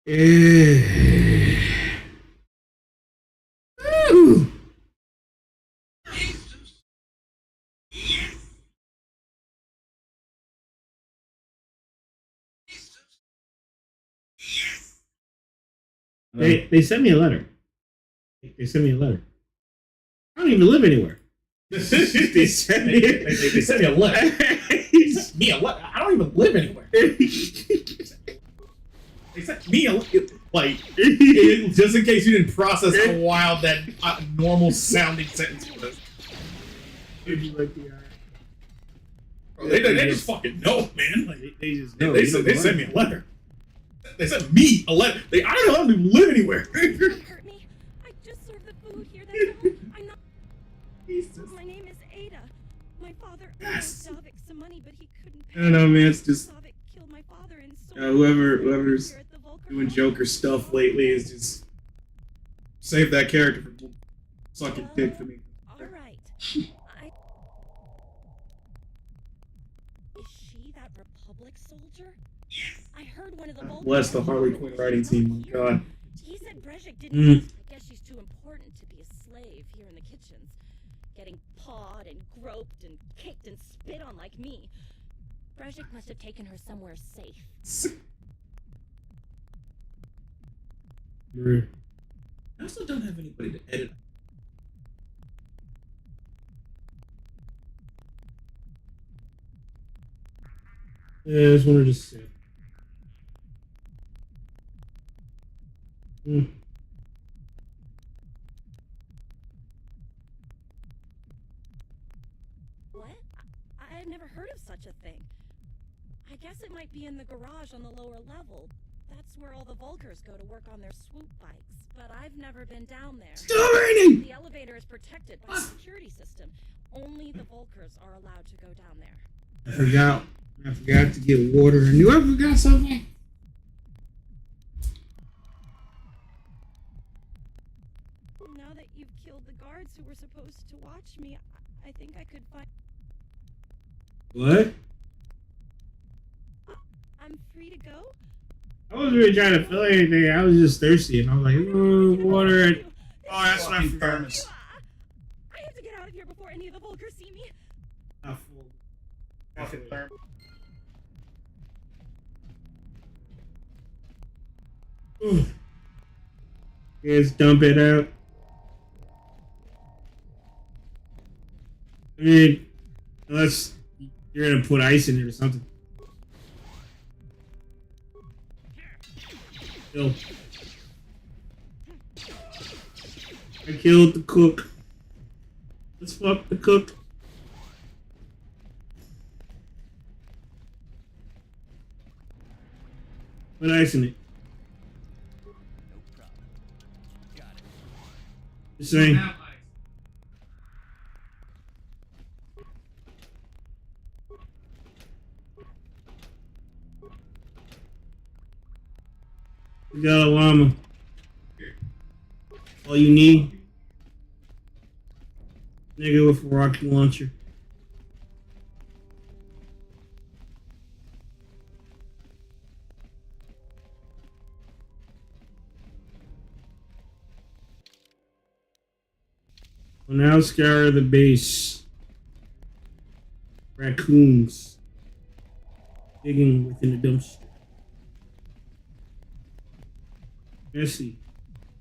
Eh. Ooh. They sent me a letter. They sent me a letter. I don't even live anywhere. They sent me a letter. Me a letter. I don't even live anywhere. They sent me a letter. Like, just in case you didn't process how wild that normal sounding sentence was. They just fucking know, man. Like, They just know. They sent me a letter. They sent me a letter. I don't even live anywhere. Don't hurt me. I just served the food here. That's all. I'm not. Jesus. My name is Ada. My father Yes. owed Davik some money, but he couldn't pay. I don't know, man. It's just Davik killed my father and so whoever's here at the Volker doing home. Joker stuff lately is just save that character from sucking dick for me. All right. Is she that Republic soldier? I heard one of the Volker. Bless the Harley Quinn writing team. My God. He said Brezhik didn't. I guess she's too important to be a slave here in the kitchens, getting pawed and groped and kicked and spit on like me. Brezhik must have taken her somewhere safe. I also don't have anybody to edit. Yeah, I just wanted to say. What? I've never heard of such a thing. I guess it might be in the garage on the lower level. That's where all the Volkers go to work on their swoop bikes. But I've never been down there. Stop raining! The elevator is protected by a security system. Only the Volkers are allowed to go down there. I forgot to get water. I knew I forgot something. Now that you've killed the guards who were supposed to watch me, I think I could find... What? I'm free to go? I wasn't really trying to fill anything. I was just thirsty, and I was like, "Oh, water." Oh, that's my thermos. I have to get out of here before any of the Volkers see me. Not full. Fucking thermos. Just dump it out. I mean, unless you're gonna put ice in it or something. Kill. I killed the cook. Let's fuck the cook. Put ice in it. Just saying. We got a llama. All you need. Nigga with a rocket launcher. We'll now scour the base. Raccoons. Digging within the dumpster. Nasty.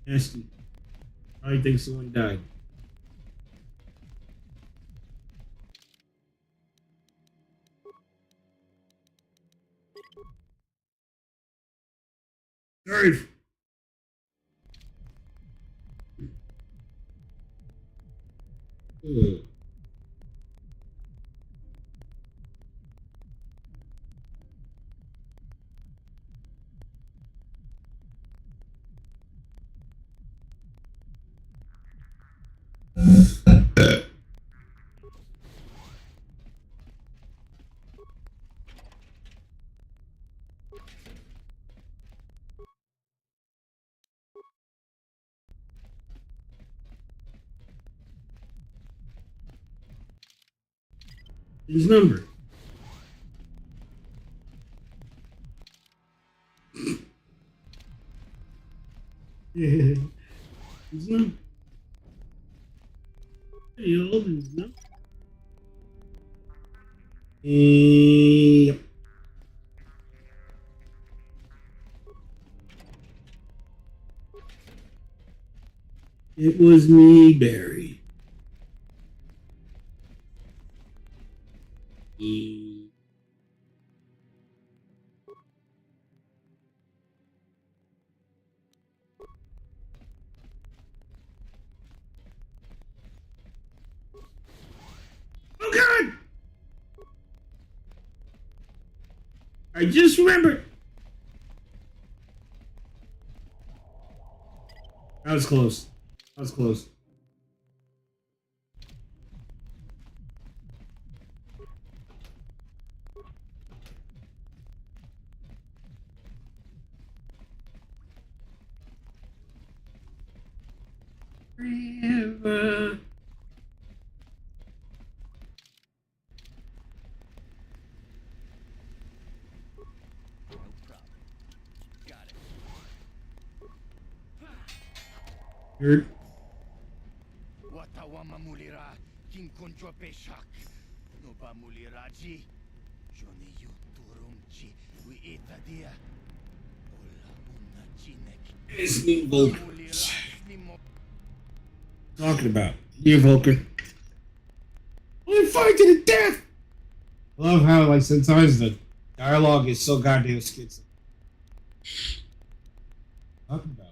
Nasty. I think someone died. Sorry. Ugh. His number. Yeah. No. Pretty old, no? Yep. It was me, Barry. Oh God! I just remembered. That was close. That was close. Forever. Heard. Watawama mulira kinkonjo peshak. Nuba muliraji. Joni yu turumchi wi itadia. Ola una chinek. It's me, Volker. Mulira nimo. Talking about you, Volker. We fight to the death. I love how, like, sometimes the dialogue is so goddamn schizo. Talking about.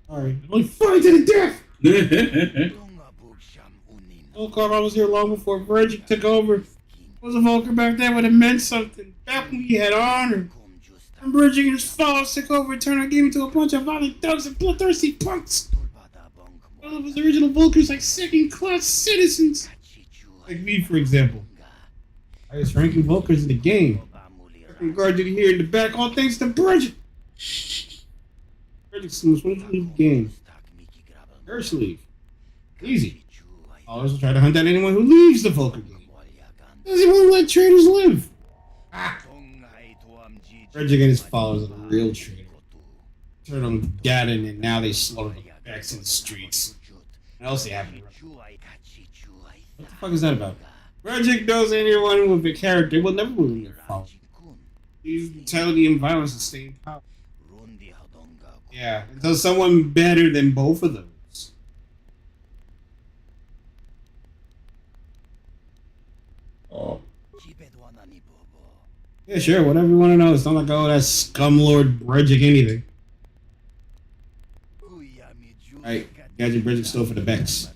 Sorry. We fight to the death. Lunga bugsham unina. Oh God, I was here long before Virgin took over. Was a Volker back then would have meant something. Back when we had honor. Kum justa. And Virgin and his followers took over and turned our game into a bunch of violent thugs and bloodthirsty punks. Tulbada bonk All of us original Volkers like second-class citizens. Like me, for example. Highest ranking Volkers in the game. Regarded here in the back, all thanks to Bridget. Bridget's the most wonderful in the game. Her sleeve. Easy. Always try to hunt down anyone who leaves the Volker game. Doesn't even let traitors live. Bridget and his followers are the real traitor. Turned on Gaddon and now they slaughter the backs in the streets. What else they have to run? What the fuck is that about? Bridget knows anyone with a character will never win their follow. Use brutality and violence to stay in power. Yeah, until someone better than both of those. Oh. Yeah, sure, whatever you want to know. It's not like, oh, that's Scumlord Bridget anything. Right, Gadget Bridget still for the Becks.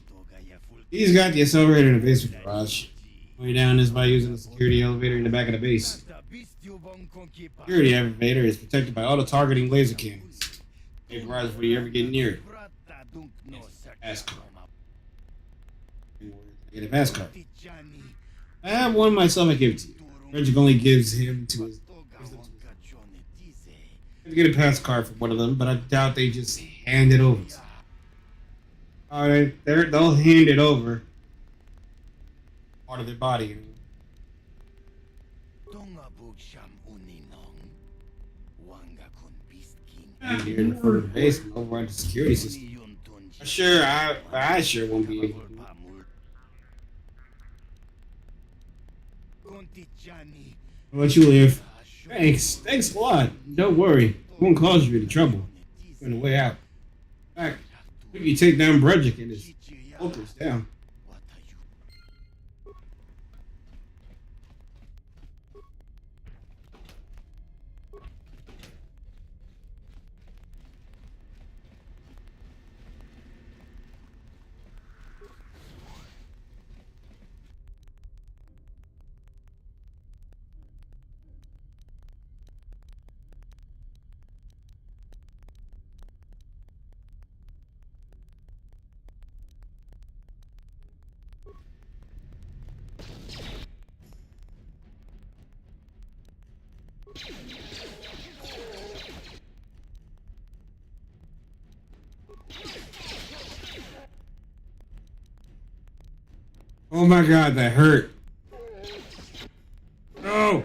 He's got the accelerator in the basement garage. Way down is by using the security elevator in the back of the base. Security elevator is protected by auto-targeting laser cannons. They garage before you ever get near it. Pass card. Get a pass card. I have one myself. I give it to you. Bridget only gives him to his. I get a pass card for one of them, but I doubt they just hand it over. Alright, they'll hand it over. Part of their body. And here in the front of the basement, over at the security system. I sure won't be able to do it. I'll let you live. Thanks a lot. Don't worry, it won't cause you any trouble. On the way out. In fact, if you take down Bredzik and his focus down. Oh my God, that hurt. No.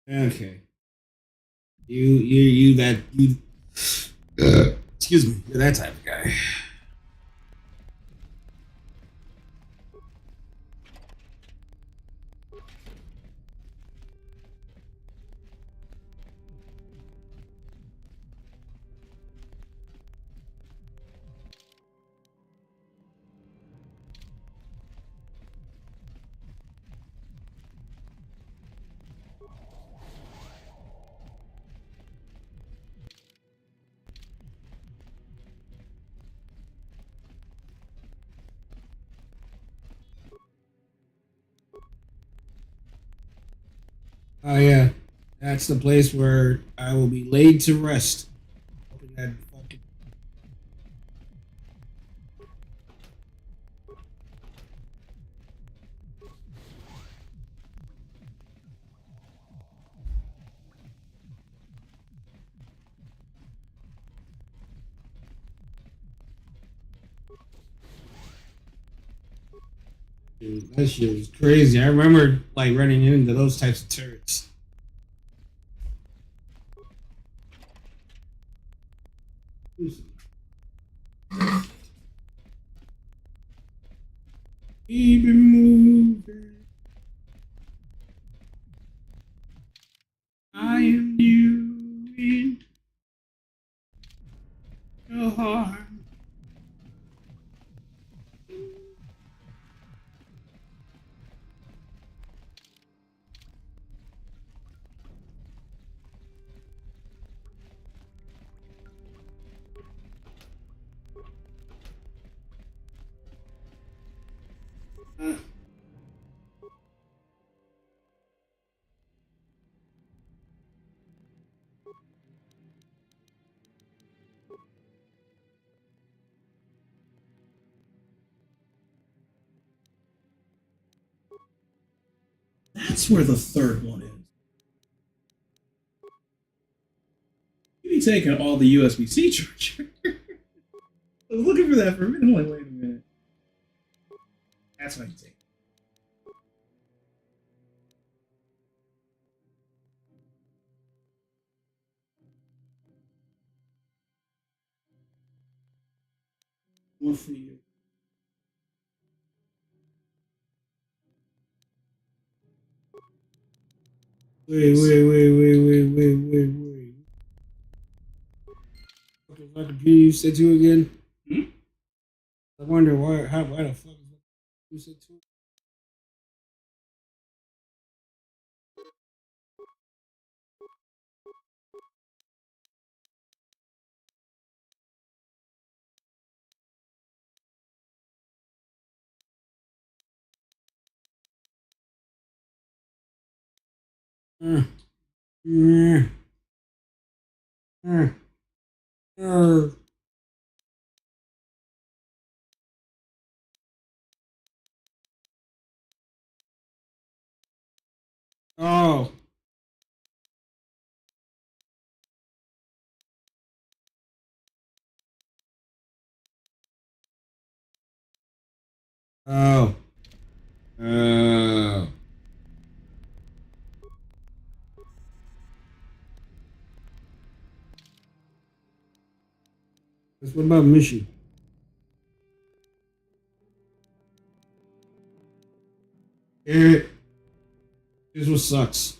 Okay. You that you. Excuse me. You're that type of guy. Oh yeah, that's the place where I will be laid to rest. Hoping that fucking. Dude, that shit was crazy. I remember like running into those types of turrets. Keep it moving. I am doing no harm. That's where the third one is. You be taking all the USB-C charger. I was looking for that for a minute. I'm like, wait a minute. That's what you take. More for you. Wait. What the fuck did you say to again? Hmm? I wonder why the fuck is you said to? Uh, uh, uh, uh. Oh. Oh. Oh. What about mission? Eric, this what sucks.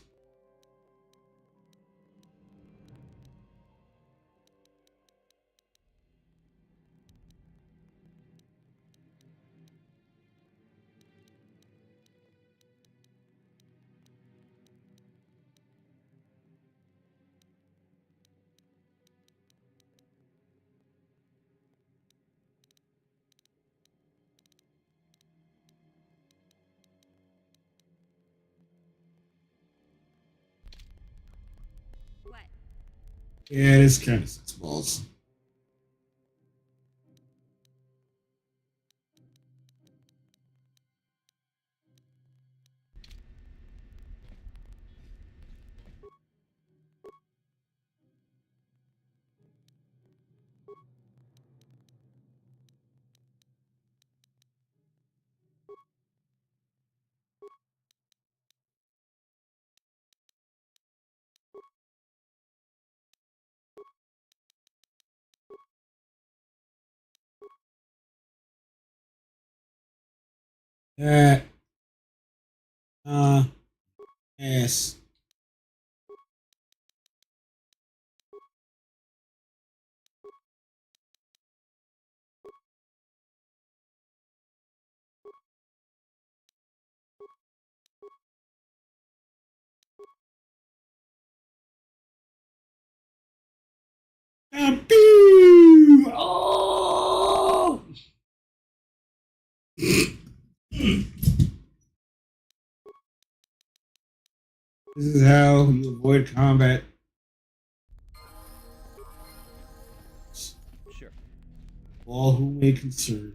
What? Yeah, this kind of sucks balls. That. Ass. Pew! Oh! This is how you avoid combat. Sure. All who may concern.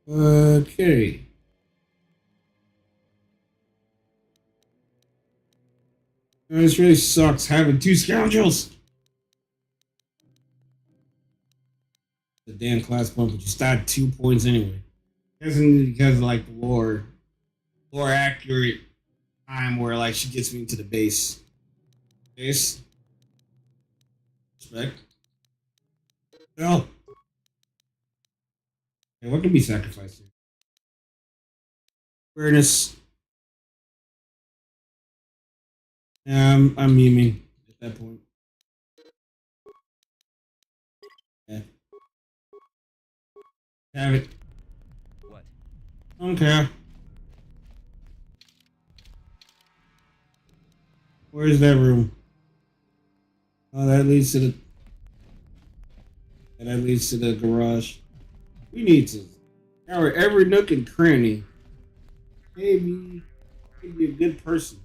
Okay. This really sucks having two scoundrels. The damn class bump, but you start 2 points anyway. Isn't because of like the more accurate time where like she gets me into the base. Base. Respect. No. Okay, what can be sacrificed here? Awareness. Yeah, I'm memeing at that point. Yeah. Have it. What? I don't care. Where's that room? Oh, that leads to the. That leads to the garage. We need to cover every nook and cranny. Maybe be a good person.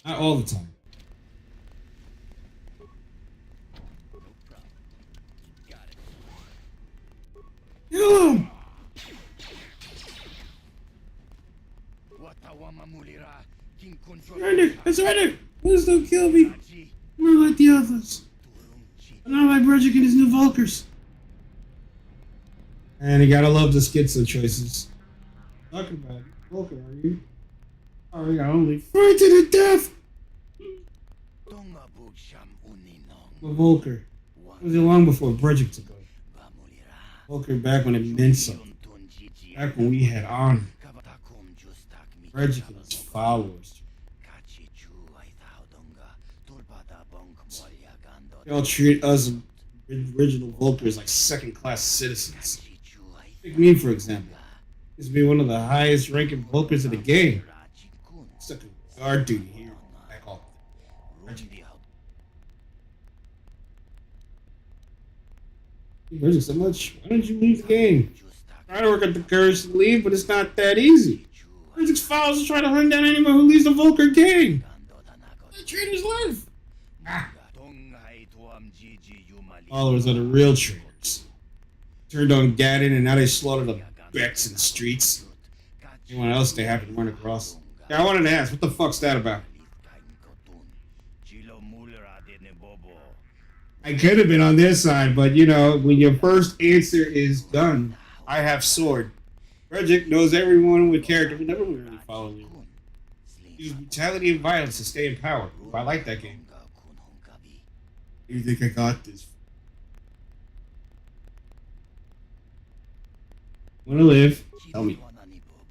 Not all the time. Got it. Kill him! Surrender! I surrender! Please don't kill me! I'm not like the others. I'm not like Bredzik and his new Volkers. And you gotta love the schizo choices. Talking about it. Volker, are you? Oh, yeah, only fight to the death! But Volker. Was it long before Bredzik took over? Volker back when it meant something. Back when we had honor. Bredzik and his followers. They all treat us original Volkers like second-class citizens. Take me, for example. Used to be one of the highest-ranking Volkers in the game. Stuck in guard duty here. Back off. You Bredzik so much. Why don't you leave the game? Try to work up the courage to leave, but it's not that easy. Bredzik's followers try to hunt down anyone who leaves the Volker gang. They treat his life. Followers are the real traitors. Turned on Gaddon and now they slaughter the Becks in the streets. Anyone else they happen to run across? Yeah, I wanted to ask, what the fuck's that about? I could have been on their side, but you know, when your first answer is done, I have sword. Bredzik knows everyone with character who never really followed me. Use brutality and violence to stay in power. I like that game. You think I got this? Wanna live? Tell me.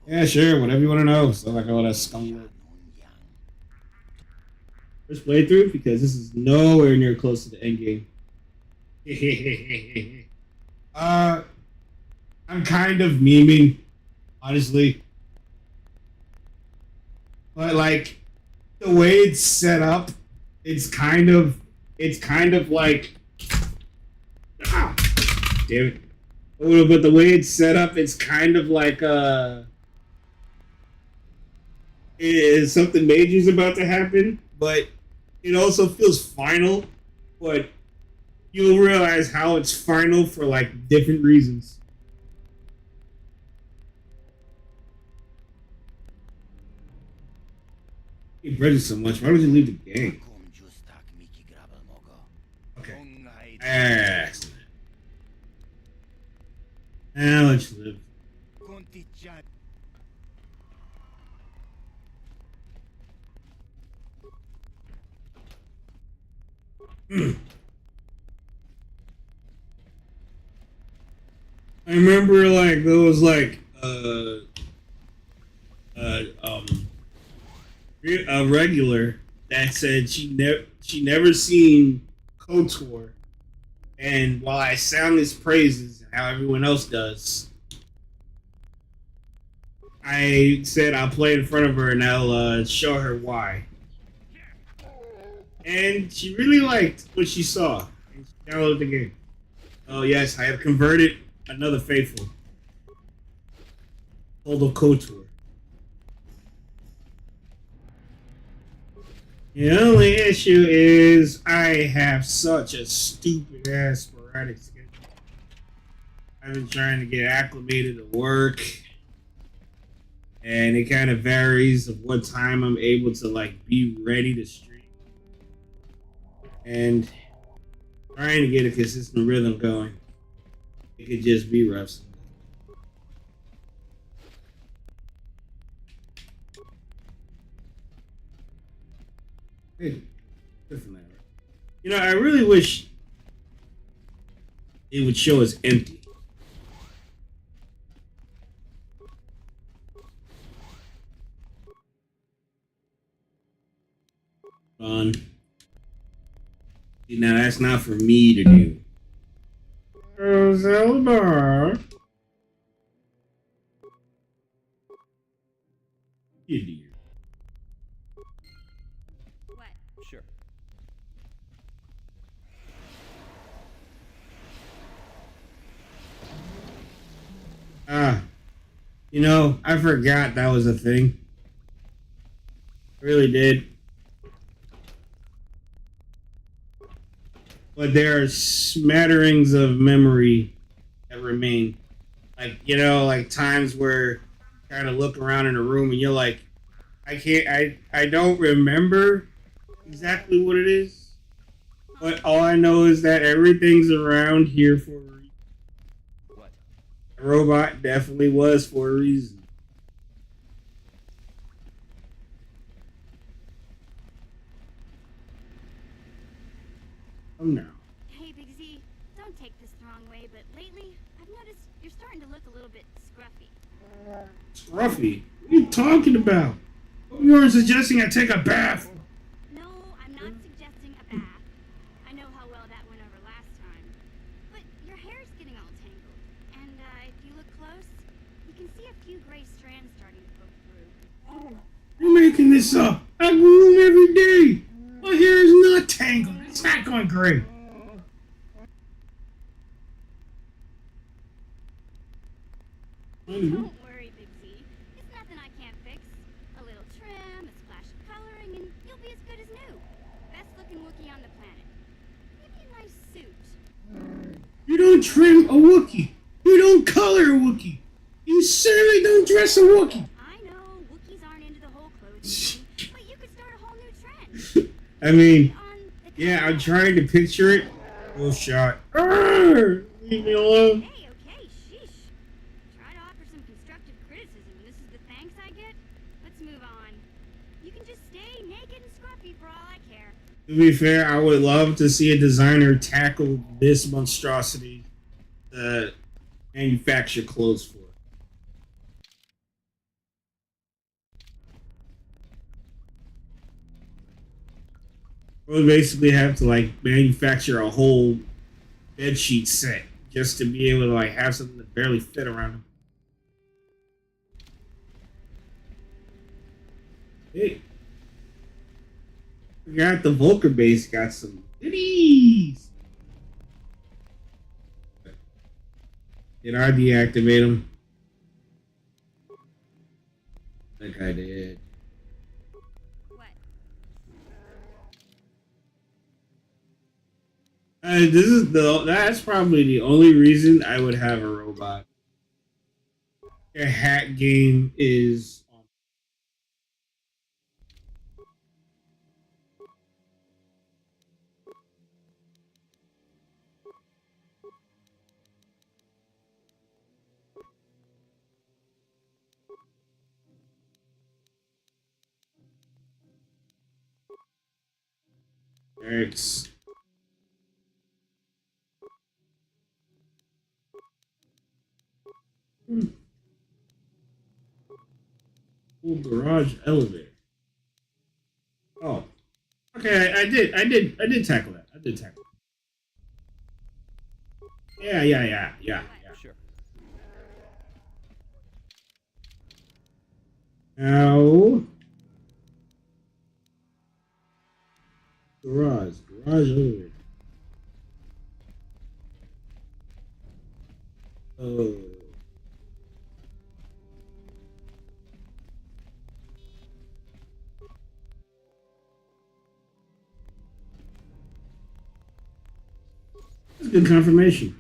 Yeah, sure, whatever you wanna know. So like all that scum. First playthrough, because this is nowhere near close to the end game. I'm kind of memeing, honestly. But like the way it's set up, it's kind of like damn it. But the way it's set up, it's kind of like something major is about to happen, but it also feels final. But you'll realize how it's final for like different reasons. You Bridget so much. Why would you leave the game? Okay. Excellent. Now let's live. I remember like there was like a regular that said she never seen KOTOR, and while I sound his praises how everyone else does, I said I'll play in front of her and I'll show her why. And she really liked what she saw. And she downloaded the game. Oh yes, I have converted another faithful. Hold of KOTOR. The only issue is I have such a stupid ass sporadic schedule. I've been trying to get acclimated to work, and it kind of varies of what time I'm able to like be ready to stream. And trying to get a consistent rhythm going, it could just be rough. Hey, different matter. You know, I really wish it would show us empty. Fun. Now that's not for me to do. Zelda. Idiot. What? Sure. You know, I forgot that was a thing. I really did. But there are smatterings of memory that remain. Like, you know, like times where you kind of look around in a room and you're like, I don't remember exactly what it is. But all I know is that everything's around here for a reason. What? The robot definitely was for a reason. Oh no. Hey, Big Z, don't take this the wrong way, but lately, I've noticed you're starting to look a little bit scruffy. Scruffy? What are you talking about? You weren't suggesting I take a bath. No, I'm not suggesting a bath. I know how well that went over last time. But your hair's getting all tangled. And, if you look close, you can see a few gray strands starting to poke through. You're making this up. I groom every day. My hair is not tangled. It's not going gray. Don't worry, Big Z. It's nothing I can't fix. A little trim, a splash of coloring, and you'll be as good as new. Best looking Wookiee on the planet. Maybe a nice suit. You don't trim a Wookiee. You don't color a Wookiee. You certainly don't dress a Wookiee. I know, Wookiees aren't into the whole clothing thing, but you could start a whole new trend. I mean, On the yeah, I'm trying to picture it. Full shot. Arrgh! Leave me alone. Hey, okay, sheesh. Try to offer some constructive criticism, and this is the thanks I get? Let's move on. You can just stay naked and scruffy for all I care. To be fair, I would love to see a designer tackle this monstrosity to manufacture clothes for. We'll basically have to like manufacture a whole bed sheet set just to be able to like have something that barely fit around them. Hey, forgot the Volker base got some goodies. Did I deactivate them? I think I did. That's probably the only reason I would have a robot. A hack game is. Eric's. Full garage elevator. Oh, okay. I did tackle that. I did tackle it. Yeah. Sure. Now, garage elevator. Oh. That's good confirmation.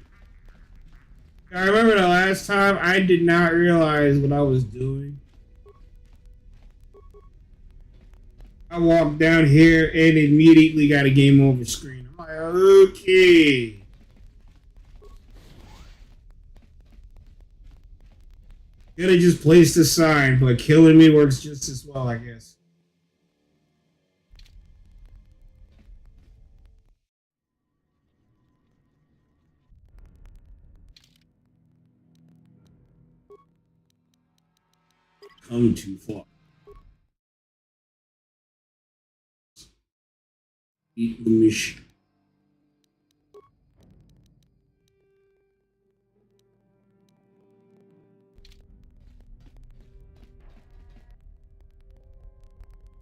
I remember the last time I did not realize what I was doing. I walked down here and immediately got a game over screen. I'm like, okay. Could have just placed a sign, but killing me works just as well, I guess. Come too far. Eat the mission.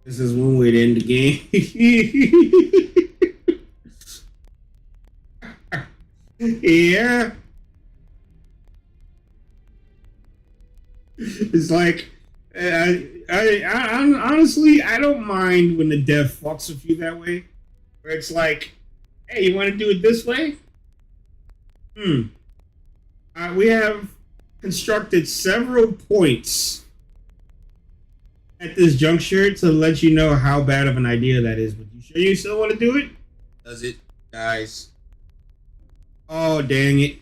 This is one way to end the game. Yeah. It's like I honestly I don't mind when the dev fucks with you that way. Where it's like, hey, you want to do it this way? We have constructed several points at this juncture to let you know how bad of an idea that is. But you sure you still want to do it? Does it, guys? Oh, dang it.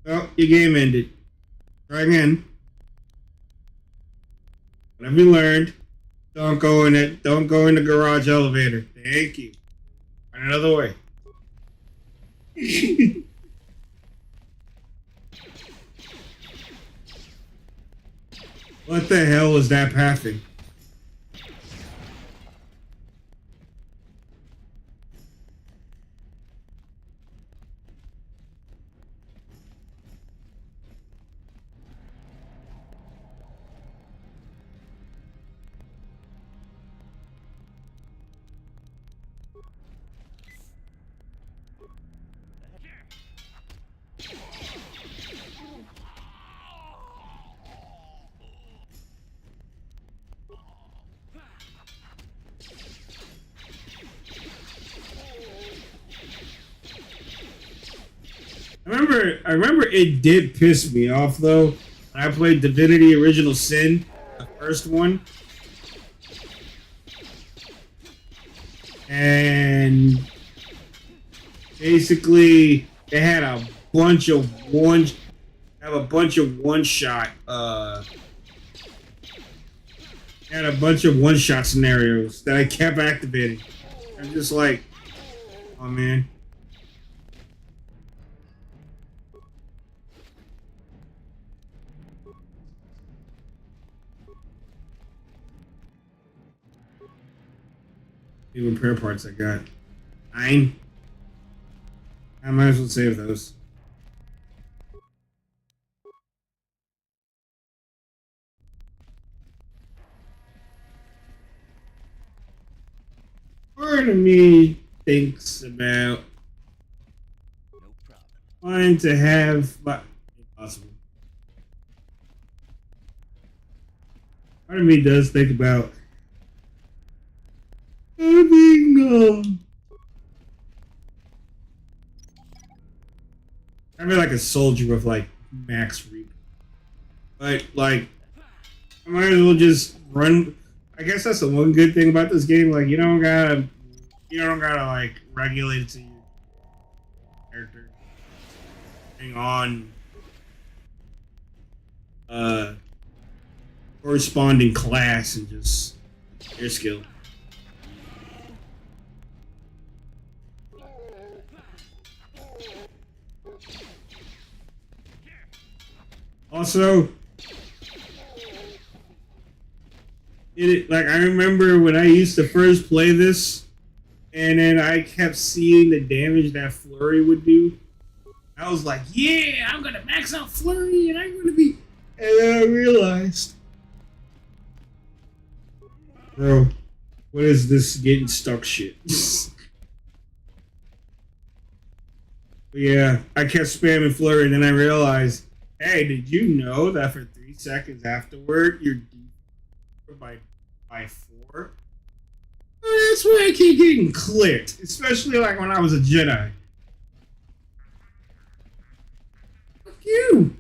Oh, your game ended. Try again. What have you learned? Don't go in it. Don't go in the garage elevator. Thank you. Find another way. What the hell was that pathing? I remember it did piss me off though. When I played Divinity Original Sin, the first one. And basically they had a bunch of one shot had a bunch of one shot scenarios that I kept activating. I'm just like, oh man. The repair parts I got. 9. I might as well save those. Part of me thinks about No problem. wanting to have impossible. Part of me does think about having I'd be like a soldier with like max reap. But like, I might as well just run. I guess that's the one good thing about this game. Like, you don't gotta like regulate it to your character. Depending on corresponding class and just their skill. Also, like I remember when I used to first play this, and then I kept seeing the damage that Flurry would do. I was like, "Yeah, I'm gonna max out Flurry, and I'm gonna be." And then I realized, bro, what is this getting stuck shit? Yeah, I kept spamming Flurry, and then I realized, hey, did you know that for 3 seconds afterward, you're deep by 4? That's why I keep getting clipped, especially like when I was a Jedi. Fuck you!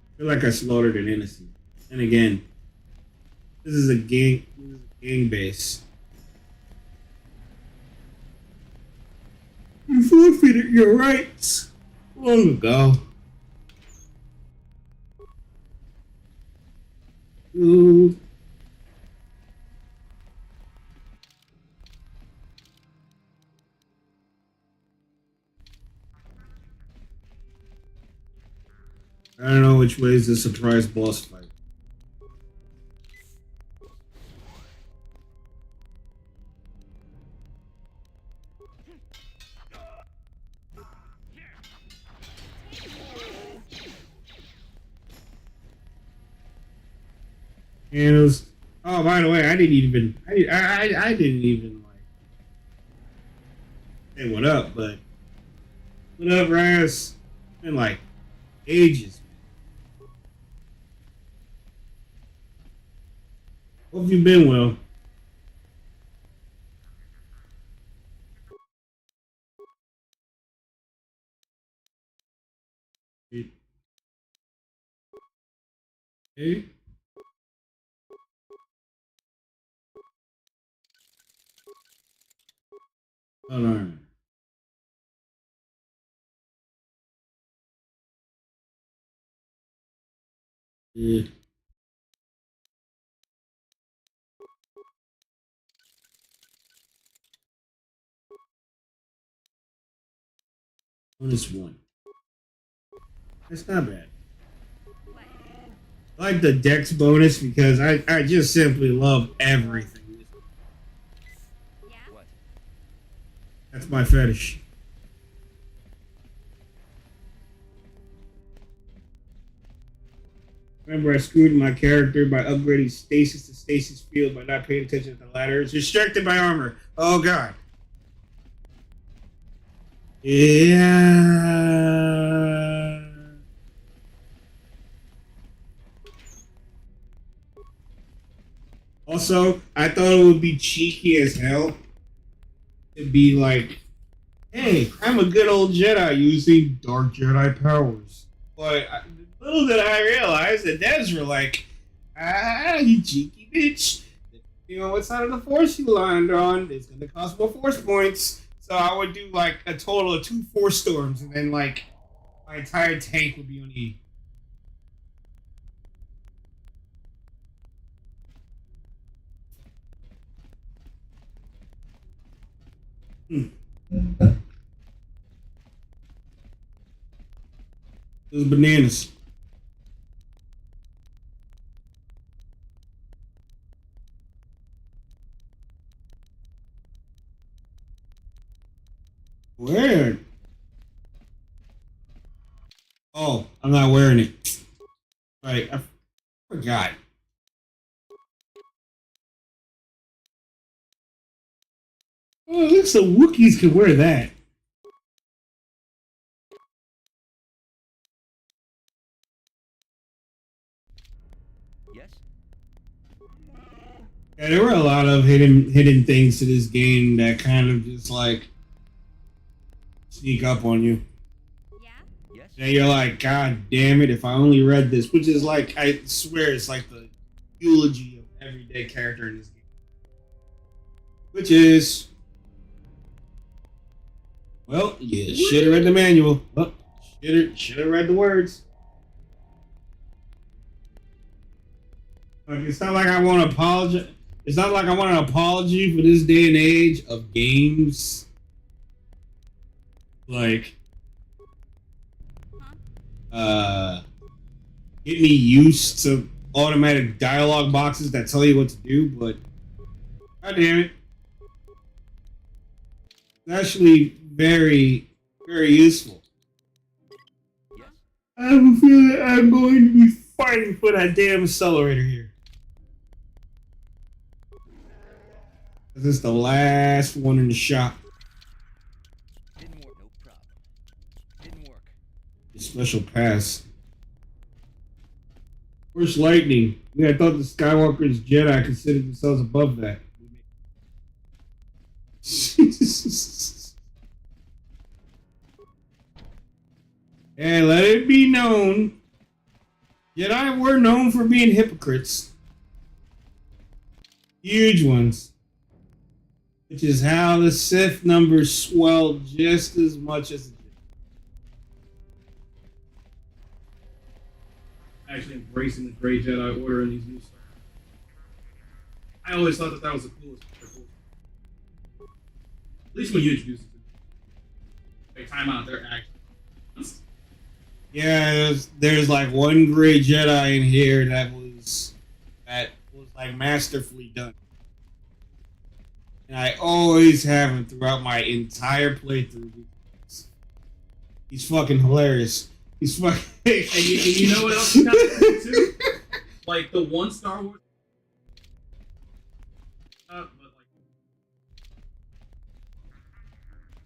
I feel like I slaughtered an innocent. And again, this is a gang base. You forfeited your rights long ago. Ooh. I don't know which way is the surprise boss fight. And it was. Oh, by the way, I didn't even like say what up, but what up, Raz? It's been like ages. Hope you've been well. Hey. Hold on. Yeah. Bonus 1. That's not bad. I like the Dex bonus because I just simply love everything. What? That's my fetish. Remember, I screwed my character by upgrading stasis to stasis field by not paying attention to the ladder. It's restricted by armor. Oh god. Yeah. Also, I thought it would be cheeky as hell to be like, hey, I'm a good old Jedi using Dark Jedi powers. But little did I realize that devs were like, you cheeky bitch. You know what side of the Force you land on? It's going to cost more Force points. So I would do like a total of 2 Force Storms, and then like my entire tank would be on E. It was bananas. Weird. Oh, I'm not wearing it. Right, I forgot. Oh, it looks like Wookiees could wear that. Yes? Yeah, there were a lot of hidden things to this game that kind of just like sneak up on you. Yeah? Yes? And you're like, God damn it, if I only read this, which is like, I swear it's like the eulogy of everyday character in this game. Which is, well, you should have read the manual. Well, should have read the words. Like, it's not like I want to apologize. It's not like I want an apology for this day and age of games. Like, get me used to automatic dialogue boxes that tell you what to do, but god damn it. It's actually very, very useful. Yes? I have a feeling I'm going to be fighting for that damn accelerator here. This is the last one in the shop. Didn't work. No problem. Didn't work. The special pass. Where's lightning? Yeah, I thought the Skywalker's Jedi considered themselves above that. And let it be known, Jedi were known for being hypocrites. Huge ones. Which is how the Sith numbers swelled just as much as it did. Actually embracing the Grey Jedi Order in these new stuff. I always thought that was the coolest. At least when you introduce it to me. Like, time out, they're actually. Yeah, there's like one Grey Jedi in here that was like masterfully done. And I always have him throughout my entire playthrough. He's fucking hilarious. He's fucking. And you know what else is kind of cool too? Like the one Star Wars. But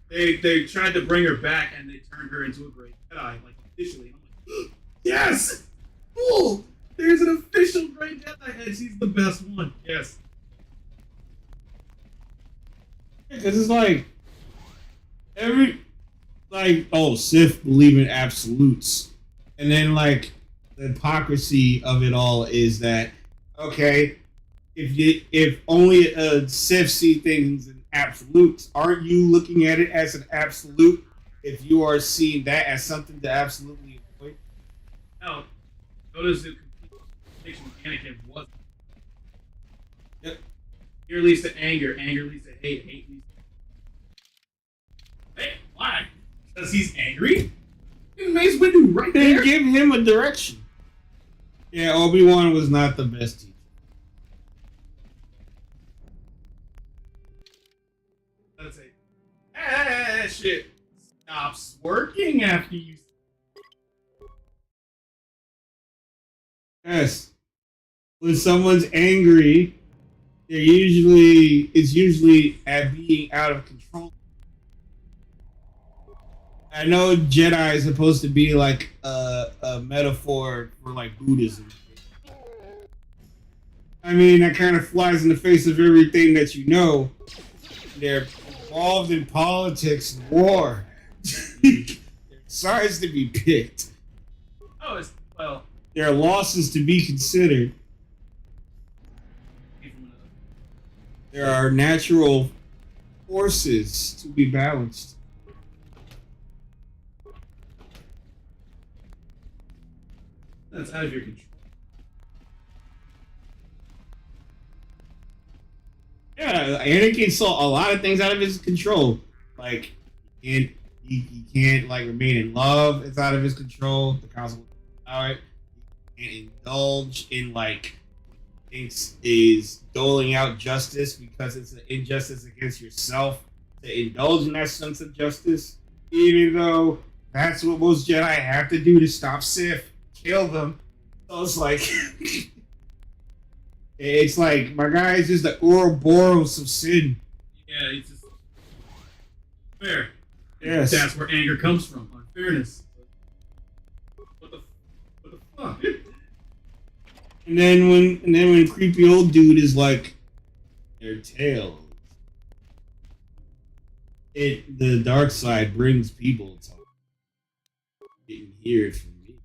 like they tried to bring her back and they turned her into a Grey Jedi, like officially. And I'm like, yes, cool. There's an official Grey Jedi, and she's the best one. Yes. Because it's like Sith believe in absolutes, and then like the hypocrisy of it all is that okay, if only a Sith see things in absolutes, aren't you looking at it as an absolute? If you are seeing that as something to absolutely avoid. Now, notice the conversation with Anakin was. Yep. Fear leads to anger. Anger leads to hate. Hate leads to... Hey, why? Because he's angry? Mace Windu right They there. give him a direction. Yeah, Obi-Wan was not the best teacher. Let's say, shit stops working after you. Yes. When someone's angry, it's usually at being out of control. I know Jedi is supposed to be like a metaphor for like Buddhism. I mean, that kind of flies in the face of everything that you know. They're involved in politics and war. There's sides to be picked. Oh, it's, well, There are losses to be considered. There are natural forces to be balanced. that's out of your control. Yeah, Anakin saw a lot of things out of his control. Like, he can't like remain in love. It's out of his control. The council won't allow it. He can't indulge in like thinks is doling out justice because it's an injustice against yourself to indulge in that sense of justice, even though that's what most Jedi have to do to stop Sith, kill them. So it's like, it's like my guy is just the Ouroboros of sin. Yeah, it's just fair. Yes. That's where anger comes from. Unfairness. What the fuck? And then when creepy old dude is like, their tails. The dark side brings people to didn't hear it from me.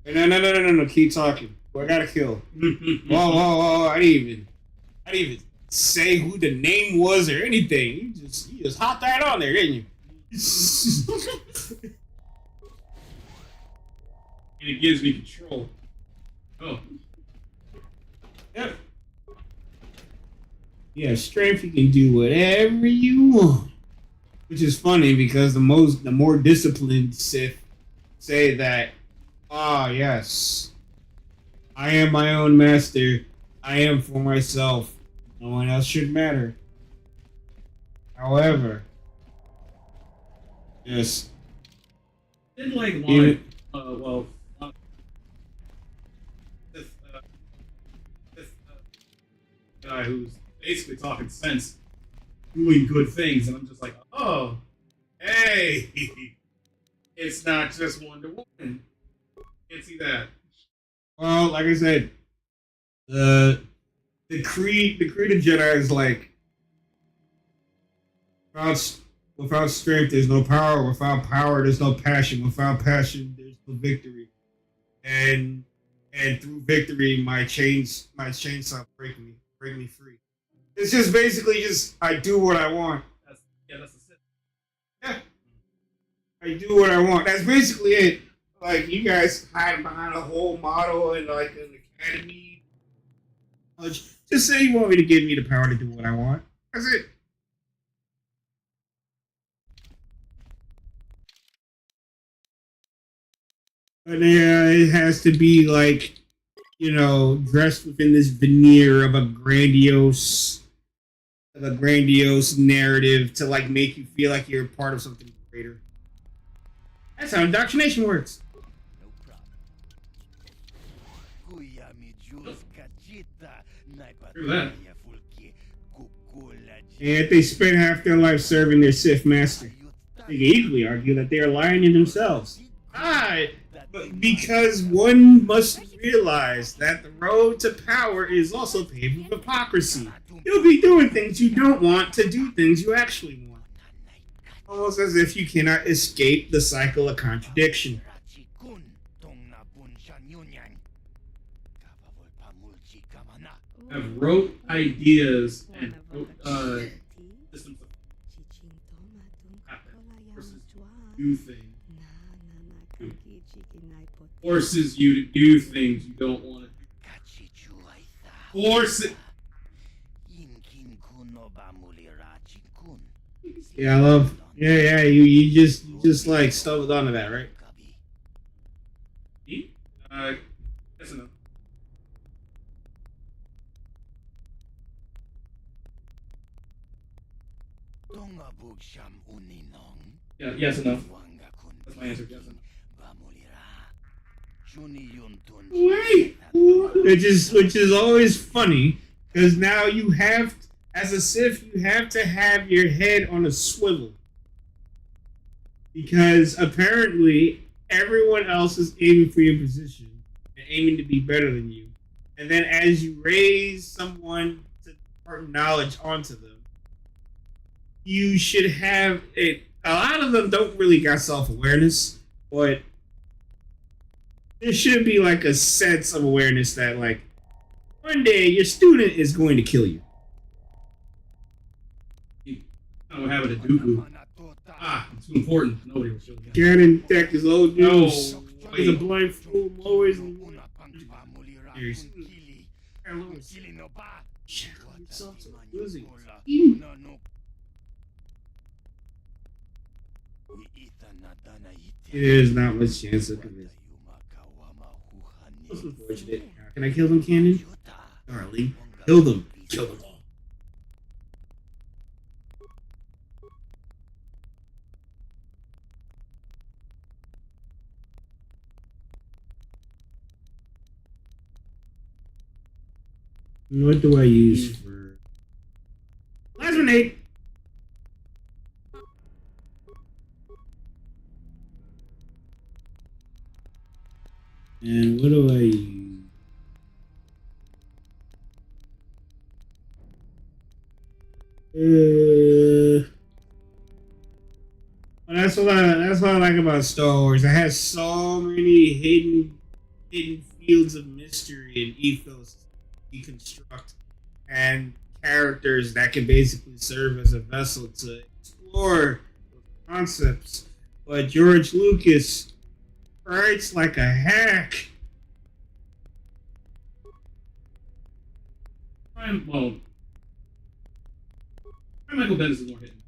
No, keep talking. I gotta kill. Whoa, I didn't even say who the name was or anything. You just hopped right on there, didn't you? And it gives me control. Oh. Yep. You have strength, you can do whatever you want. Which is funny because the more disciplined Sith say that, yes, I am my own master. I am for myself. No one else should matter. However, yes. Didn't like Even- line. This guy who's basically talking sense, doing good things, and I'm just like, oh, hey, it's not just Wonder Woman. Can't see that. Well, like I said, the creed of Jedi is like without strength there's no power, without power there's no passion, without passion there's no victory, and through victory my chains stop break me free. It's just basically just I do what I want. That's the Sith. Yeah, I do what I want. That's basically it. Like, you guys hide behind a whole model and like an academy. Just say you want me to give me the power to do what I want. That's it. But yeah, it has to be like, dressed within this veneer of a grandiose narrative to like make you feel like you're part of something greater. That's how indoctrination works. No problem. And yet they spend half their life serving their Sith master. They can equally argue that they are lying to themselves. But because one must realize that the road to power is also paved with hypocrisy. You'll be doing things you don't want to do things you actually want. Almost as if you cannot escape the cycle of contradiction. Have wrote ideas and wrote systems of happen versus do things. Forces you to do things you don't want to do. Force it. Yeah, I love. Yeah. You just like stumbled onto that, right? Me? Yes or no? Yeah, yes or no? That's my answer. Yes or no? Wait, which is always funny because now you have, as a Sith, you have to have your head on a swivel because apparently everyone else is aiming for your position and aiming to be better than you, and then as you raise someone to impart knowledge onto them, you should have it. A lot of them don't really got self-awareness, but there should be like a sense of awareness that like one day your student is going to kill you. I don't have it at Dooku. It's too important. Nobody will show me. Ganon Tech is old news. No. He's a blind fool, always. There's not much chance of this. That's unfortunate. Can I kill them, Cannon? Darling, kill them. Kill them all. What do I use for plasma grenade? And what do I use? But that's what I like about Star Wars. It has so many hidden fields of mystery and ethos to deconstruct, and characters that can basically serve as a vessel to explore those concepts. But George Lucas writes like a hack. Michael Bendis is more hidden.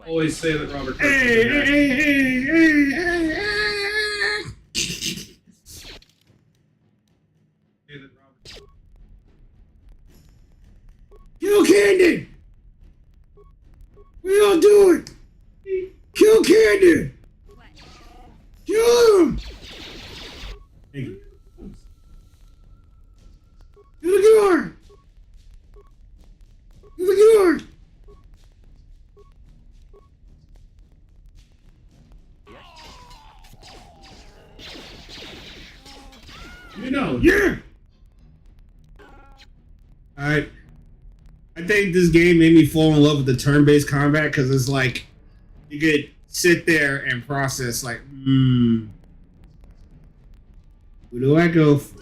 Always say that Robert Kirkman is a hack. Say that Robert. Kill Camden! We all do it! Kill Camden! What? Kill him! Thank you. To the door! To the door! You know. Yeah! Alright. I think this game made me fall in love with the turn-based combat because it's like you could sit there and process like, who do I go for?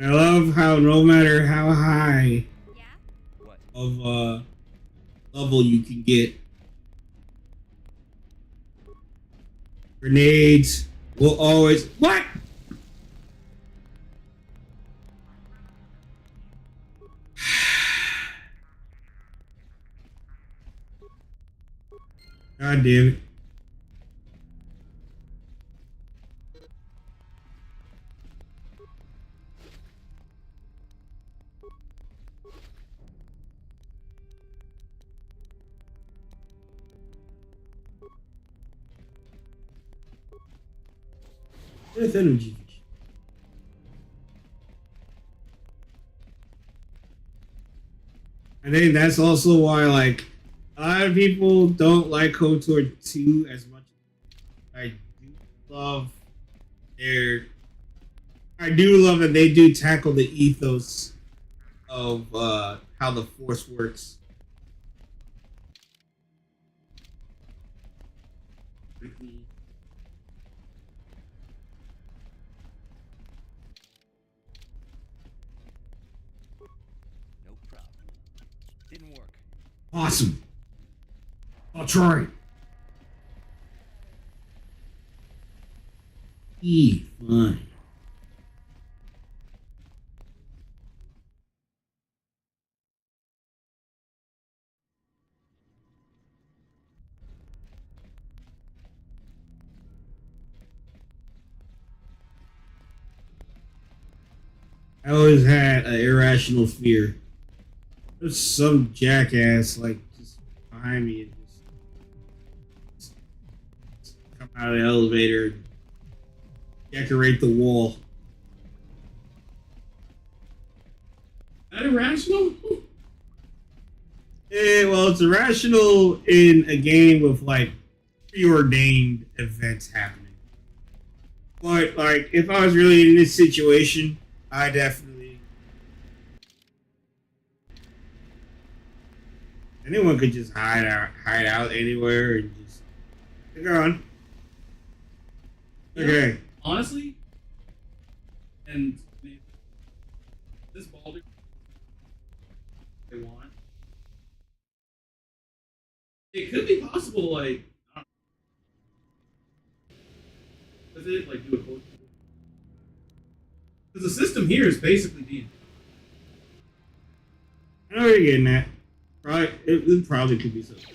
I love how no matter how high Yeah? of level you can get, grenades will always what? God damn it. Earth energy. I think that's also why, like, a lot of people don't like KOTOR 2 as much as I do love their. I do love that they do tackle the ethos of how the Force works. No problem. Didn't work. Awesome. I'll try. Fine. I always had an irrational fear. There's some jackass like just behind me and just come out of the elevator and decorate the wall. That irrational? Yeah, well, it's irrational in a game with like preordained events happening. But like, if I was really in this situation, I definitely. Anyone could just hide out anywhere and just. Go on. You know, Okay. honestly, and this Baldur they want, it could be possible, like, I don't know, does it like do a code? Because the system here is basically D&D. I know where you're getting at. Probably, it probably could be something.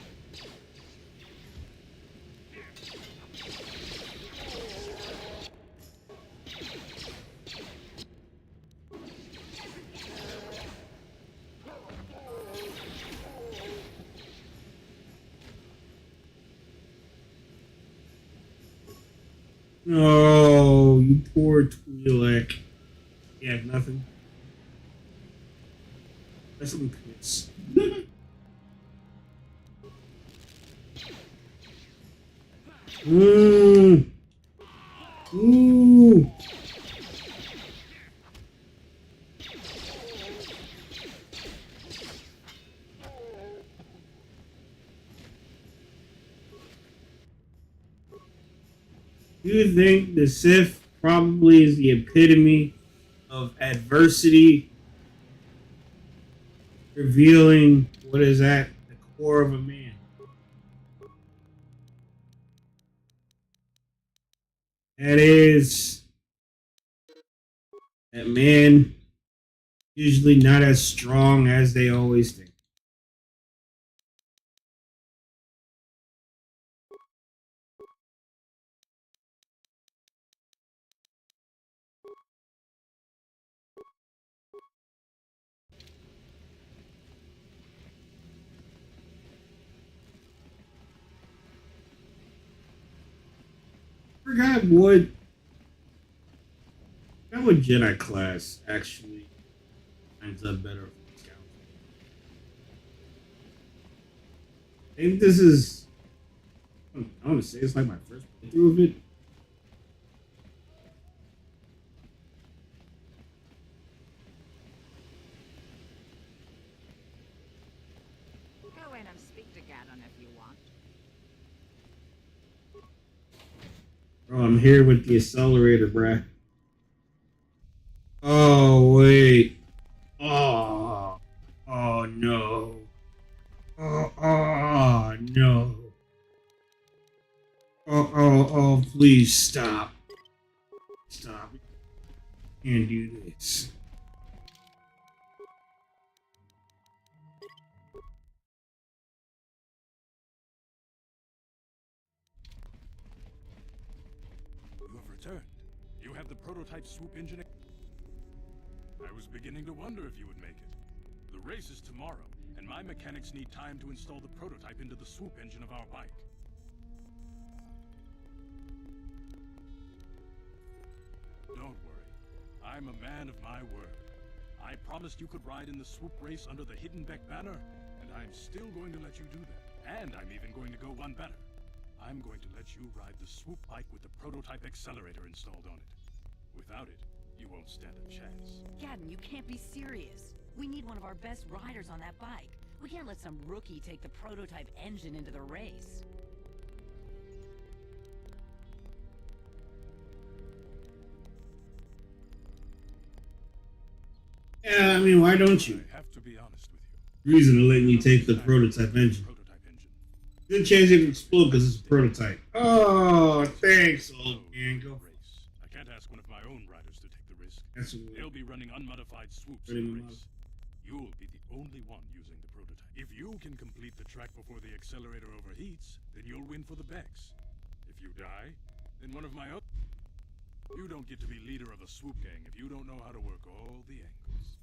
No, you poor Twi'lek. You have nothing. That's some piss. You think the Sith probably is the epitome of adversity, revealing what is at the core of a man? That is that man usually not as strong as they always think. Forgot what Jedi class actually ends up better for Scout. I think this is, I want to say it's like my first playthrough of it. Go in and speak to Ganon if you want. Bro, I'm here with the accelerator, bruh. Oh, wait. Oh. Oh, no. Oh, no. Oh, please stop. Stop. Can't do this. You have returned. You have the prototype swoop engine. I was beginning to wonder if you would make it. The race is tomorrow, and my mechanics need time to install the prototype into the swoop engine of our bike. Don't worry. I'm a man of my word. I promised you could ride in the swoop race under the Hiddenbeck banner, and I'm still going to let you do that. And I'm even going to go one better. I'm going to let you ride the swoop bike with the prototype accelerator installed on it. Without it, you won't stand a chance. Ganon, you can't be serious. We need one of our best riders on that bike. We can't let some rookie take the prototype engine into the race. Yeah, I mean, why don't you? I have to be honest with you. Reason to letting you take the prototype engine. Good chance it will explode because it's a prototype. Oh, thanks, old man. Go. Race. I can't ask one of my own riders to take the risk. That's They'll be running unmodified swoops Pretty in the much. race. You'll be the only one using the prototype. If you can complete the track before the accelerator overheats, then you'll win for the Becks. If you die, then one of my own. You don't get to be leader of a swoop gang if you don't know how to work all the angles.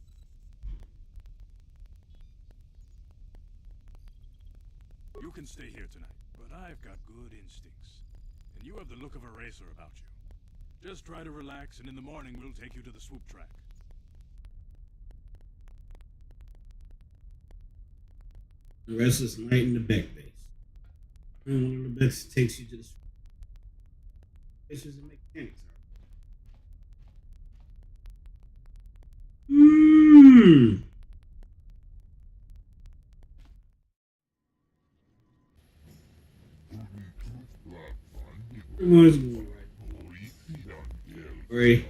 You can stay here tonight, but I've got good instincts. And you have the look of a racer about you. Just try to relax, and in the morning we'll take you to the swoop track. The restless night in the back base. And one of the best takes you to the racers and mechanics. Everyone's going right.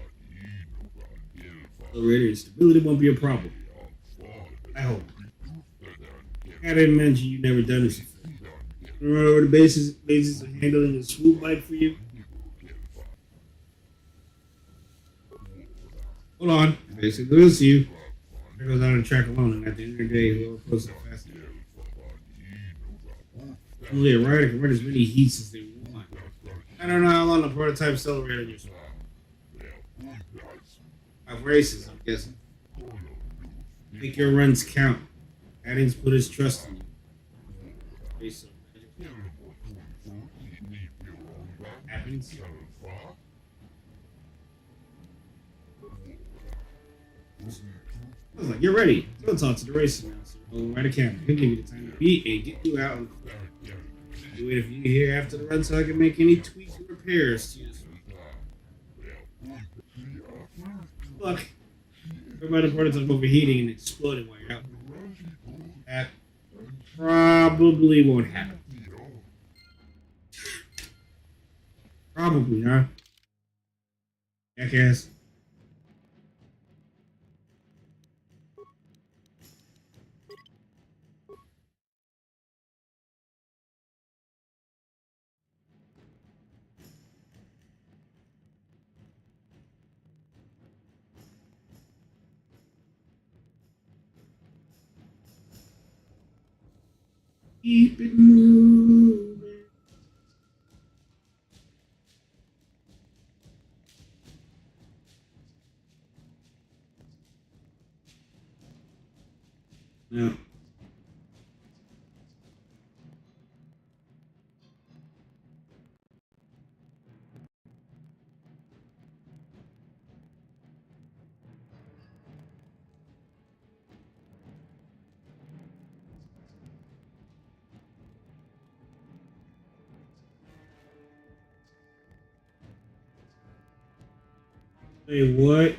Accelerator and stability won't be a problem. I hope. I didn't mention you never done this before. Remember the basis of handling a swoop bike for you? Hold on. Basically, we'll see you. There goes out on the track alone, and at the end of the day, whoever closes it faster. Only a rider can run as many heats as they want. I don't know how long the prototype accelerator is. 5 races, I'm guessing. Make your runs count. Addings put his trust in you. Race happens. I was like, you're ready. Go talk to the racer now. So go right a camera. He'll give you the time to beat and get you out. You wait a few here after the run so I can make any tweaks and repairs to you. Look, everybody the prototype overheating and exploding while you're out. That probably won't happen. Probably, huh? Jackass. Keep it moving. No. Wait, what?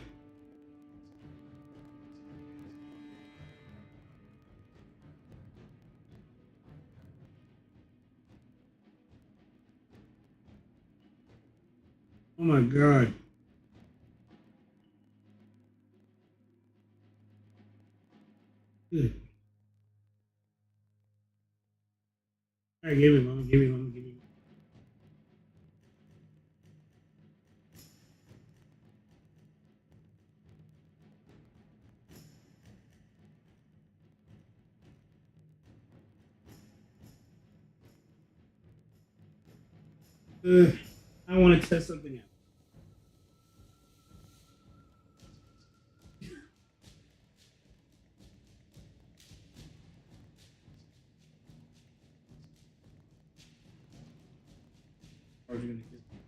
Oh my god. Good. Alright, give me, mama, give me, mama, give me. I want to test something out. How are you gonna kiss me?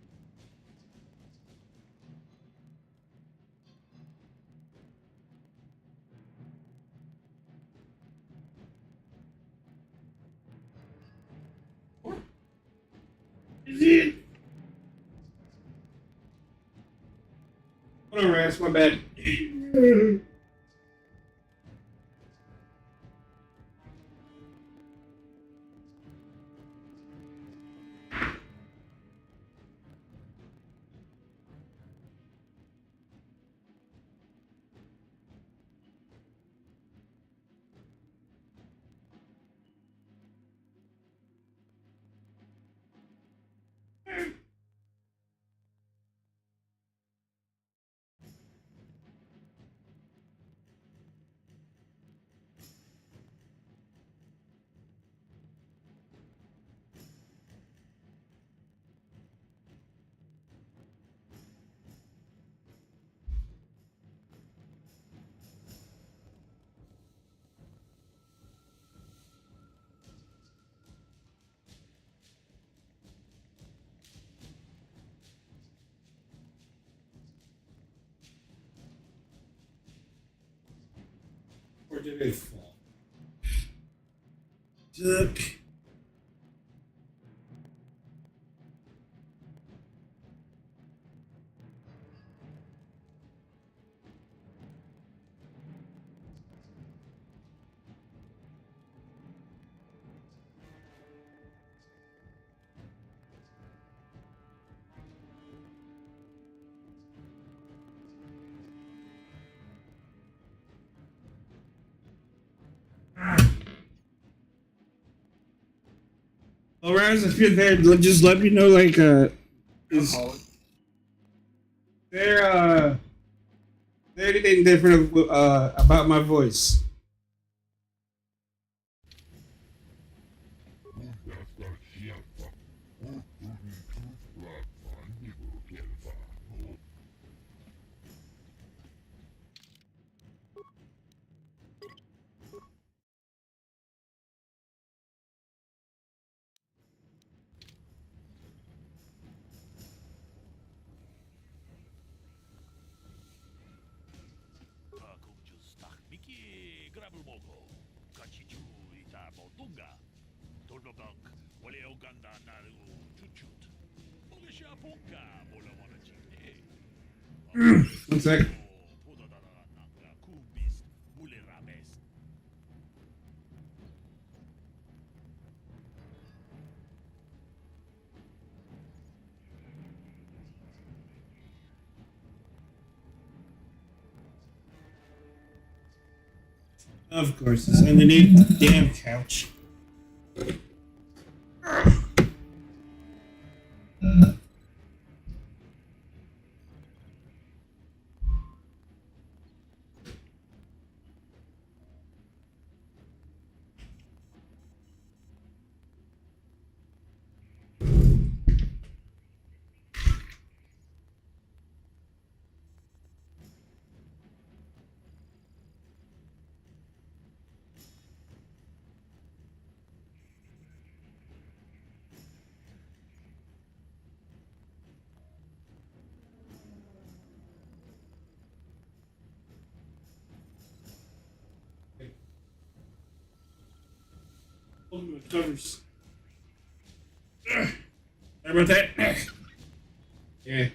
Is it? Hold on, Raz, my bad. Or did it fall? Duck. Well, Raz, if you're there, just let me know, like, is there anything different about my voice? Mickey Gravelmogo, Kachichu ita Motunga, Tolnobak, Wale Uganda Naru Chuchut, Bogasha Punka, Bola Wanachine, One sec. Podadara Nanga Kubis, Mule Rabes. Of course, it's underneath the damn couch. Open the covers. Sorry about that. Yeah.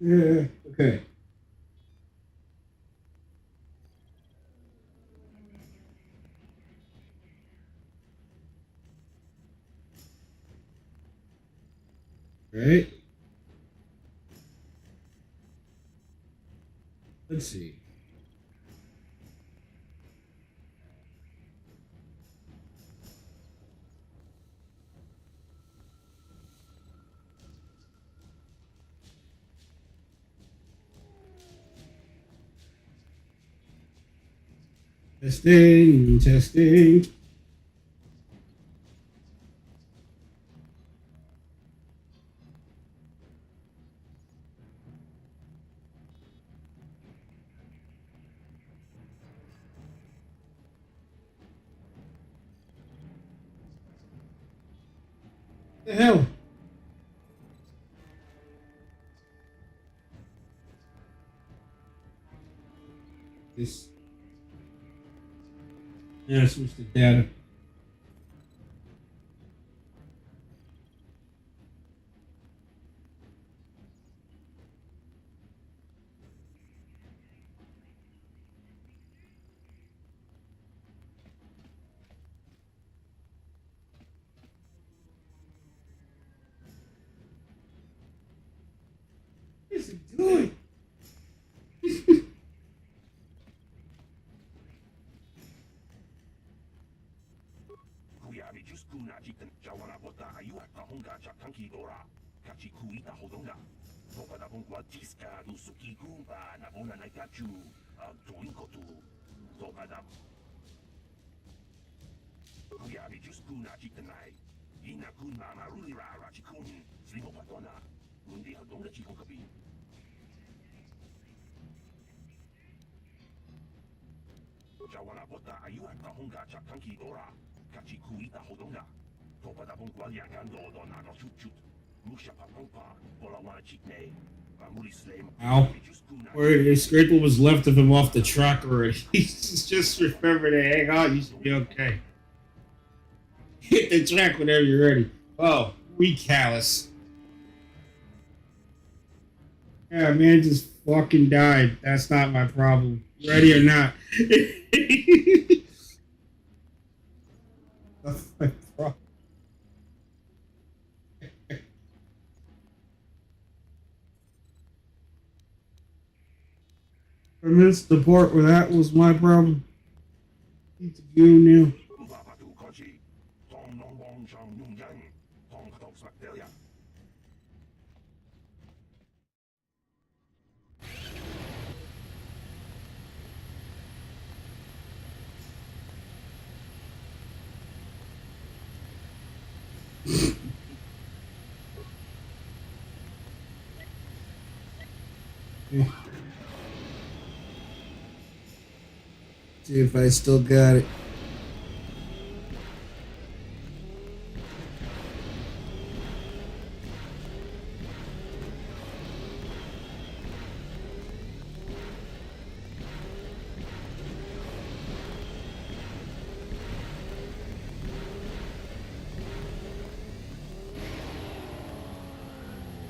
Yeah. Okay. Right. Let's see. Testing, testing. The hell? This. Yeah, switch the data. What is it doing? Ow. Where scraper was left of him off the track already. He's just remember to hang on, you should be okay. Hit the track whenever you're ready. Oh, we callous. Yeah, man just fucking died. That's not my problem. Ready or not. That's my problem. I missed the part where that was my problem. It's you now. See if I still got it.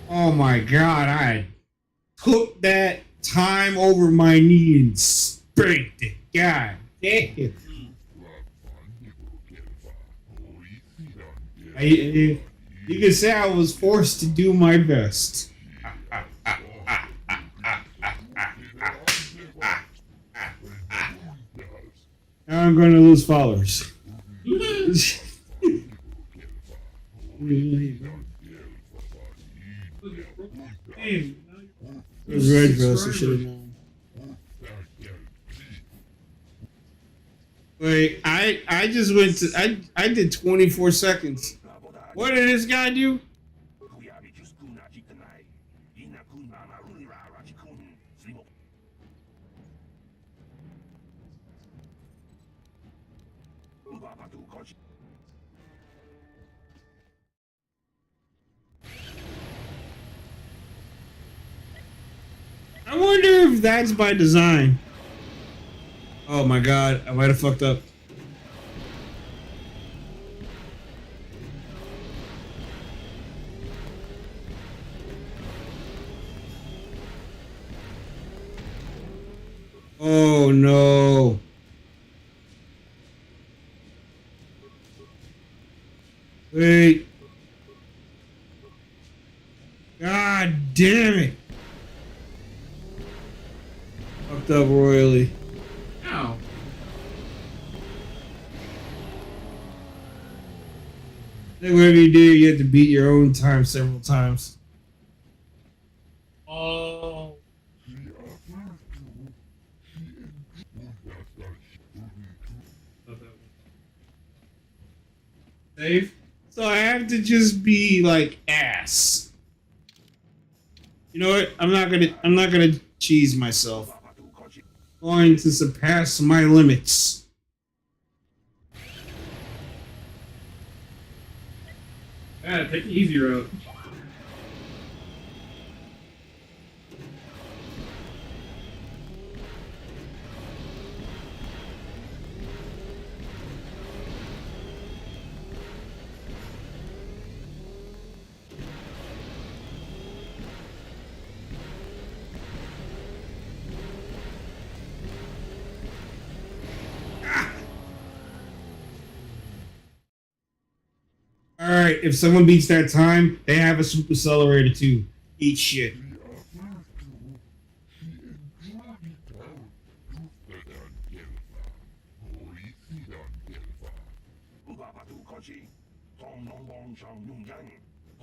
Oh my god, I took that time over my knee and spanked it. God damn. You can say I was forced to do my best. Now I'm going to lose followers. Hey, It was red, bro, so should have known. Wait, I just went to I did 24 seconds. What did this guy do? I wonder if that's by design. Oh my god, I might have fucked up. Oh no. Wait. God damn it. Fucked up royally. ow. I think whatever you do, you have to beat your own time several times. Oh. Save. So I have to just be like ass. You know what? I'm not gonna cheese myself. I'm going to surpass my limits. Yeah, take the easy road. Alright, if someone beats that time, they have a super accelerator too. Eat shit.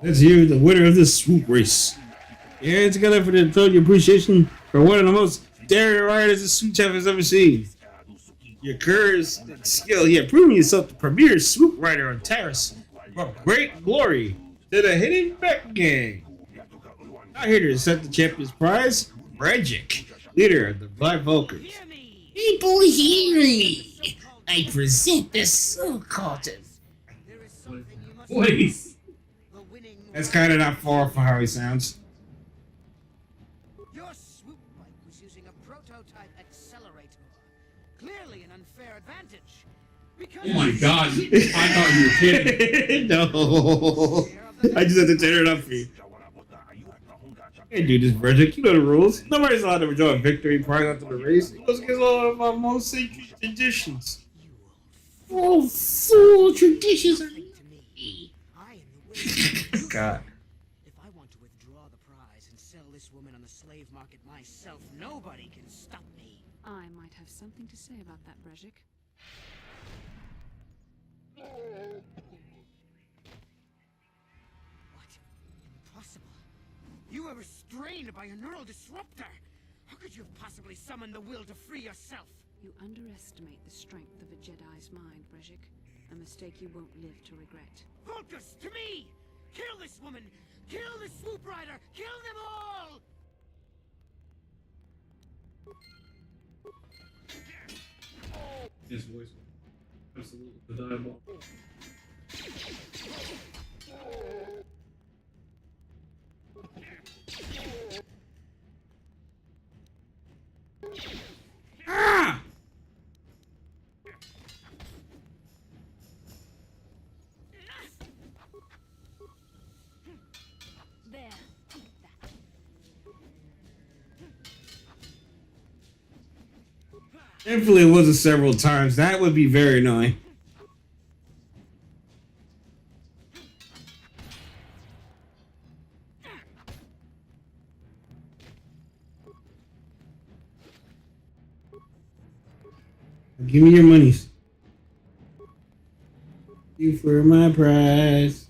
That's you, the winner of this swoop race. Yeah, together for the total appreciation for one of the most daring riders the swoop champ has ever seen. Your courage and skill, yeah, proving yourself the premier swoop rider on Terrace. Brought great glory to the Hidden Beck Gang. Now here to accept the champion's prize, Regic, leader of the Black Vulcans. People hear me. I present the Soul Cultive. Please. That's kind of not far from how he sounds. Your swoop bike was using a prototype accelerator. Clearly an unfair advantage. Because Oh my god. I thought you were kidding. No. I just had to tear it up for you. Hey, dude, this Regic, you know the rules. Nobody's allowed to enjoy a victory prior after the race. It goes against all of our most sacred traditions. Oh, fool traditions are me. I am the winner. God. If I want to withdraw the prize and sell this woman on the slave market myself, nobody can stop me. I might have something to say about that, Regic. What? Impossible. You were restrained by a neural disruptor. How could you have possibly summoned the will to free yourself? You underestimate the strength of a Jedi's mind, Regic. A mistake you won't live to regret. Focus to me! Kill this woman! Kill the swoop rider! Kill them all! His voice was absolutely diabolical. Ah! There. Take that. Thankfully, it wasn't several times. That would be very annoying. Give me your monies. You for my prize.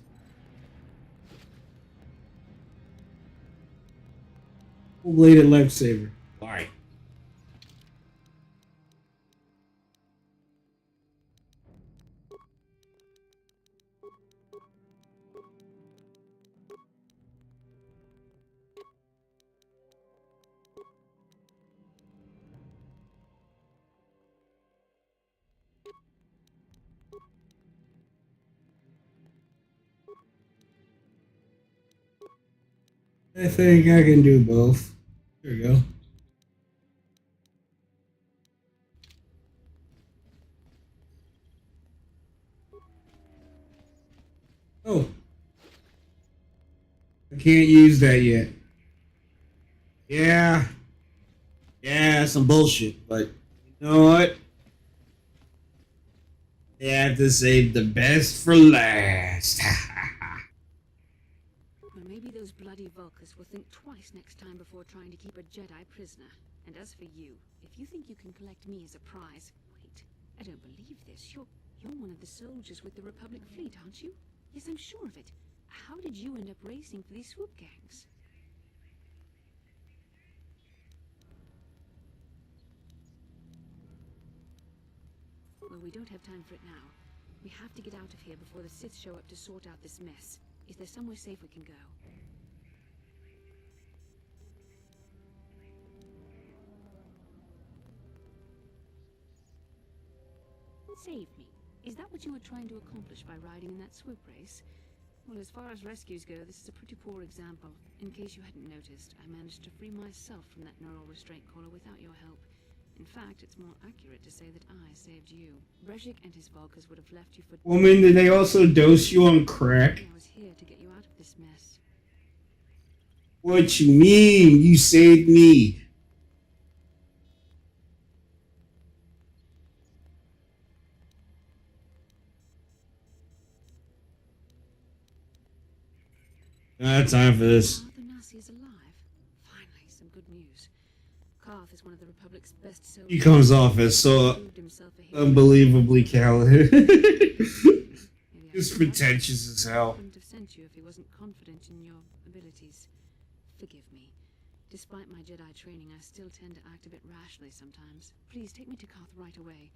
Full-bladed lightsaber. Why? I think I can do both. There we go. Oh. I can't use that yet. Yeah. Yeah, some bullshit, but you know what? They have to save the best for last. Well, maybe those bloody Vulkars will think twice next time before trying to keep a Jedi prisoner. And as for you, if you think you can collect me as a prize... Wait, I don't believe this. You're one of the soldiers with the Republic fleet, aren't you? Yes, I'm sure of it. How did you end up racing for these swoop gangs? Well, we don't have time for it now. We have to get out of here before the Sith show up to sort out this mess. Is there somewhere safe we can go? Save me. Is that what you were trying to accomplish by riding in that swoop race? Well, as far as rescues go, this is a pretty poor example. In case you hadn't noticed, I managed to free myself from that neural restraint collar without your help. In fact, it's more accurate to say that I saved you. Brejik and his Vulkars would have left you for... Woman, did they also dose you on crack? I was here to get you out of this mess. What you mean? You saved me. Time for this. Arthur Nasi is alive. Finally, some good news. Karth is one of the Republic's best soldiers. He comes off as so Proved himself a hero. unbelievably callous. Just pretentious as hell. Wouldn't have sent you if he wasn't confident in your abilities. Forgive me. Despite my Jedi training, I still tend to act a bit rashly sometimes. Please take me to Karth right away.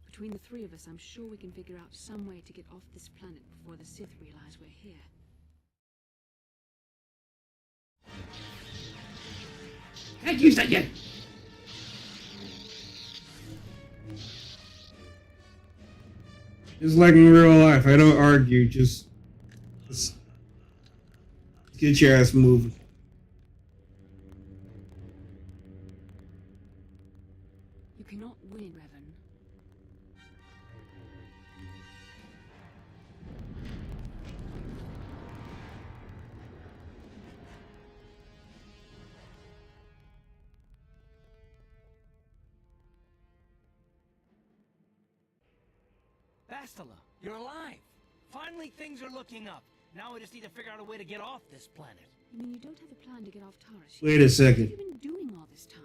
Between the three of us, I'm sure we can figure out some way to get off this planet before the Sith realize we're here. Can't use that yet. Just like in real life, I don't argue. Just get your ass moving. You cannot win, Revan. Bastila, you're alive! Finally, things are looking up. Now we just need to figure out a way to get off this planet. You mean you don't have a plan to get off Taris? Wait a second. What have you been doing all this time?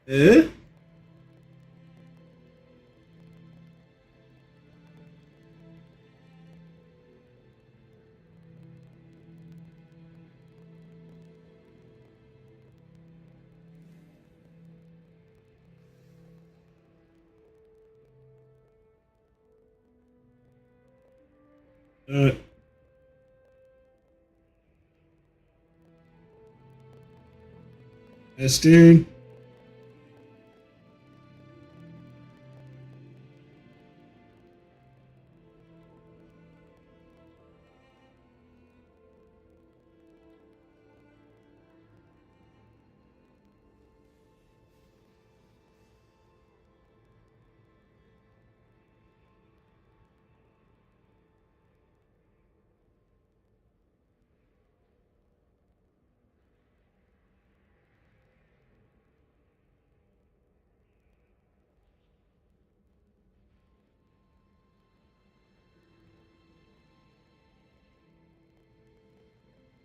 Eh? Testing.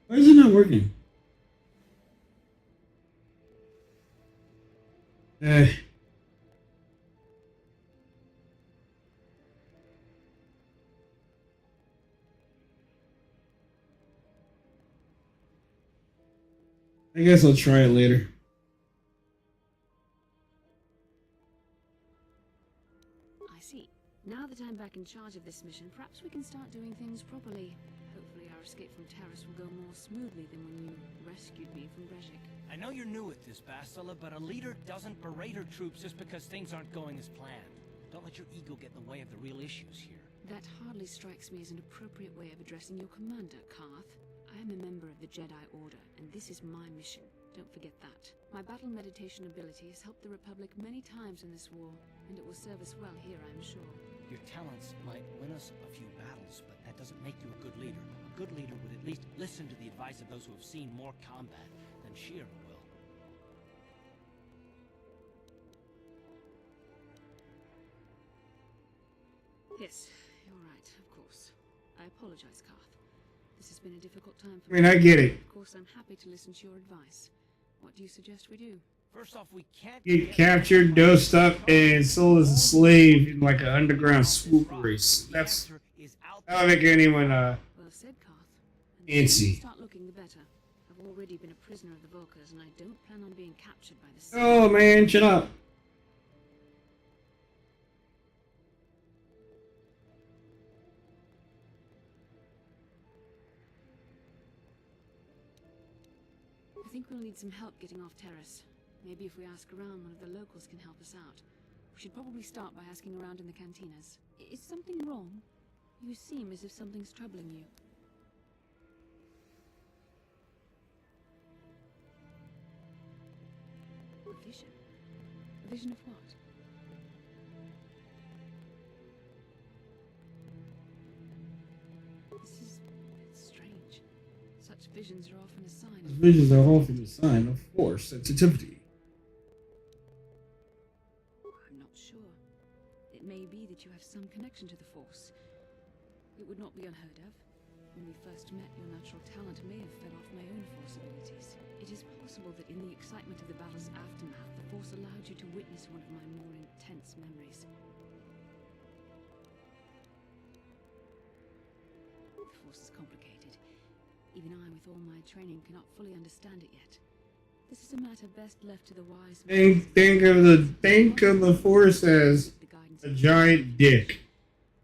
Why is it not working? I guess I'll try it later. I see. Now that I'm back in charge of this mission, perhaps we can start doing things properly. Hopefully our escape from Terrace will go more smoothly than when you rescued me from Brezhik. I know you're new at this, Bastila, but a leader doesn't berate her troops just because things aren't going as planned. Don't let your ego get in the way of the real issues here. That hardly strikes me as an appropriate way of addressing your commander, Karth. I am a member of the Jedi Order, and this is my mission. Don't forget that. My battle meditation ability has helped the Republic many times in this war, and it will serve us well here, I am sure. Your talents might win us a few battles, but that doesn't make you a good leader. A good leader would at least listen to the advice of those who have seen more combat than Sheer will. Yes, you're right, of course. I apologize, Karth. This has been a difficult time for I mean, I get it. Of course, I'm happy to listen to your advice. What do you suggest we do? First off, we can't Get captured, dosed up, and sold as a slave in like an underground swoop race. That would make anyone Well said, Karth. And the sooner you fancy. start looking, the better. I've already been a prisoner of the Volkers, and I don't plan on being captured by the Oh man, shut up. I think we'll need some help getting off Terrace. Maybe if we ask around, one of the locals can help us out. We should probably start by asking around in the cantinas. Is something wrong? You seem as if something's troubling you. A vision? A vision of what? This is strange. Such visions are often a sign of... Visions are often a sign of force sensitivity. I'm not sure. It may be that you have some connection to the Force. It would not be unheard of. When we first met, your natural talent may have fed off my own Force abilities. It is possible that in the excitement of the battle's aftermath, the Force allowed you to witness one of my more intense memories. The Force is complicated. Even I, with all my training, cannot fully understand it yet. This is a matter best left to the wise. Think of the force as a giant dick.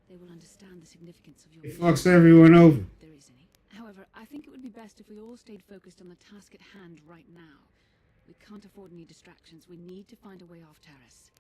They will understand the significance of your It fucks everyone over. if there is any. However, I think it would be best if we all stayed focused on the task at hand right now. We can't afford any distractions. We need to find a way off Terrace.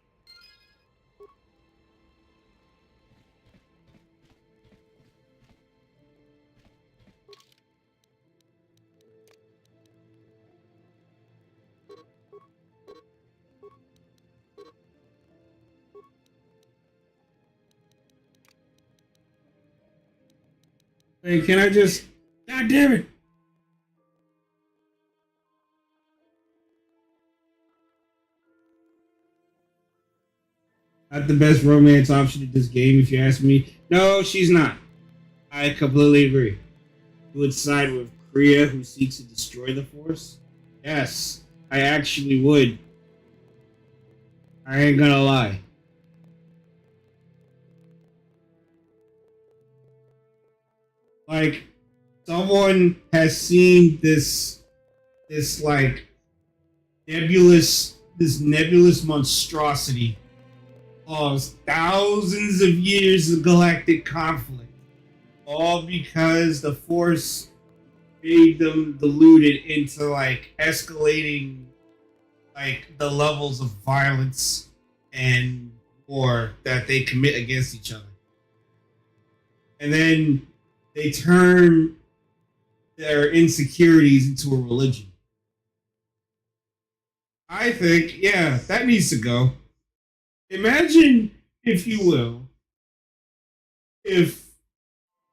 Hey, can I just... God damn it! Not the best romance option in this game, if you ask me. No, she's not. I completely agree. You would side with Kriya, who seeks to destroy the Force? Yes, I actually would. I ain't gonna lie. Like, someone has seen this like nebulous monstrosity cause thousands of years of galactic conflict, all because the Force made them deluded into like escalating like the levels of violence and war that they commit against each other. And then they turn their insecurities into a religion. I think, yeah, that needs to go. Imagine, if you will, if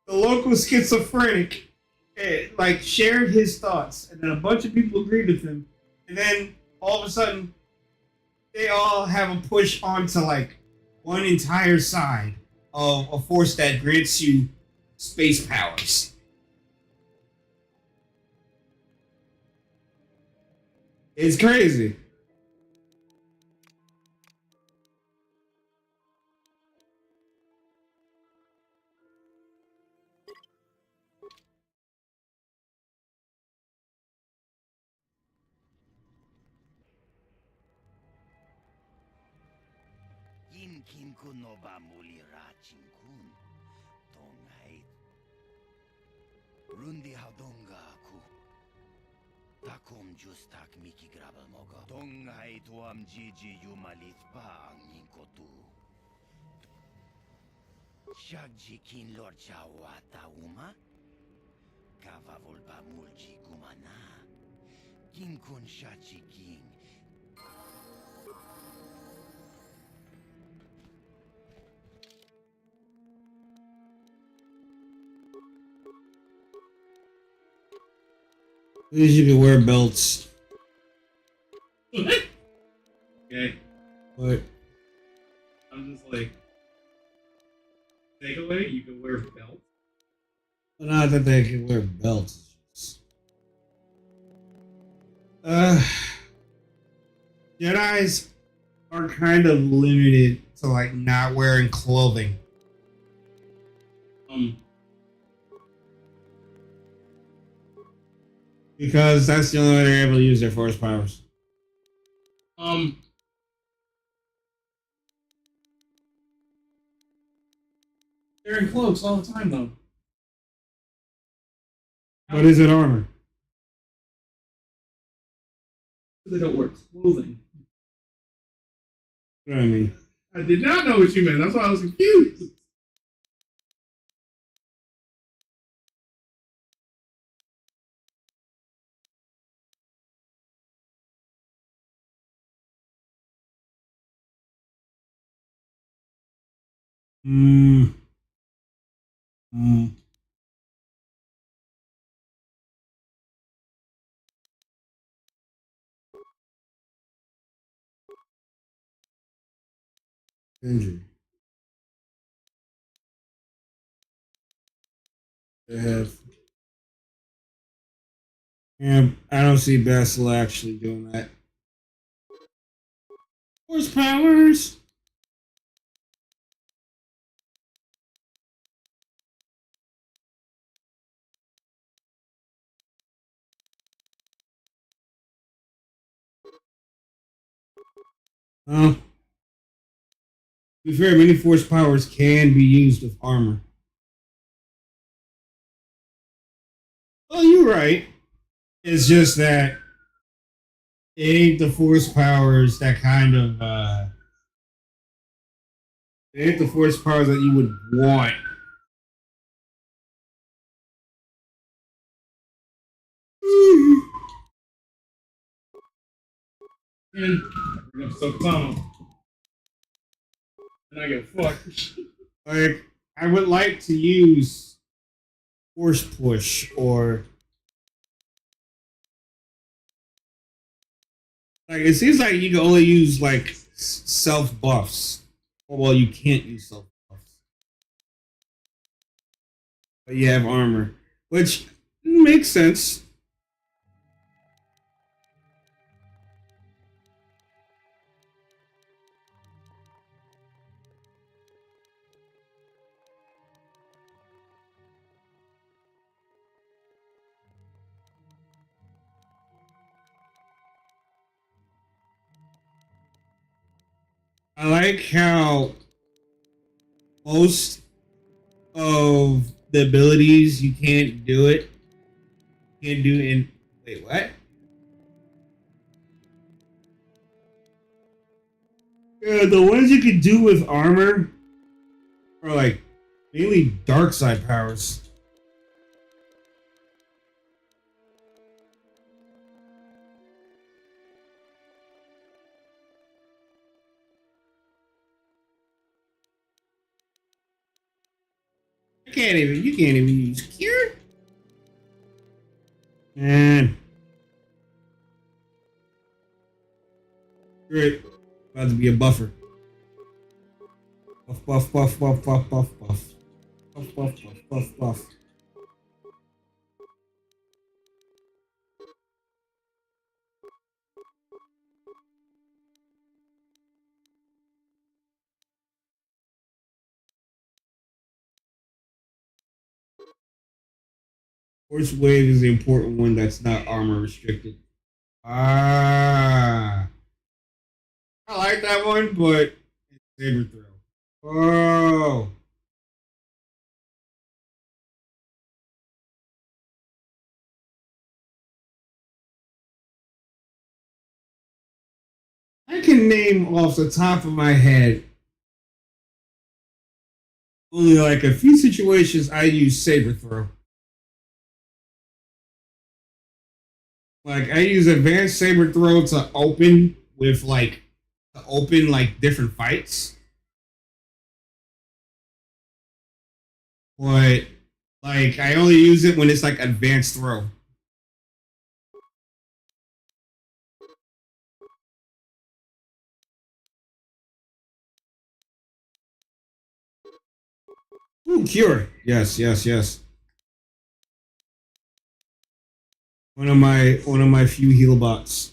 the local schizophrenic like shared his thoughts, and then a bunch of people agreed with him, and then all of a sudden they all have a push onto like one entire side of a force that grants you space powers. It's crazy. Kinkun no ba muli rachinkun. Tongai. Rundi hadonga aku. Takom justak miki grabal mogo. Tongai tuam jiji yumalit pa ang ninkotu. Shagji kin lord chawata uma. Kava volba mulji gumana. Kinkun shachi king. You can wear belts. Okay. What? I'm just like, takeaway, you can wear belts. But not that they can wear belts. Jedis are kind of limited to like not wearing clothing. Because that's the only way they're able to use their force powers. They're in cloaks all the time, though. What is it armor? They don't wear clothing. What do I mean? I did not know what you meant. That's why I was confused. Injury. They have. Yeah, I don't see Basil actually doing that. Force powers. To be fair, many force powers can be used with armor. Oh, you're right. It's just that it ain't the force powers that kind of it ain't the force powers that you would want. And we're gonna suck Tama. And I go, fuck. Like, I would like to use force push or like it seems like you can only use like self buffs. Well, you can't use self buffs, but you have armor, which makes sense. I like how most of the abilities, you can't do it. You can't do it in. Wait, what? Yeah, the ones you can do with armor are like mainly dark side powers. You can't even use cure. Man. Great. About to be a buffer. Buff, buff, buff, buff, buff, buff, buff. Buff, buff, buff, buff, buff. Force wave is the important one that's not armor restricted. Ah. I like that one, but it's saber throw. Oh. I can name off the top of my head only like a few situations I use saber throw. Like I use advanced saber throw to open different fights. But like I only use it when it's like advanced throw. Ooh, cure. Yes, yes, yes. One of my few heal bots.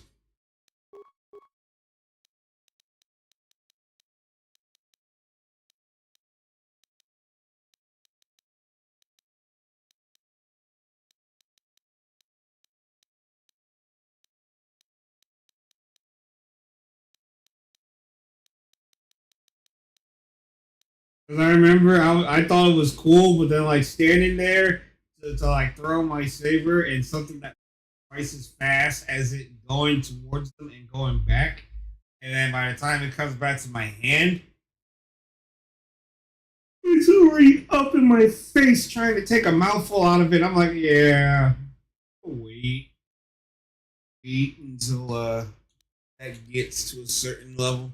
Because I remember I thought it was cool, but then like standing there to like throw my saber and something that twice as fast as it going towards them and going back. And then by the time it comes back to my hand, it's already up in my face trying to take a mouthful out of it. I'm like, yeah, wait until that gets to a certain level.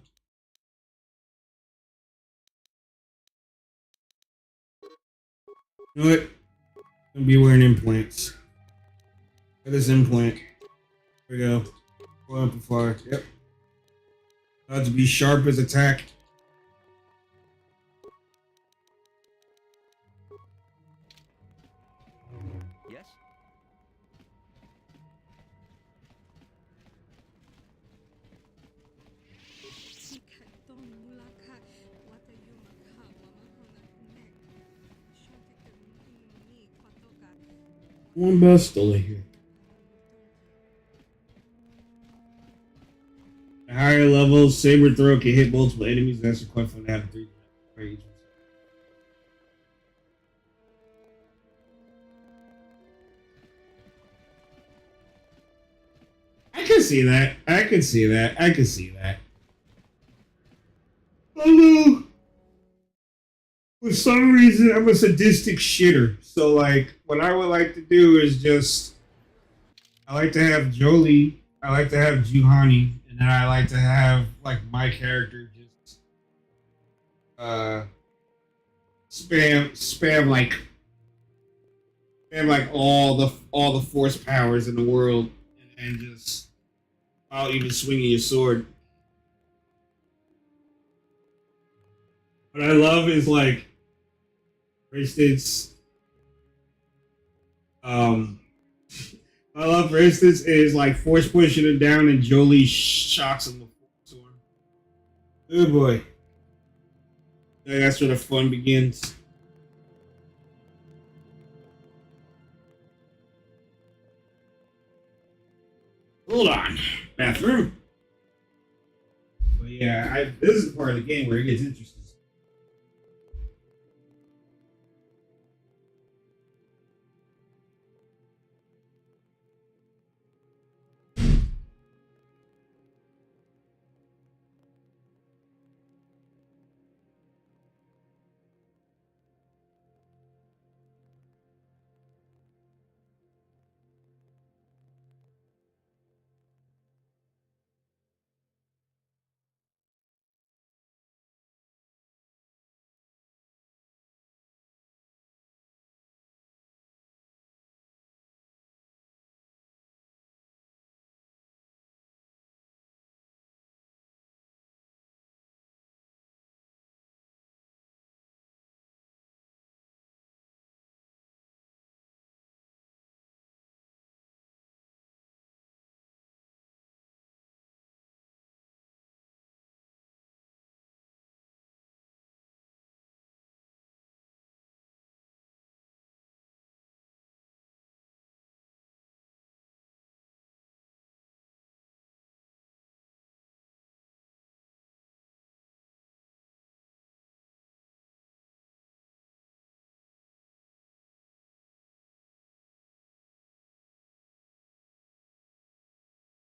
You know what? I'm gonna be wearing implants. Look at this implant. Here we go. Full amplifier. Yep. About to be sharp as attack. Yes? One best still here. At higher levels, saber throw can hit multiple enemies. That's quite fun to have three range. I can see that. I can see that. I can see that. Although, for some reason, I'm a sadistic shitter. So, like, what I would like to do is just, I like to have Jolie, I like to have Juhani, and then I like to have, like, my character just, spam like all the force powers in the world, and just, without even swinging your sword. What I love is, like, for instance, I love, for instance, is like force pushing it down and Jolie shocks him with sword. Good boy. Yeah, that's where the fun begins. Hold on. Bathroom. But yeah, this is the part of the game where it gets interesting.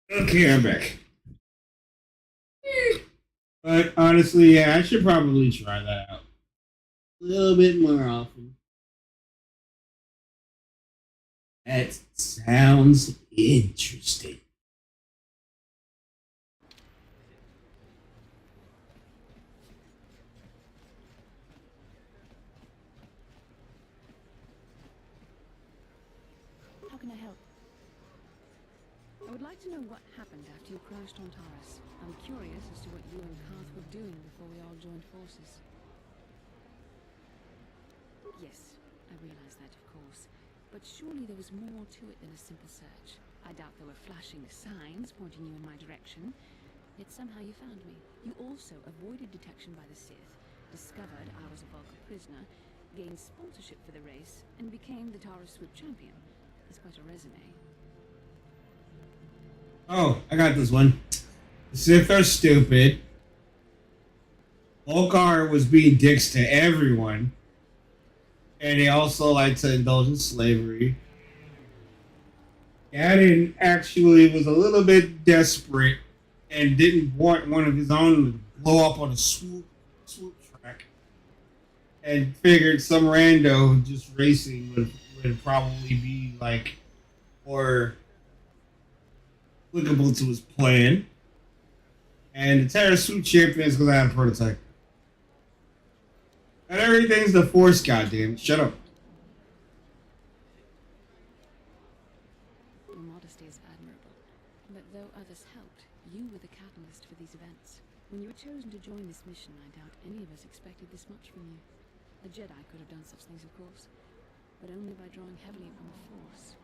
Okay, I'm back. But honestly, yeah, I should probably try that out a little bit more often. That sounds interesting. How can I help? I would like to know what happened after you crashed on Taurus. I'm curious as to what you and Karth were doing before we all joined forces. Yes, I realize that, of course. But surely there was more to it than a simple search. I doubt there were flashing signs pointing you in my direction. Yet somehow you found me. You also avoided detection by the Sith, discovered I was a Vulcan prisoner, gained sponsorship for the race, and became the Taurus Swoop champion. It's quite a resume. Oh, I got this one. The Sith are stupid. Volkar was being dicks to everyone. And they also like to indulge in slavery. Gadden actually was a little bit desperate and didn't want one of his own to blow up on a swoop track. And figured some rando just racing would probably be like more applicable to his plan. And the Terra Suit champion is because I had a prototype. And everything's the Force, goddamn. Shut up. Your modesty is admirable. But though others helped, you were the catalyst for these events. When you were chosen to join this mission, I doubt any of us expected this much from you. A Jedi could have done such things, of course, but only by drawing heavily upon the Force.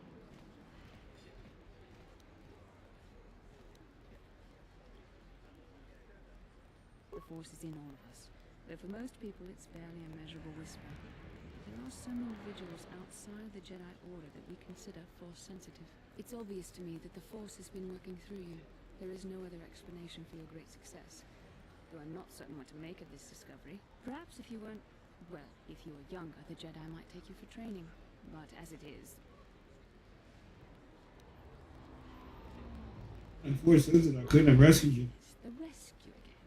The Force is in all of us, though for most people it's barely a measurable whisper. There are some individuals outside the Jedi Order that we consider Force-sensitive. It's obvious to me that the Force has been working through you. There is no other explanation for your great success. Though I'm not certain what to make of this discovery. Perhaps if you weren't... well, if you were younger, the Jedi might take you for training. But as it is... Unfortunately, I couldn't have rescued you. The rescue again.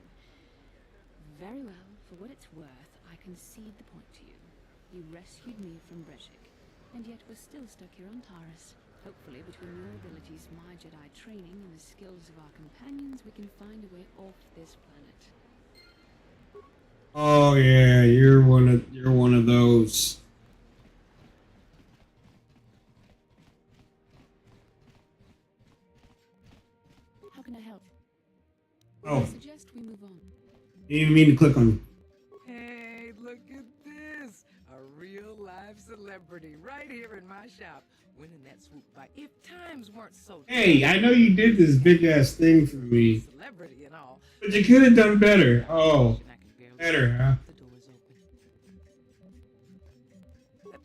Very well, for what it's worth, I concede the point to you. You rescued me from Brejik, and yet we're still stuck here on Taurus. Hopefully, between your abilities, my Jedi training, and the skills of our companions, we can find a way off this planet. Oh yeah, you're one of those. How can I help? Oh. I suggest we move on. Didn't even mean to click on you. Hey, look at this! A real live celebrity right here in my shop, winning that swoop bike. If times weren't so Hey, I know you did this big ass thing for me, celebrity and all, but you could have done better. Oh, better, huh?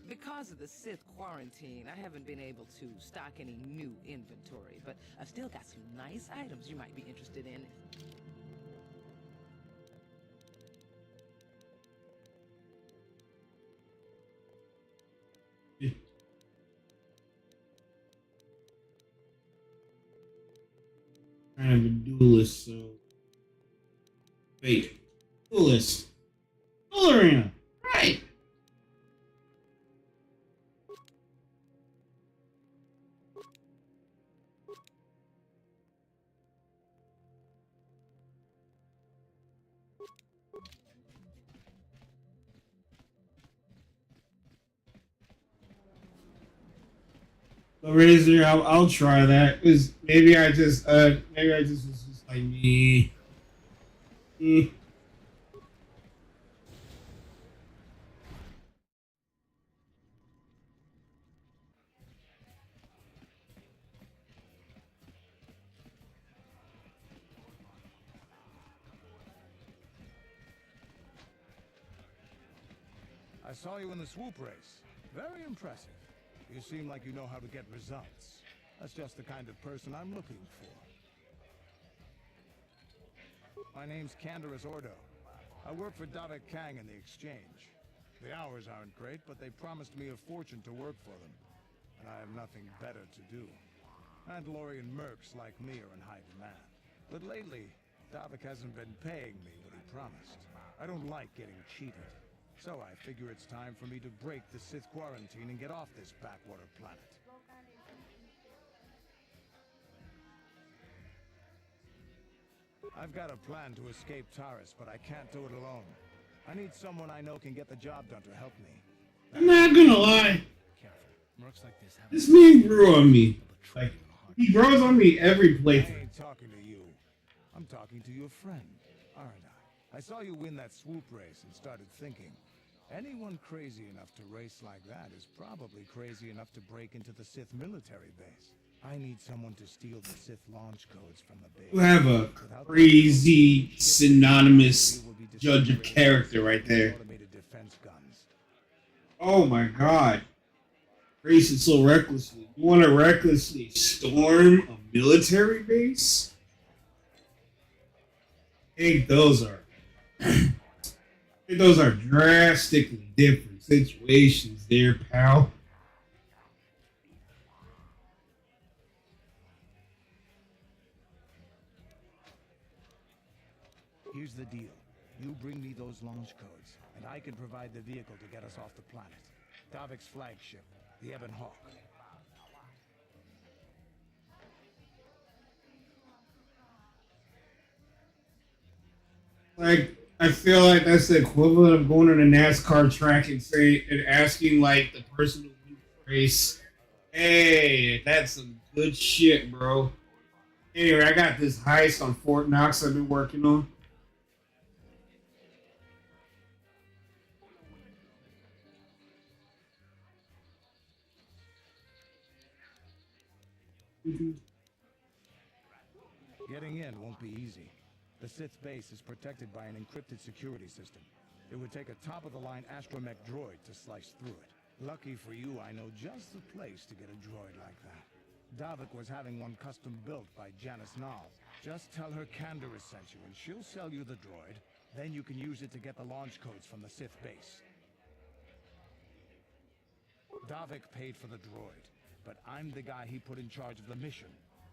because of the Sith quarantine, I haven't been able to stock any new inventory, but I've still got some nice items you might be interested in. Kind of a duelist, so. Wait. Duelist. Duel arena. Right. So Razor, I'll try that. Cause maybe I just was just like me. I saw you in the swoop race. Very impressive. You seem like you know how to get results. That's just the kind of person I'm looking for. My name's Canderous Ordo. I work for Dada Kang in the Exchange. The hours aren't great, but they promised me a fortune to work for them. And I have nothing better to do. Mandalorian mercs like me are in high demand. But lately, Davik hasn't been paying me what he promised. I don't like getting cheated. So I figure it's time for me to break the Sith quarantine and get off this backwater planet. I've got a plan to escape Taris, but I can't do it alone. I need someone I know can get the job done to help me. I'm not gonna lie. Mercs like this have This man grew on me. Like, he grows on me every I playthrough. ain't talking to you. I'm talking to your friend, aren't I? I saw you win that swoop race and started thinking, anyone crazy enough to race like that is probably crazy enough to break into the Sith military base. I need someone to steal the Sith launch codes from the base. You have a crazy, synonymous judge of character right there. Automated defense guns. Oh my god. Racing so recklessly. You want to recklessly storm a military base? I think those are drastically different situations there, pal. Here's the deal. You bring me those launch codes, and I can provide the vehicle to get us off the planet. Davik's flagship, the Ebon Hawk. Like, I feel like that's the equivalent of going on a NASCAR track and asking like the person who wins the race, "Hey, that's some good shit, bro." Anyway, I got this heist on Fort Knox I've been working on. Getting in won't be easy. The Sith base is protected by an encrypted security system. It would take a top-of-the-line astromech droid to slice through it. Lucky for you, I know just the place to get a droid like that. Davik was having one custom built by Janice Nall. Just tell her Canderous sent you, and she'll sell you the droid. Then you can use it to get the launch codes from the Sith base. Davik paid for the droid, but I'm the guy he put in charge of the mission.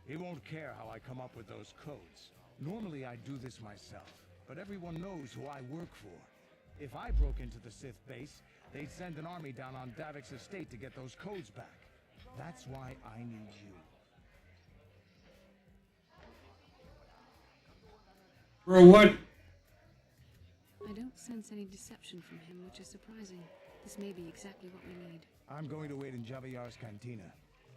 He won't care how I come up with those codes. Normally I do this myself, but everyone knows who I work for. If I broke into the Sith base, they'd send an army down on Davik's estate to get those codes back. That's why I need you. Bro, what? I don't sense any deception from him, which is surprising. This may be exactly what we need. I'm going to wait in Javiar's cantina.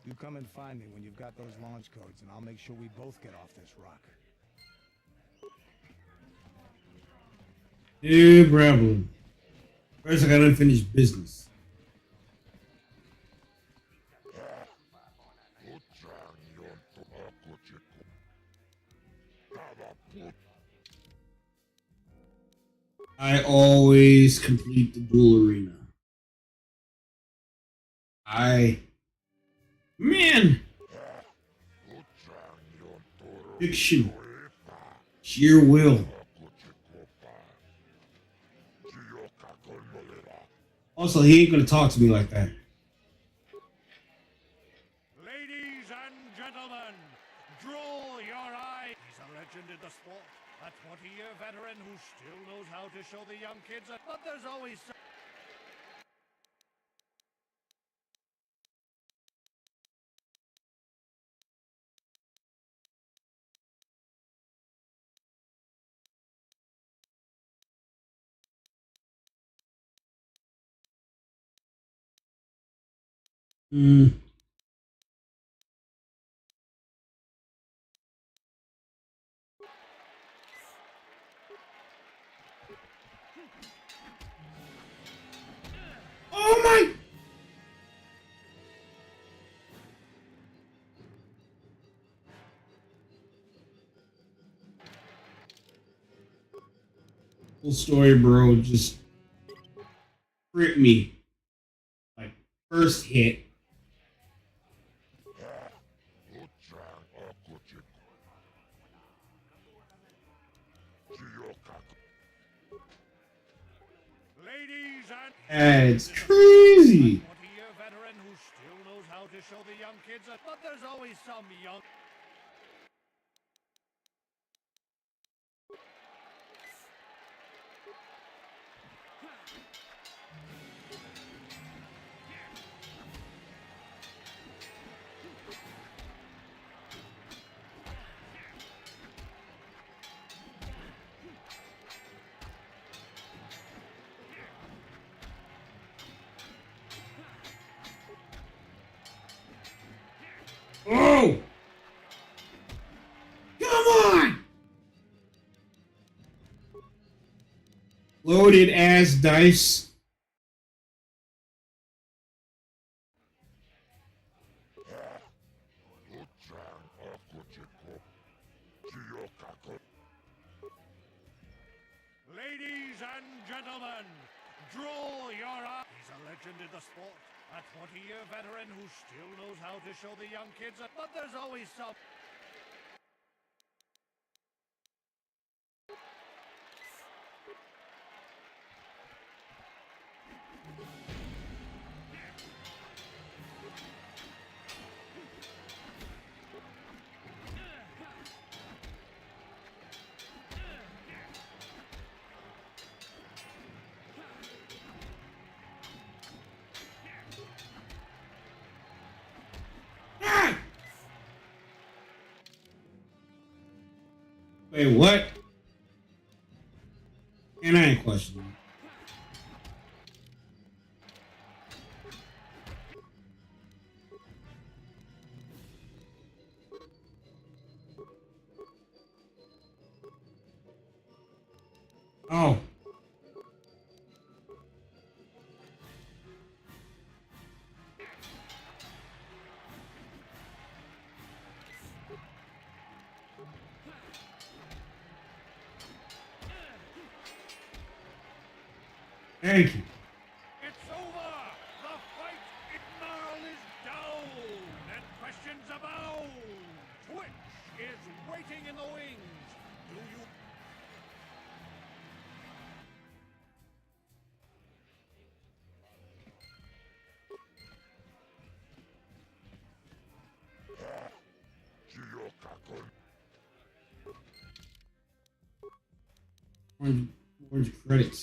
You come and find me when you've got those launch codes, and I'll make sure we both get off this rock. No problem. First, I gotta finish business. I always complete the duel arena. Man! Fiction. Sheer will. Also, he ain't gonna talk to me like that. Ladies and gentlemen, drool your eye. He's a legend in the sport. A 20-year veteran who still knows how to show the young kids. But there's always some... Oh my! Full story, bro. Just crit me. Like, first hit. Ladies and It's crazy. 20-year veteran who still knows how to show the young kids. kids, but there's always some young... Oh! Come on! Loaded ass dice. Ladies and gentlemen, draw your eye. He's a legend in the sport. A 20-year veteran who still knows how to show the young kids, but there's always some... Wait, what? And I ain't questioning it. Oh. Thank you. It's over! The fight in Marl is down! And questions abound! Twitch is waiting in the wings! Do you... Orange credits.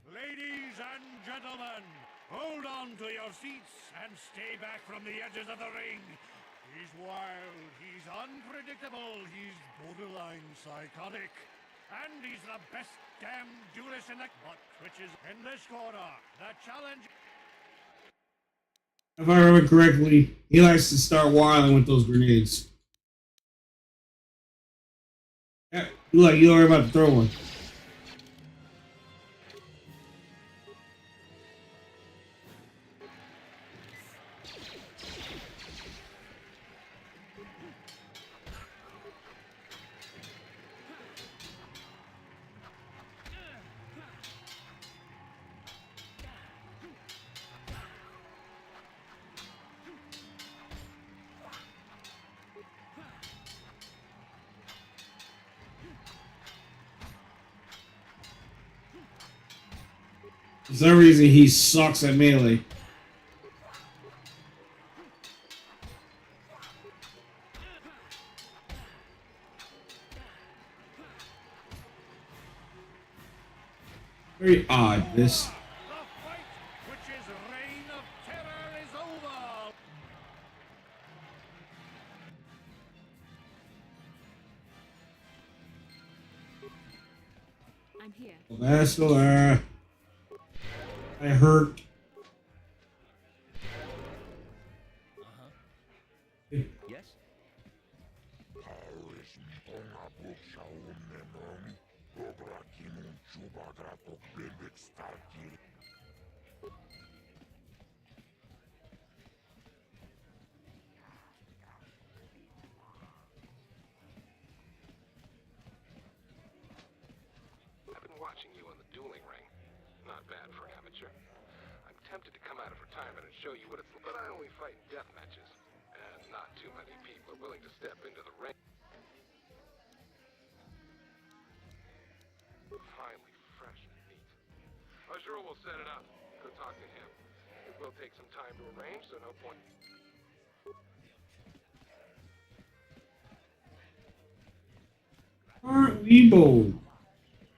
Ladies and gentlemen, hold on to your seats and stay back from the edges of the ring. He's wild, he's unpredictable, he's borderline psychotic. And he's the best damn duelist in the... But Twitch is in this corner. The challenge... If I remember correctly, he likes to start wilding with those grenades. Yeah, you are about to throw one. For some reason, he sucks at melee. Very odd, this. The fight, which is Reign of Terror, is over! I'm here. Vascular. I hurt. Yes? I've been watching you on the dueling ring. Not bad for an amateur. I'm tempted to come out of retirement and show you what it's like, but I only fight in death matches. And Not too many people are willing to step into the ring. Finally fresh and neat. Azure will set it up. Go talk to him. It will take some time to arrange, so no point. Aren't we bold?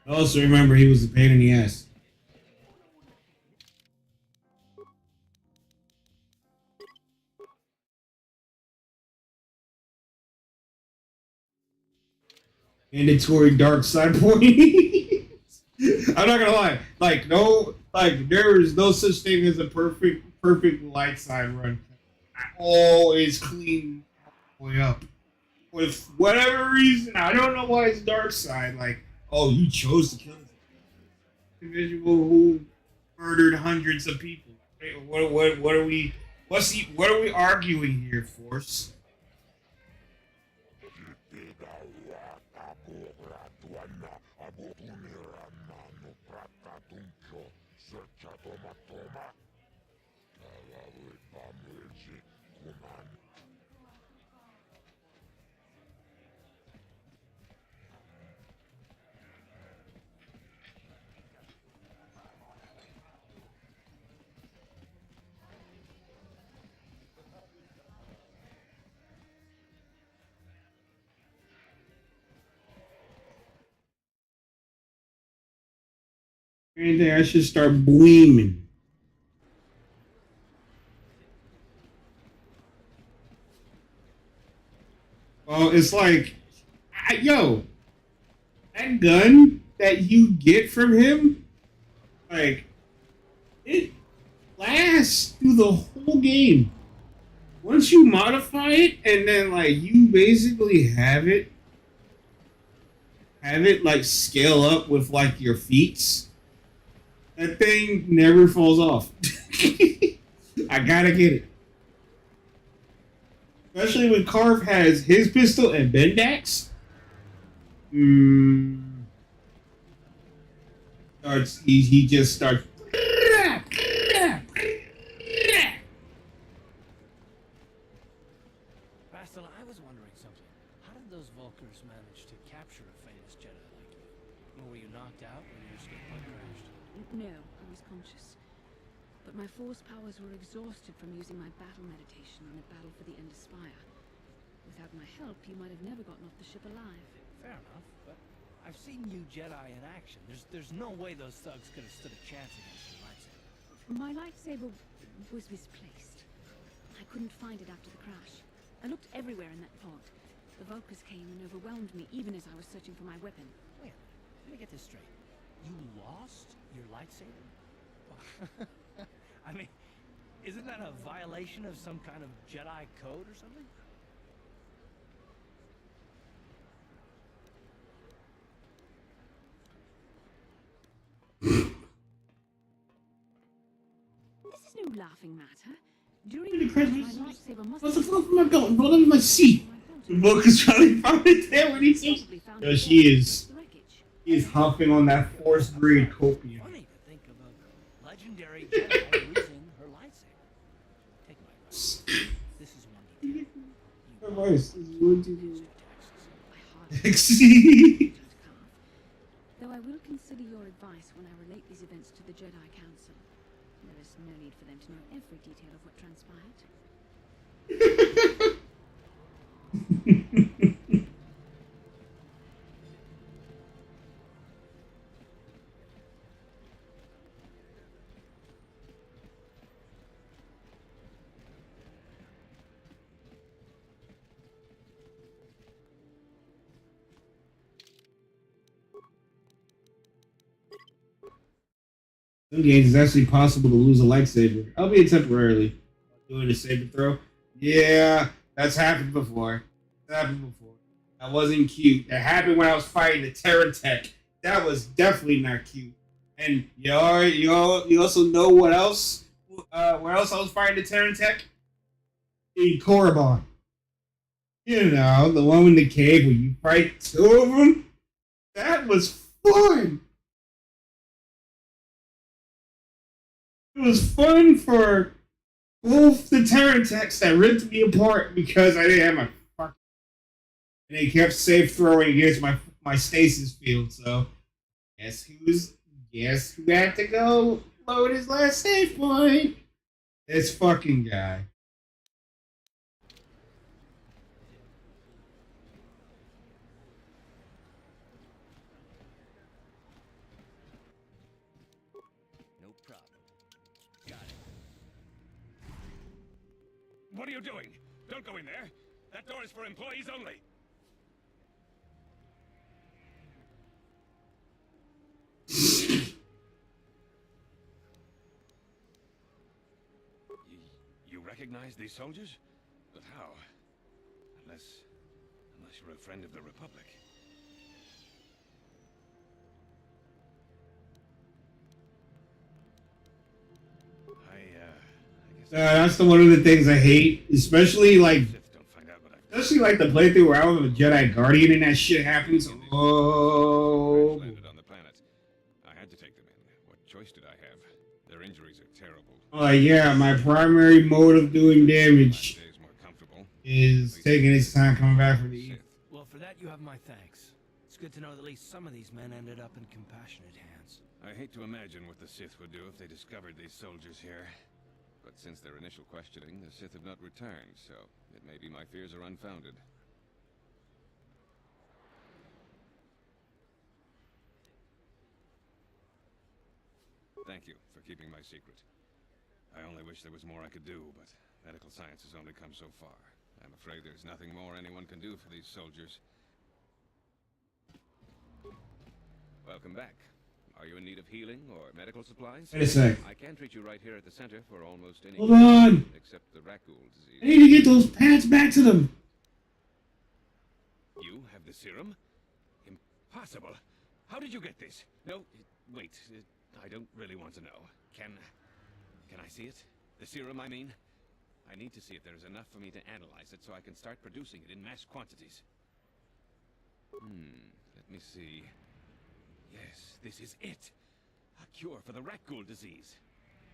Also, remember he was a pain in the ass. Mandatory dark side points. I'm not gonna lie. There is no such thing as a perfect light side run. I always clean all the way up. With whatever reason, I don't know why it's dark side. Like, oh, you chose to kill this individual who murdered hundreds of people. What are we? What are we arguing here, Force? Anything, I should start bleaming. Well, it's like, yo, that gun that you get from him, like, it lasts through the whole game. Once you modify it, and then, like, you basically have it like scale up with like your feats. That thing never falls off. I gotta get it. Especially when Carve has his pistol and Bendax. He just starts. Bastila, I was wondering something. How did those Vulkars manage to capture a famous Jedi like you? Were you knocked out when your escape pod crashed? No, I was conscious. But my force powers were exhausted from using my battle meditation in the battle for the Ender Spire. Without my help, you might have never gotten off the ship alive. Fair enough, but I've seen you Jedi in action. There's no way those thugs could have stood a chance against your lightsaber. My lightsaber was misplaced. I couldn't find it after the crash. I looked everywhere in that pod. The Vulkars came and overwhelmed me even as I was searching for my weapon. Wait a minute, let me get this straight. You lost your lightsaber? I mean, isn't that a violation of some kind of Jedi code or something? This is no laughing matter. During the crash, my lightsaber must What the fuck am I going? Roll under my seat. The book is probably found it there when he says. Yo, she is huffing on that force grade copium. Funny to think of a legendary Jedi losing her lightsaber. Take my advice. This is one detail. Advice. This is one detail. Though I will consider your advice when I relate these events to the Jedi Council. There is no need for them to know every detail of what transpired. Some games, it's actually possible to lose a lightsaber, albeit temporarily. Doing a saber throw. Yeah, that's happened before. That wasn't cute. That happened when I was fighting the Terran Tech. That was definitely not cute. And you also know what else? Where else I was fighting the Terran Tech? In Korriban. You know, the one in the cave where you fight two of them. That was fun. It was fun for Both the Terran techs that ripped me apart because I didn't have my fucking. And they kept safe throwing against my stasis field. So guess who had to go load his last save point? This fucking guy. No problem. Got it. What are you doing? Don't go in there. That door is for employees only. You recognize these soldiers? But how? Unless you're a friend of the Republic. That's one of the things I hate, especially like the playthrough where I was a Jedi Guardian and that shit happens. Oh. Landed on the planet. I had to take them in. What choice did I have? Their injuries are terrible. Yeah, my primary mode of doing damage is taking its time coming back from the east. Well, for that you have my thanks. It's good to know that at least some of these men ended up in compassionate hands. I hate to imagine what the Sith would do if they discovered these soldiers here. But since their initial questioning, the Sith have not returned, so it may be my fears are unfounded. Thank you for keeping my secret. I only wish there was more I could do, but medical science has only come so far. I'm afraid there's nothing more anyone can do for these soldiers. Welcome back. Are you in need of healing or medical supplies? Wait a sec. I can treat you right here at the center for almost any Hold on. except the Rakghoul disease. I need to get those pads back to them. You have the serum? Impossible. How did you get this? No, wait. I don't really want to know. Can I see it? The serum, I mean? I need to see if there is enough for me to analyze it so I can start producing it in mass quantities. Let me see. Yes, this is it. A cure for the Rakghoul disease.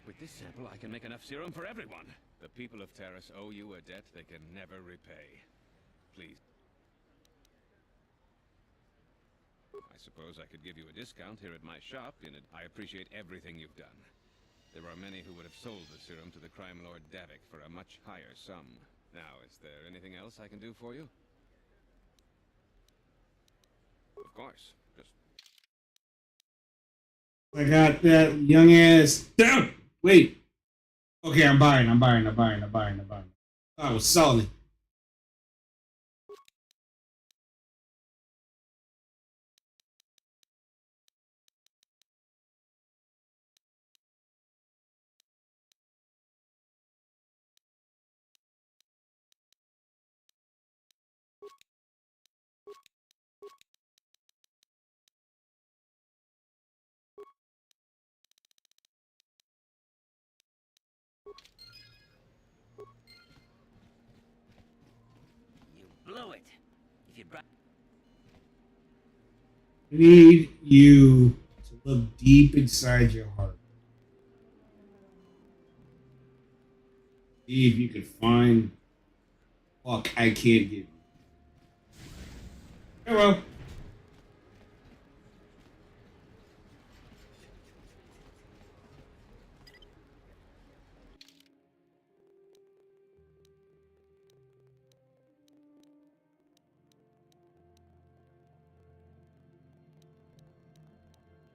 With this sample, I can make enough serum for everyone. The people of Taris owe you a debt they can never repay. Please. I suppose I could give you a discount here at my shop. I appreciate everything you've done. There are many who would have sold the serum to the crime lord Davik for a much higher sum. Now, is there anything else I can do for you? Of course. Just I got that young ass. Damn! Wait. Okay, I'm buying. I was selling it. Blow it. If you brought I need you to look deep inside your heart. See if you can find fuck I can't give you. Hello.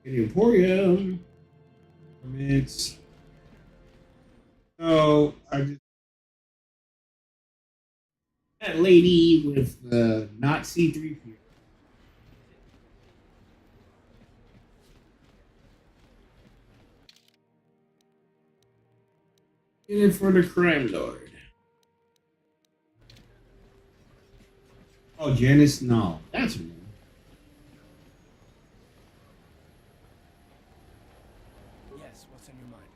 The Emporium. Permits. So I just that lady with the not C3PO. Get it for the crime lord. Oh, Janice, no, that's her name. Yes, what's on your mind?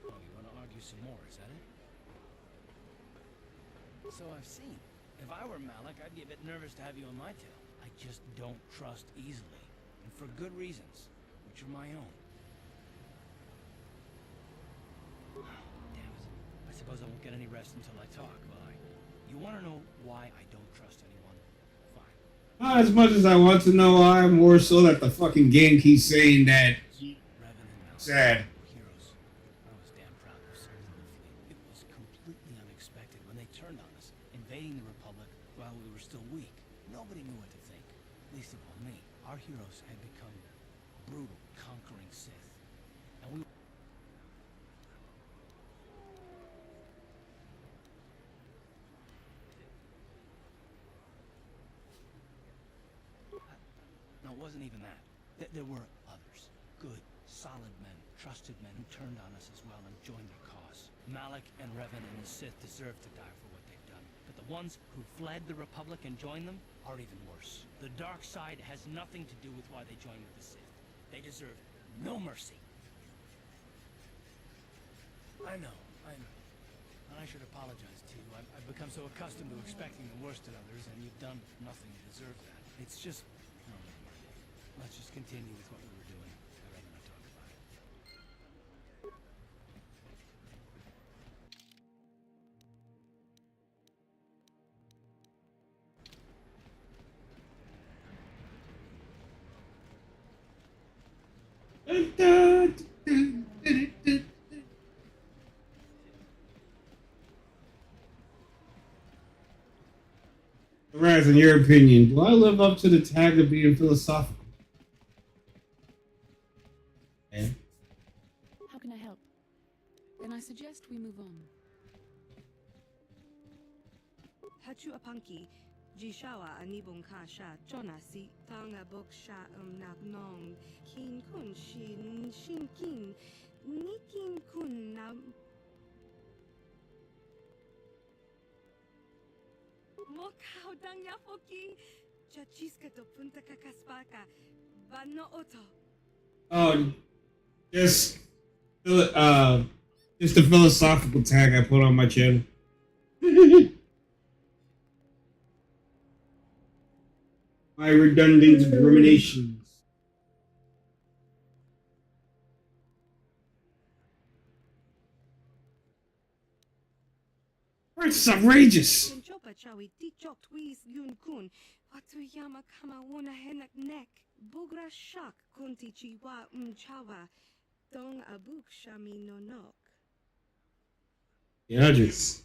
Oh, you want to argue some more, is that it? So I've seen. If I were Malik, I'd be a bit nervous to have you on my tail. I just don't trust easily. And for good reasons, which are my own. suppose I won't get any rest until I talk, will I? You want to know why I don't trust anyone? Fine. Not as much as I want to know why, more so that the fucking game keeps saying that. Sad. Heroes. I was damn proud of serving the fleet. It was completely unexpected when they turned on us, invading the Republic while we were still weak. Nobody knew what to think, least of all me. Our heroes had become brutal, conquering Sith, and we. No, it wasn't even that. There were others. Good, solid men, trusted men who turned on us as well and joined their cause. Malik and Revan and the Sith deserve to die for what they've done. But the ones who fled the Republic and joined them are even worse. The dark side has nothing to do with why they joined with the Sith. They deserve no mercy. I know. And I should apologize to you. I've become so accustomed to expecting the worst in others, and you've done nothing to deserve that. It's just... No, never mind. Let's just continue with what we were doing. I'd rather not talk about it. Raz, in your opinion, do I live up to the tag of being philosophical? Okay. How can I help? Then I suggest we move on. Hachu apanki, Jishawa anibong kasha, Jonasi, Tanga boksha nong, Kin kun shin kin, Nikin kun na. Mokau dang yafoki, Chachiska to punta kakaspaka, Bano oto. Oh, just the philosophical tag I put on my channel. My redundant ruminations. It's outrageous. Chopa chawi tikchok twis yun kun, Watuyama kama wona henak nek, Bugra shak kunti chiwa chawa, Dong abuk shami no nok. Yeah, just.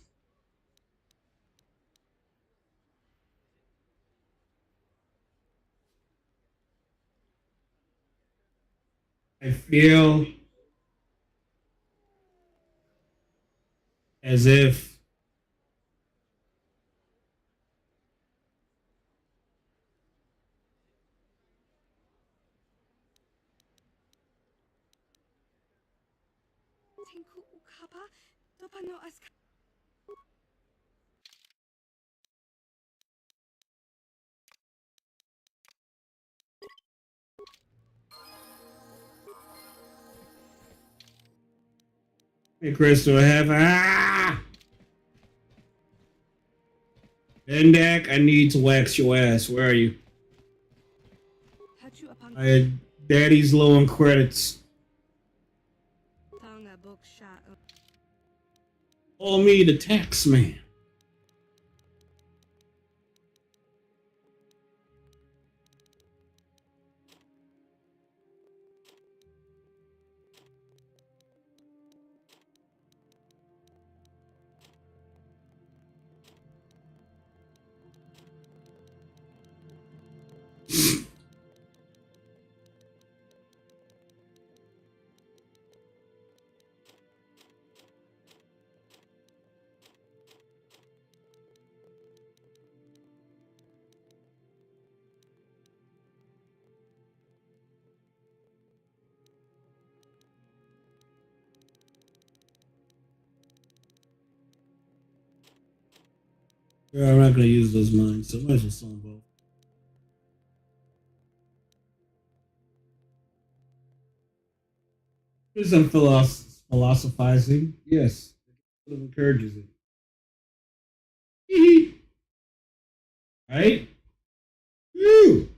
I feel as if Tinku ukapa, Topano aska. Hey, Crystal, Bendak, I need to wax your ass. Where are you? I had Daddy's low on credits. Call me the tax man. Yeah, I'm not gonna use those mines, so I might as well sell them both. There's some philosophizing. Yes, it sort of encourages it. Right? Woo!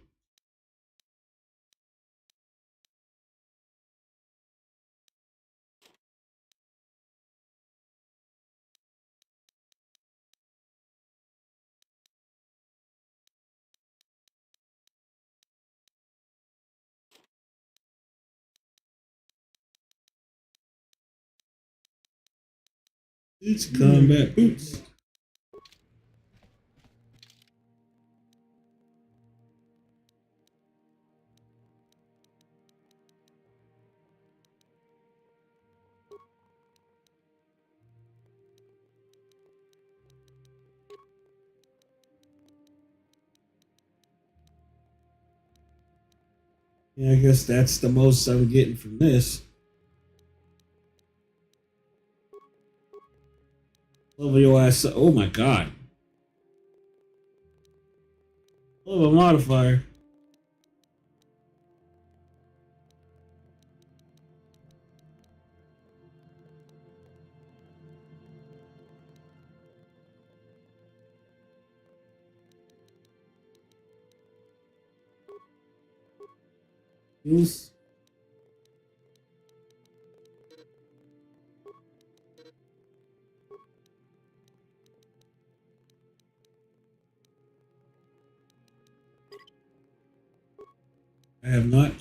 It's combat boots. Yeah, I guess that's the most I'm getting from this. Level your ass up. Oh my god. Level modifier. Use. I have not.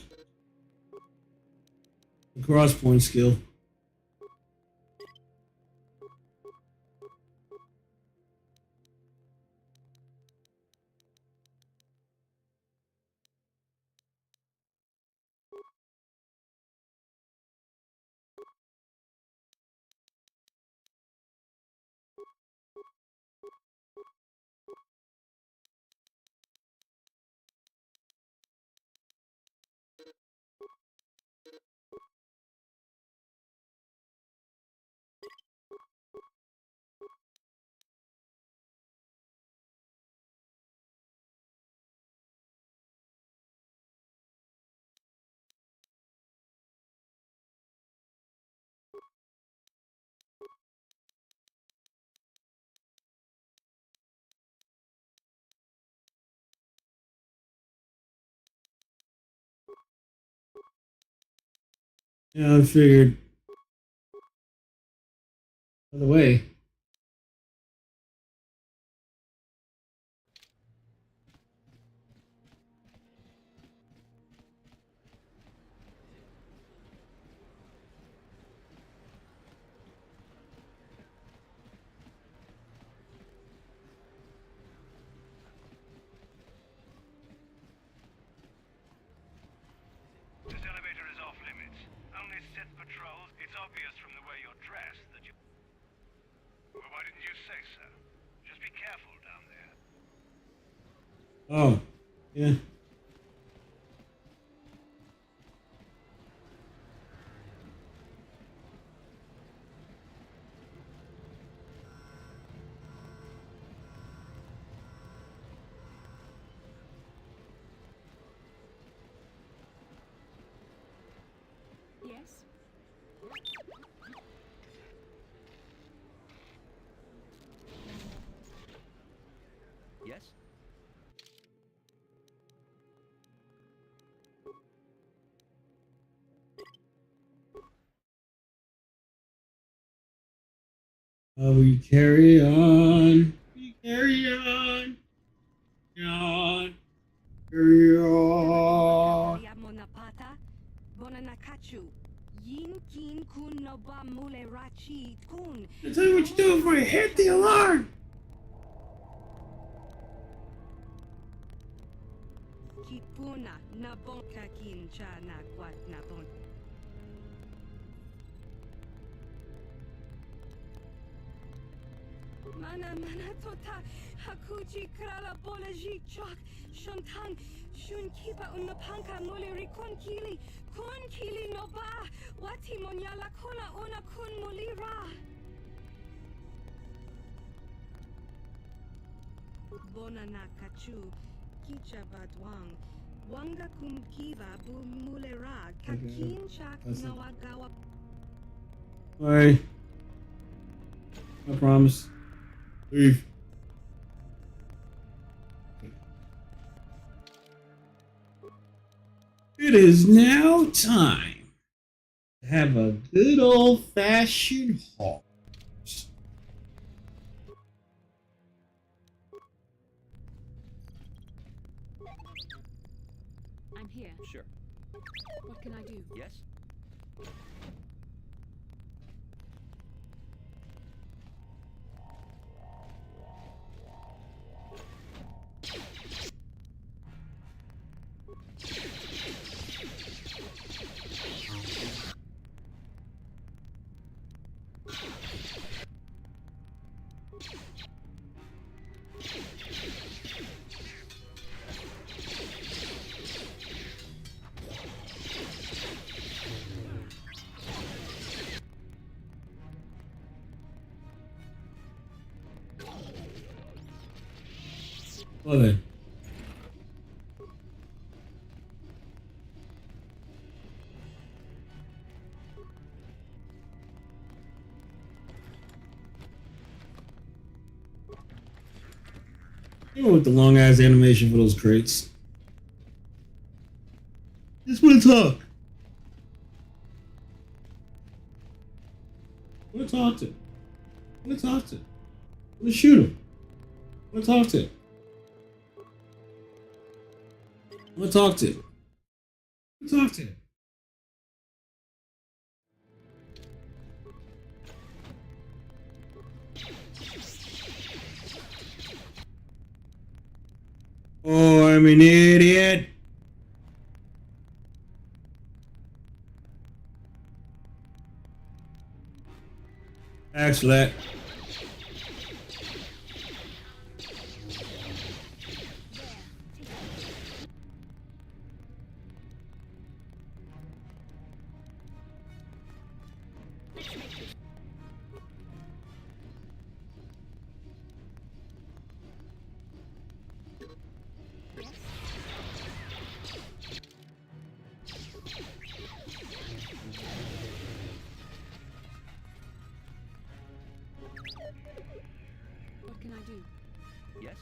The cross point skill. Yeah, I figured. By the way. This elevator is off limits. Only Sith patrols. It's obvious from the way you're dressed that you... Well, why didn't you say so? Just be careful down there. Oh, yeah. Yes? Yes? We carry on. We carry on. On. Carry on. Yamonapata, Bonanakachu, Yin Kin Kun no Ba Mule Rachi Kun. I'll tell you what you do before you hit the alarm. Kipuna Nabonka Kin Cha Nakwat Nabon. Mana Tota Hakuchi Krala Bolaji Chok Shontang Shun Kipa Unapanka Muli Kun Kili no Ba Wati Monyala Kona Ona Kun Mulira Bonana Kachu Kicha Badwang Wanga Kumkiva Bu Mulera Kakin Chak Nawagawa. Alright. I promise. Leave. It is now time to have a good old-fashioned haul. I'm here. Sure. What can I do? Yes? Well then. Even with the long ass animation for those crates. Just wanna talk. I wanna talk to him. I wanna talk to him. I wanna shoot him. I wanna talk to him. I wanna talk to him. I wanna talk to him. Oh, I'm an idiot. Thanks for that. What can I do? Yes?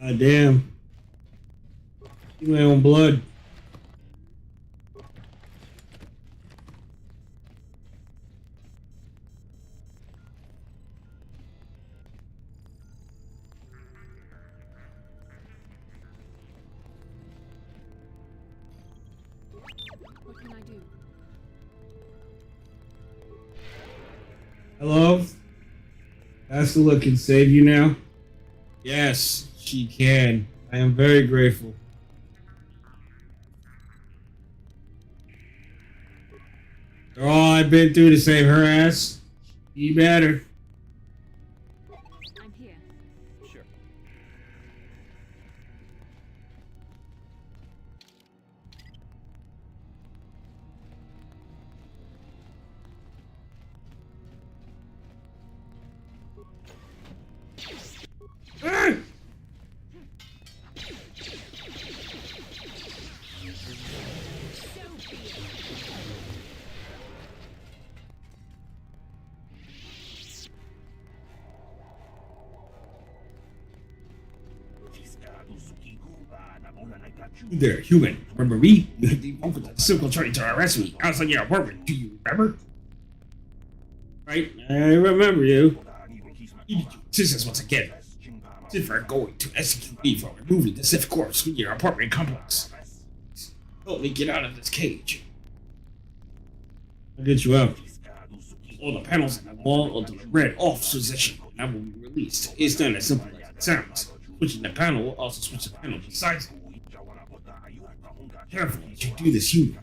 God damn. See my own blood. What can I do? Hello? Ursula can save you now? Yes, she can. I am very grateful. For all I've been through to save her ass, she better. I'm here. Sure. Ah! You there, human. Remember me? You had the uncle circle trying to arrest me outside your apartment. Do you remember? Right? I remember you. You need to assist us once again. If we're going to execute me for removing the Sith corpse from your apartment complex. Help me get out of this cage. I'll get you out. All the panels on the wall until the red off position, and I will be released. It's not as simple as it sounds. Switching the panel will also switch the panel besides it. Careful as you do this, human.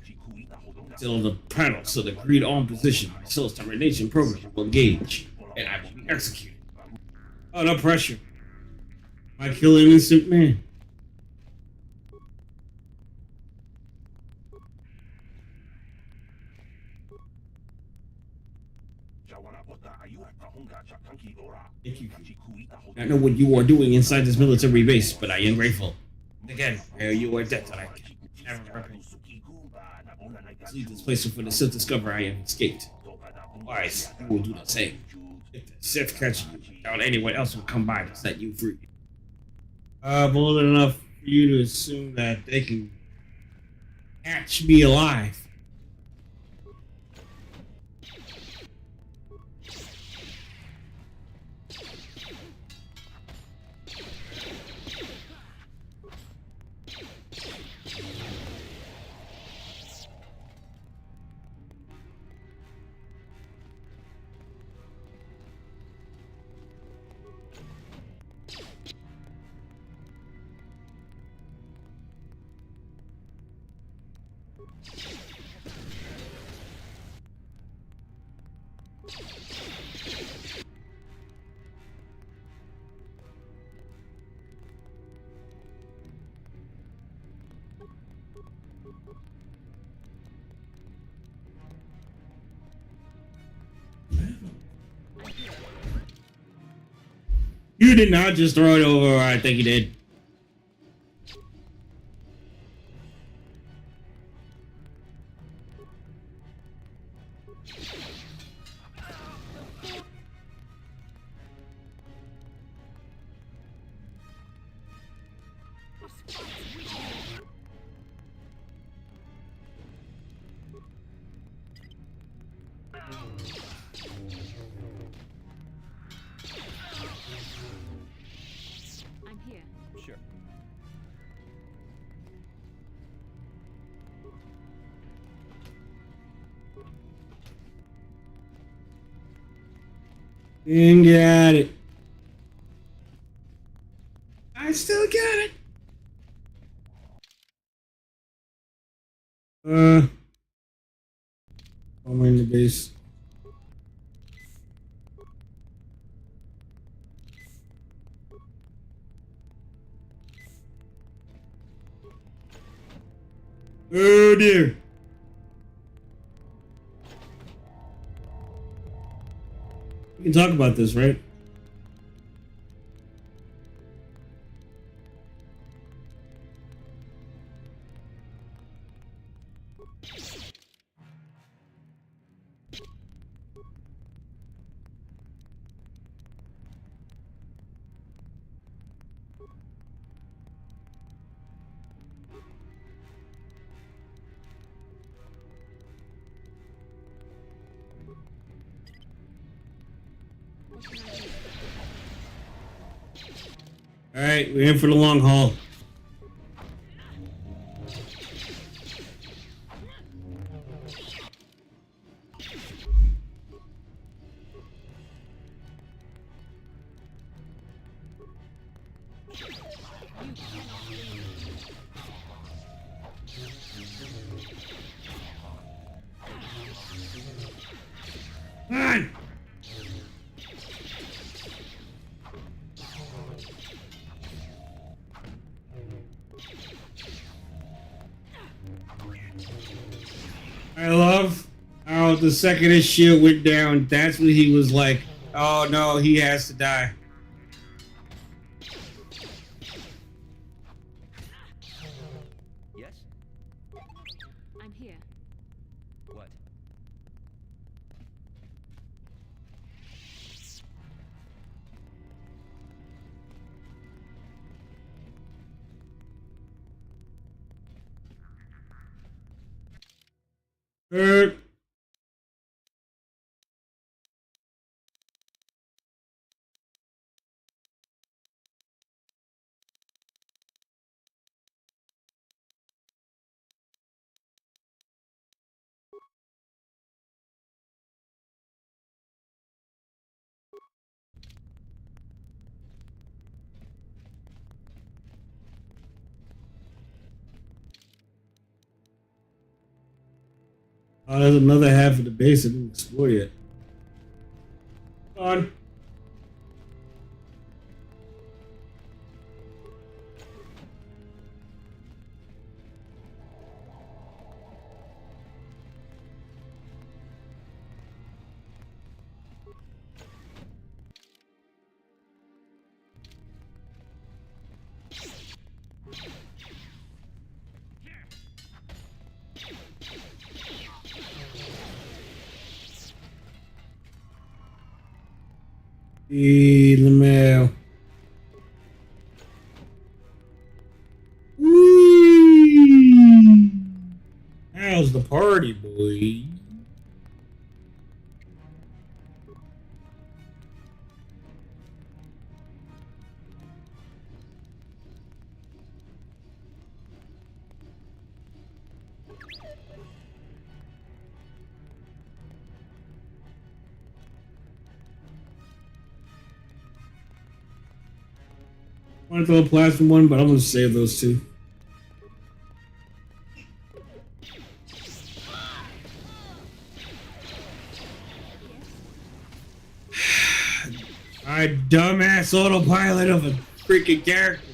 Still the panel, so the agreed on position, my soul's termination program will engage, and I will be executed. Oh, no pressure. I kill an innocent man. Thank you. I know what you are doing inside this military base, but I am grateful. Again, you are dead that I can never repay. Leave this place before the Sith discover I have escaped. Otherwise, you will do the same. If the Sith catch you, doubt anyone else will come by to set you free. Bold enough for you to assume that they can catch me alive. You did not just throw it over. I think you did. I'm here. Sure. Didn't get it. I still got it. I'm in the base. Oh dear. We can talk about this, right? All right, we're in for the long haul. Come on. I love how the second his shield went down, that's when he was like, oh no, he has to die. Yes? I'm here. What? Oh, there's another half of the base I didn't explore yet. Come on. Lemel. How's the party, boy? I want to throw a plasma one, but I'm going to save those two. My dumbass autopilot of a freaking character.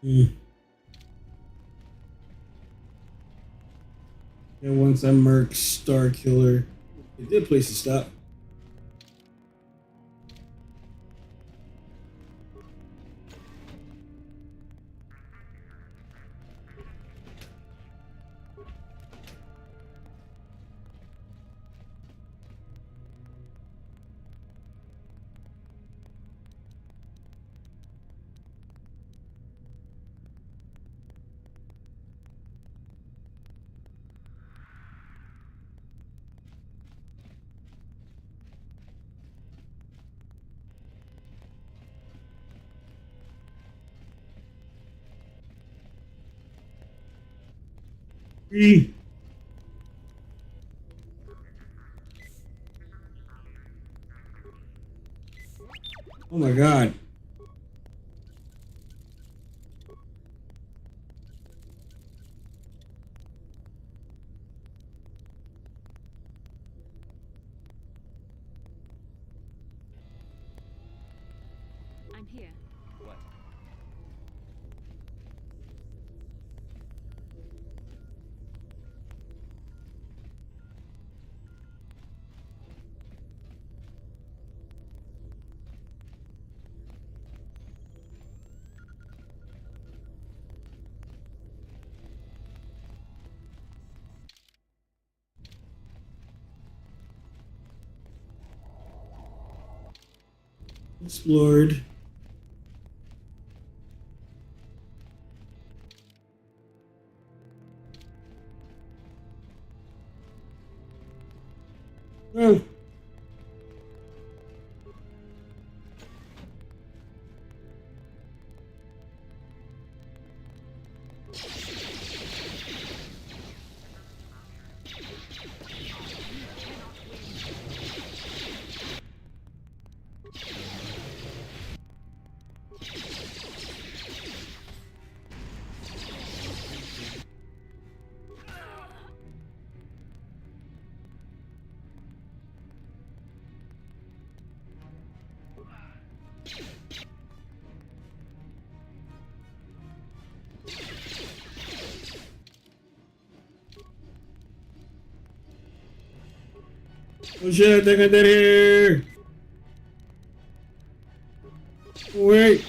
And once I murk Star Killer, a good place to stop. Oh my god. I'm here. What? Explored. Oh. Oh shit, they got that here. Wait.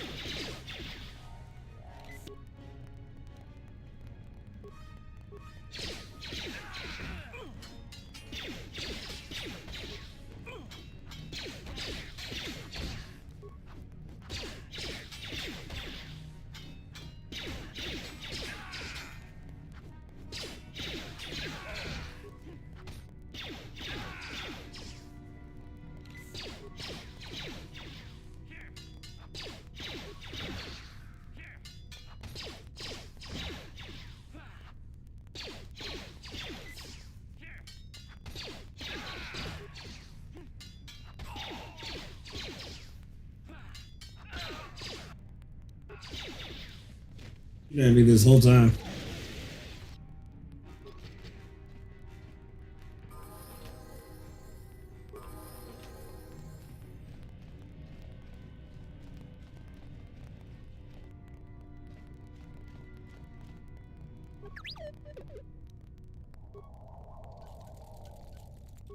You gotta be this whole time.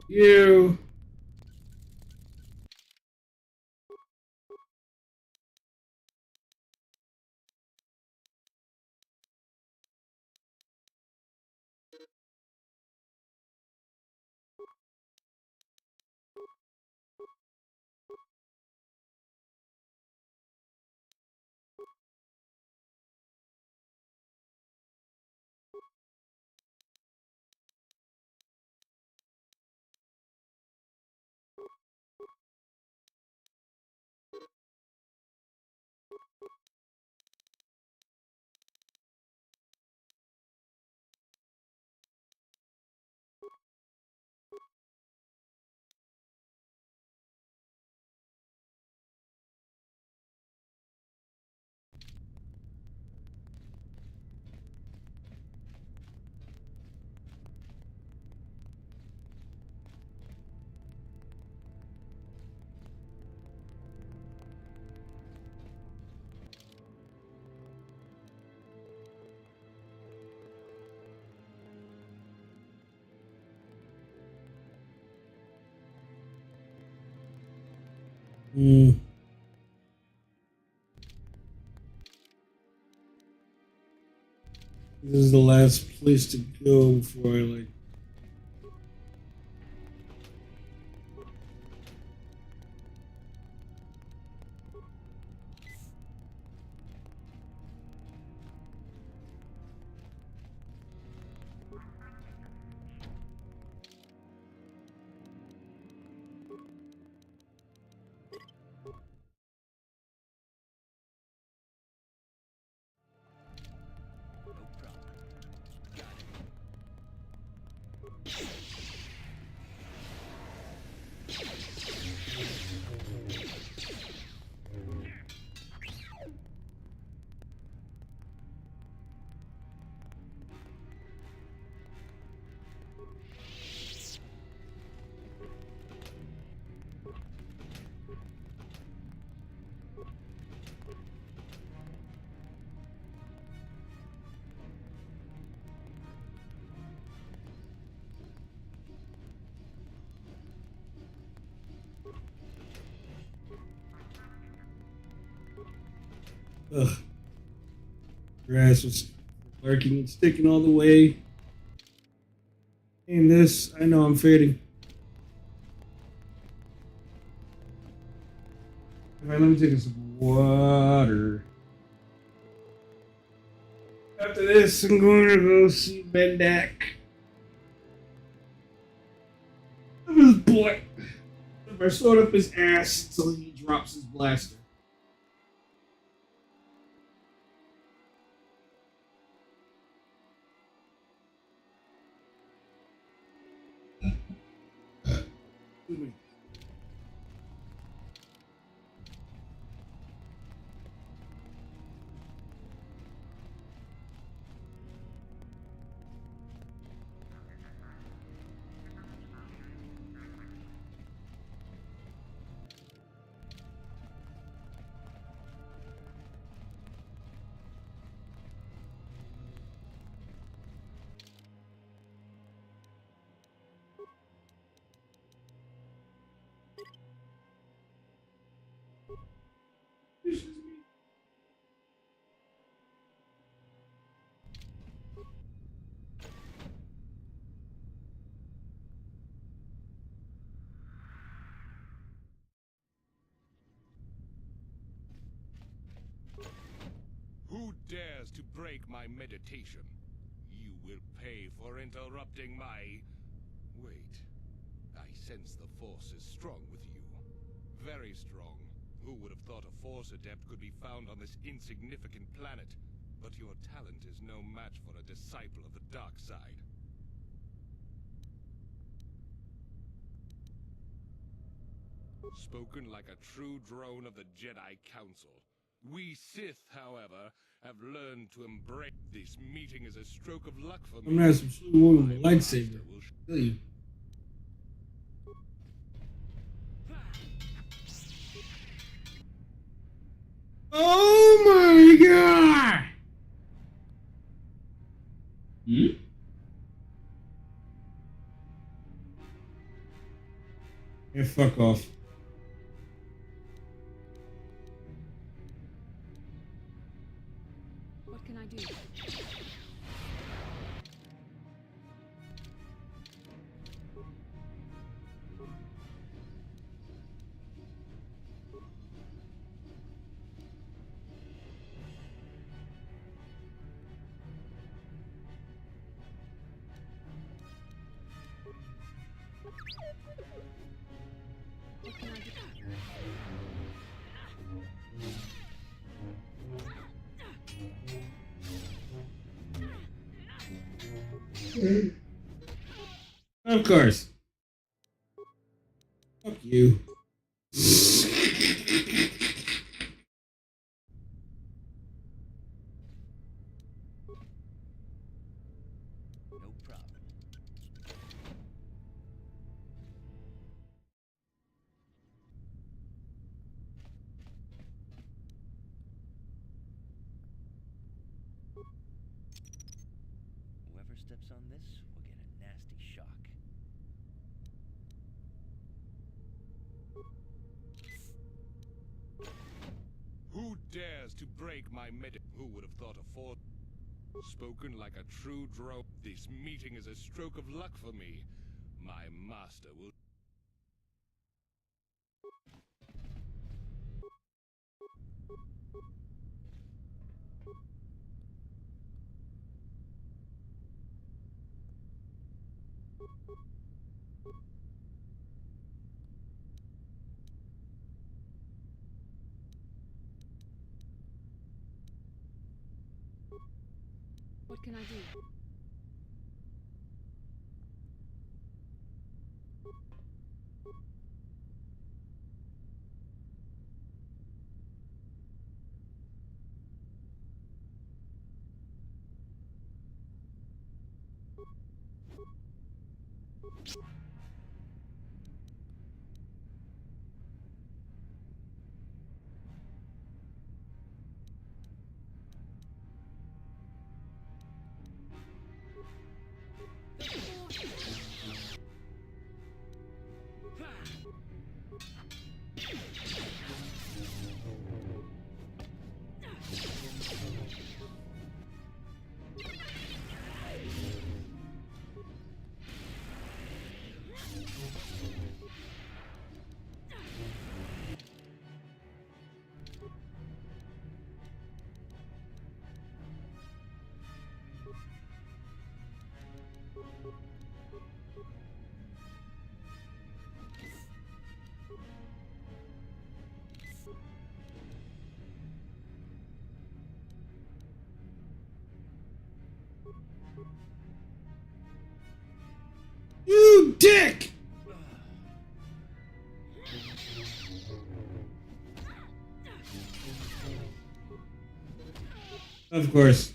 You. Mm. This is the last place to go before I like. Ugh. Grass was lurking and sticking all the way. And this, I know I'm fading. Alright, let me take a sip of water. After this, I'm going to go see Bendak. This boy. I sewed up his ass until he drops his blaster. Who dares to break my meditation? You will pay for interrupting my... Wait. I sense the Force is strong with you. Very strong. Who would have thought a Force adept could be found on this insignificant planet? But your talent is no match for a disciple of the dark side. Spoken like a true drone of the Jedi Council. We Sith, however, have learned to embrace this meeting as a stroke of luck for me. I'm gonna have some sweet woman with a lightsaber. Kill you. Oh my god! Hmm? Yeah, fuck off. What can I do? What can I do? Of course. Fuck you. No problem. Whoever steps on this will get a nasty shock. Who dares to break my Who would have thought a fourth? Spoken like a true drone. This meeting is a stroke of luck for me. My master will... What can I do? You dick! Of course.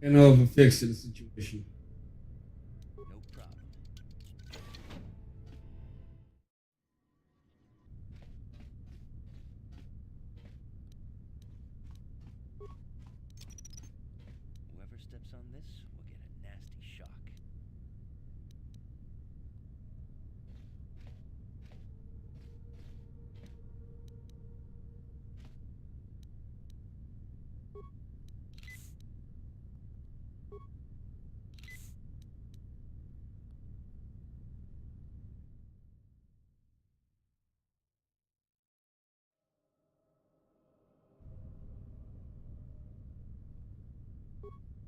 I know of a fix to the situation. No problem. Whoever steps on this will get a nasty shock.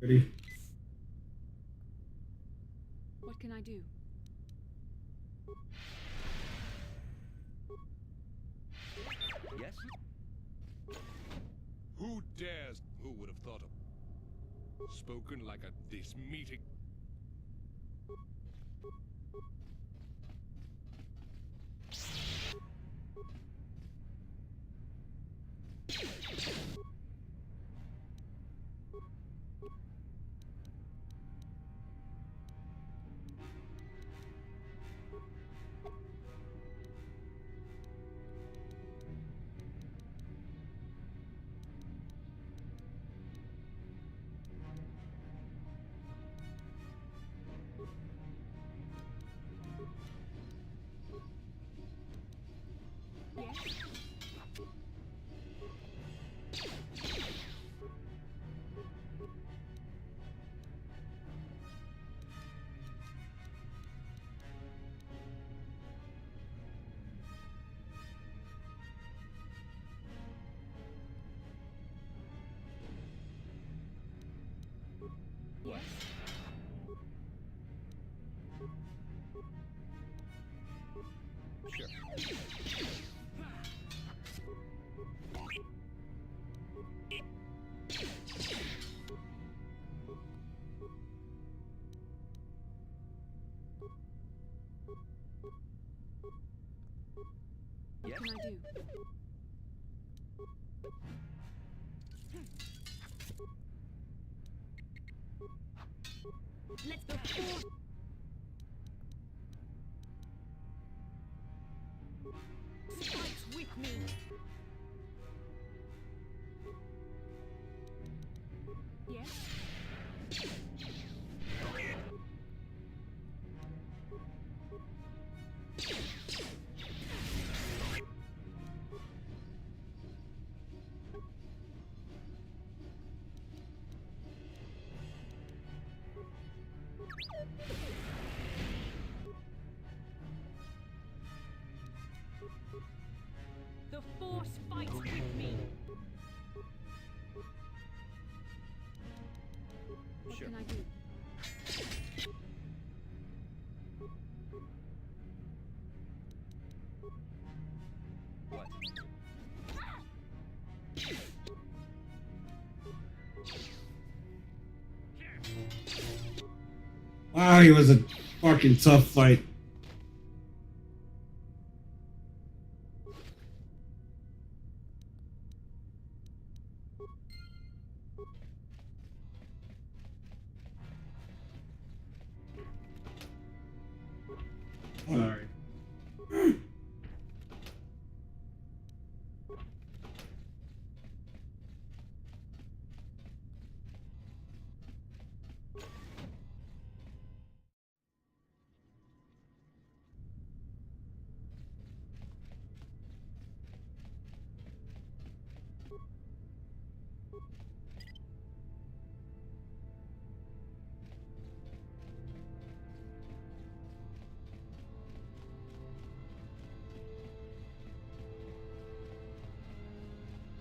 Ready? What can I do? Yes? Who dares? Who would have thought of... Spoken like a... This meeting... What can I do? Let's go. Fight with me. Yes? The Force fights with me. What Sure. can I do? What? Wow, he was a fucking tough fight. Sorry.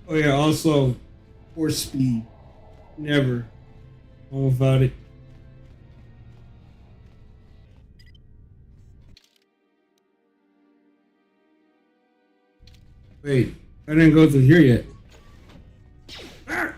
Oh yeah, also force speed. Never. Know about it. Wait, I didn't go through here yet. Ah!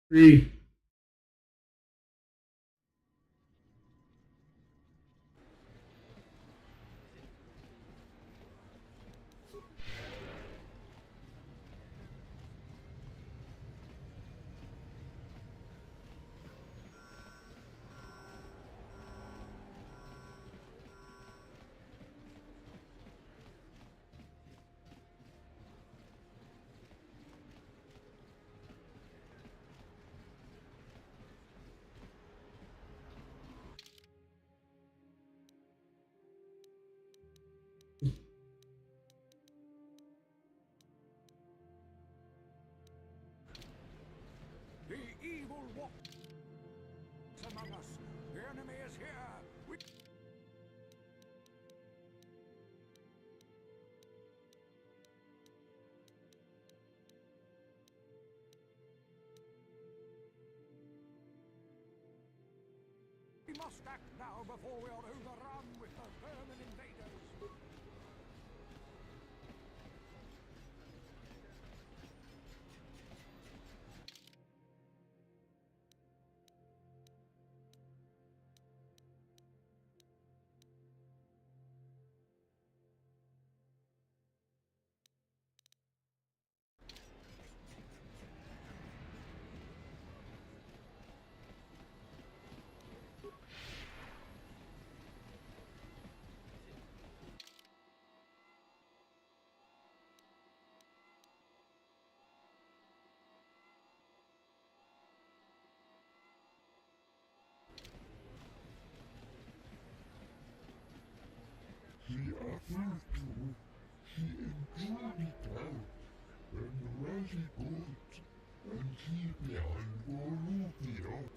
Three. The evil walks among us. The enemy is here. We must act now before we are overrun with the vermin invaders.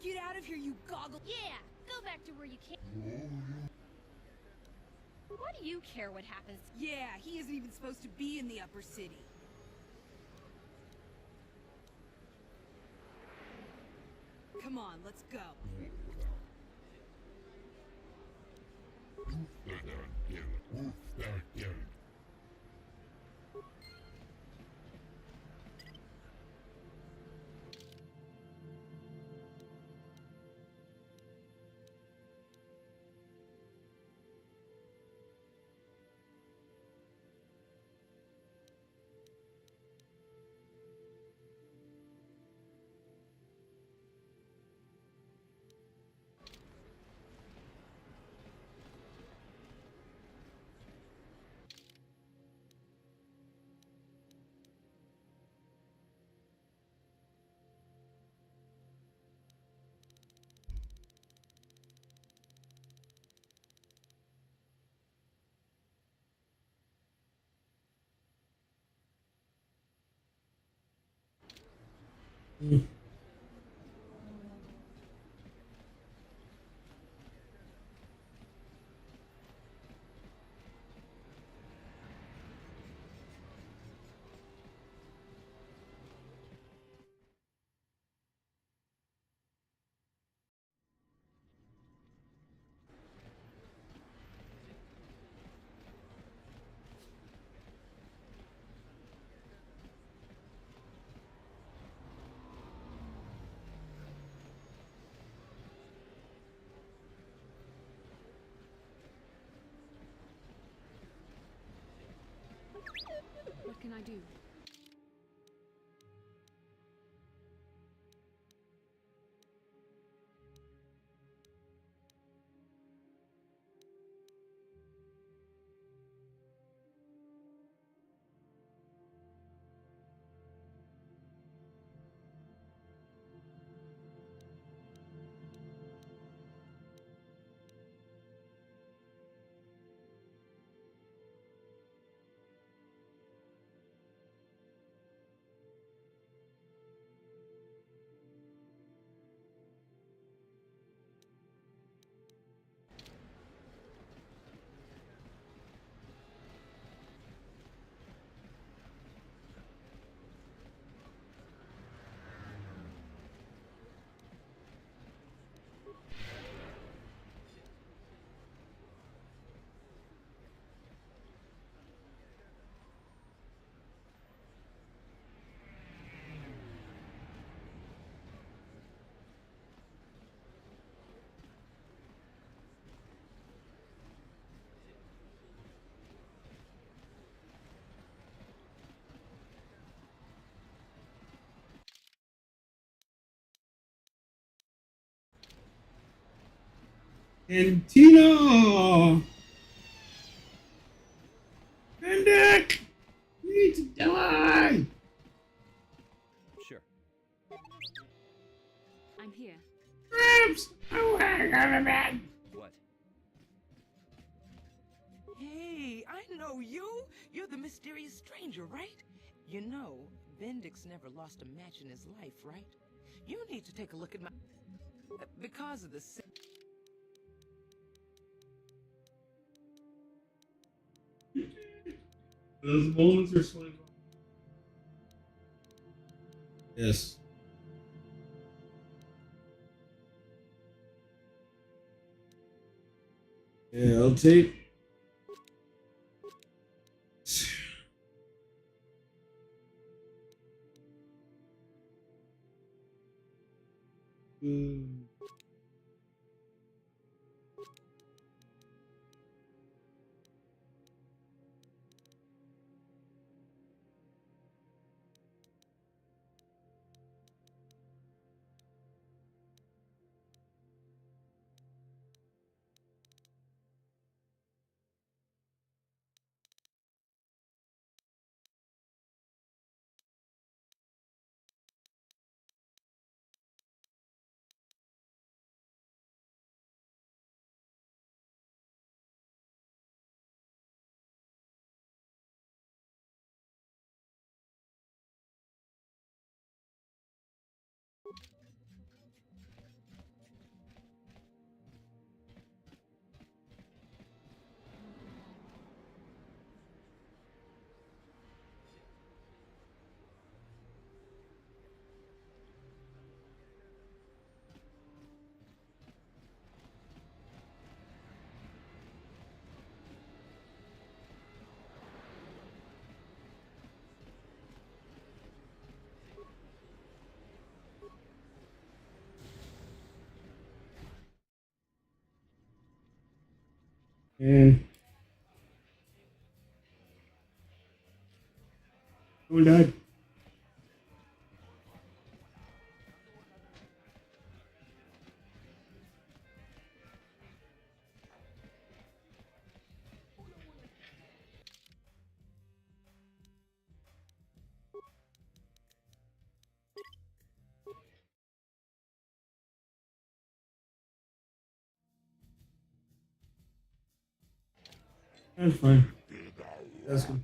Get out of here, you goggle. Yeah, go back to where you came. What do you care what happens? Yeah, he isn't even supposed to be in the upper city. Come on, let's go. What can I do? And Tino! Bendick! You need to die! Sure. I'm here. Gramps! Oh, I got a man! What? Hey, I know you. You're the mysterious stranger, right? You know, Bendix never lost a match in his life, right? You need to take a look at my... because of the... Those moments are so. Yes. Yeah, I'll take. And who died? That's fine. That's good.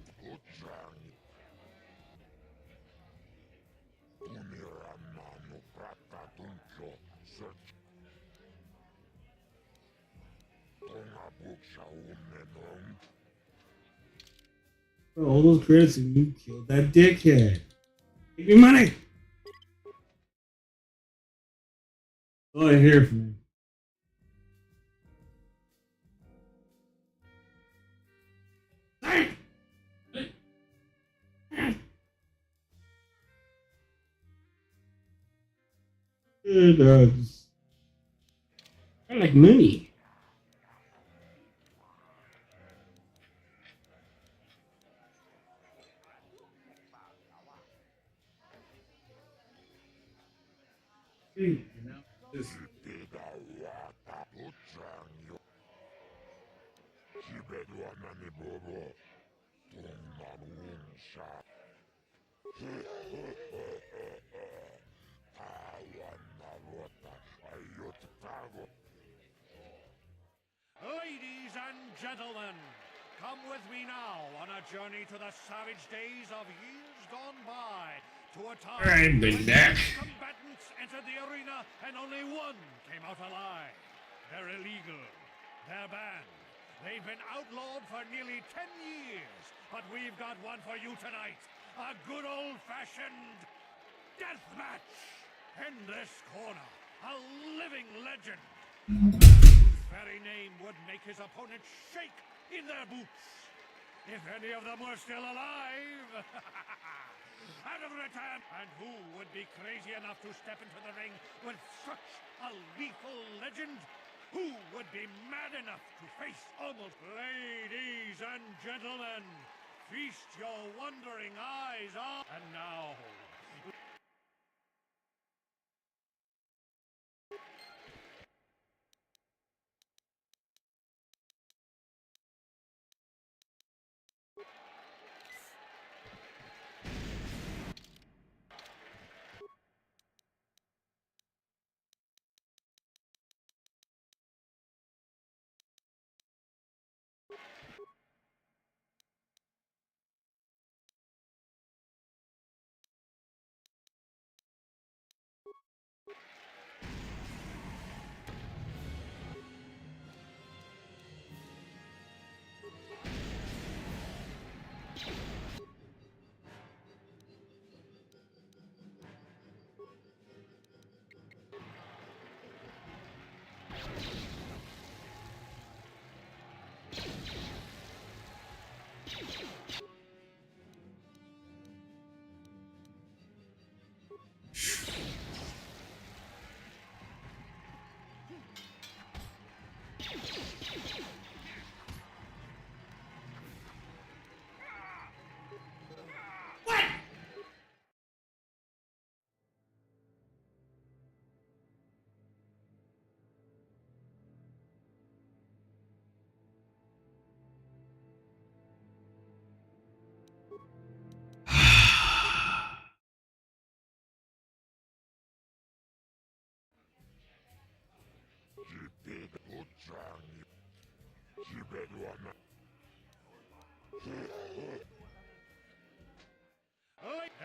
Bro, all those credits and you killed that dickhead. Give me money. All I hear from him. I like money. Ladies and gentlemen, come with me now on a journey to the savage days of years gone by, to a time I've been there. when combatants entered the arena and only one came out alive. They're illegal. They're banned. They've been outlawed for nearly 10 years, but we've got one for you tonight. A good old-fashioned death match. In this corner, a living legend. Whose very name would make his opponent shake in their boots. If any of them were still alive. Out of return. And who would be crazy enough to step into the ring with such a lethal legend? Who would be mad enough to face almost... Ladies and gentlemen, feast your wondering eyes on... And now...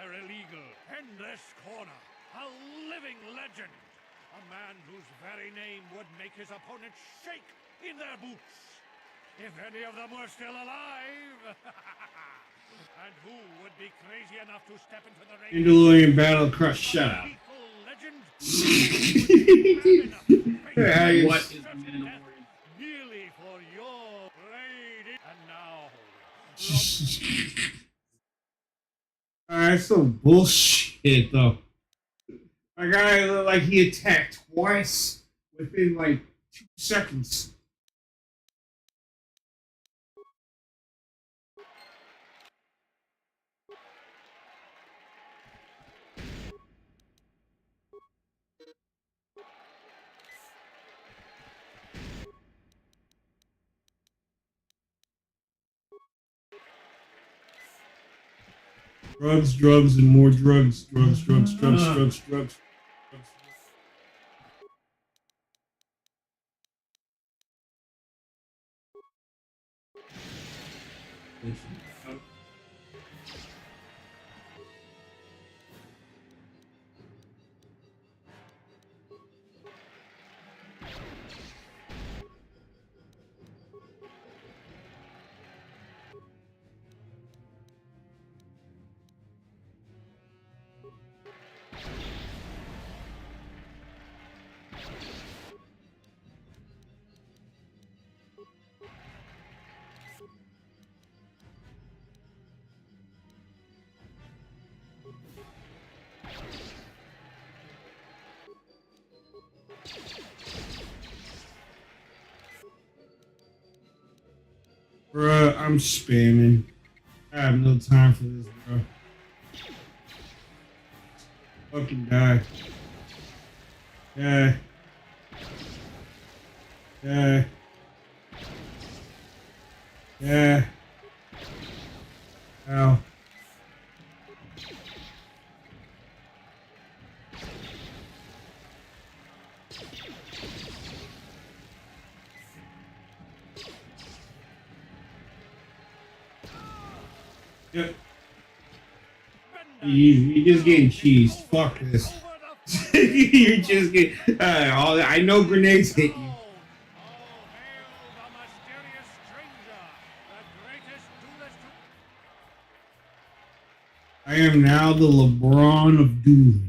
They're illegal. In this corner, a living legend. A man whose very name would make his opponents shake in their boots. If any of them were still alive. And who would be crazy enough to step into the ring? Mandalorian Battle Crush, shut up. What is the Mandalorian? Merely for your lady. And now. That's some bullshit, though. My guy looked like he attacked twice within like 2 seconds. Drugs, drugs, and more drugs. Drugs, drugs, drugs, drugs, drugs. Bruh, I'm spamming. I have no time for this, bro. Fucking die. Die. Die. Die. Ow. Yep. You're just getting cheesed. Fuck this. You're just getting. I know grenades hit you. I am now the LeBron of dueling.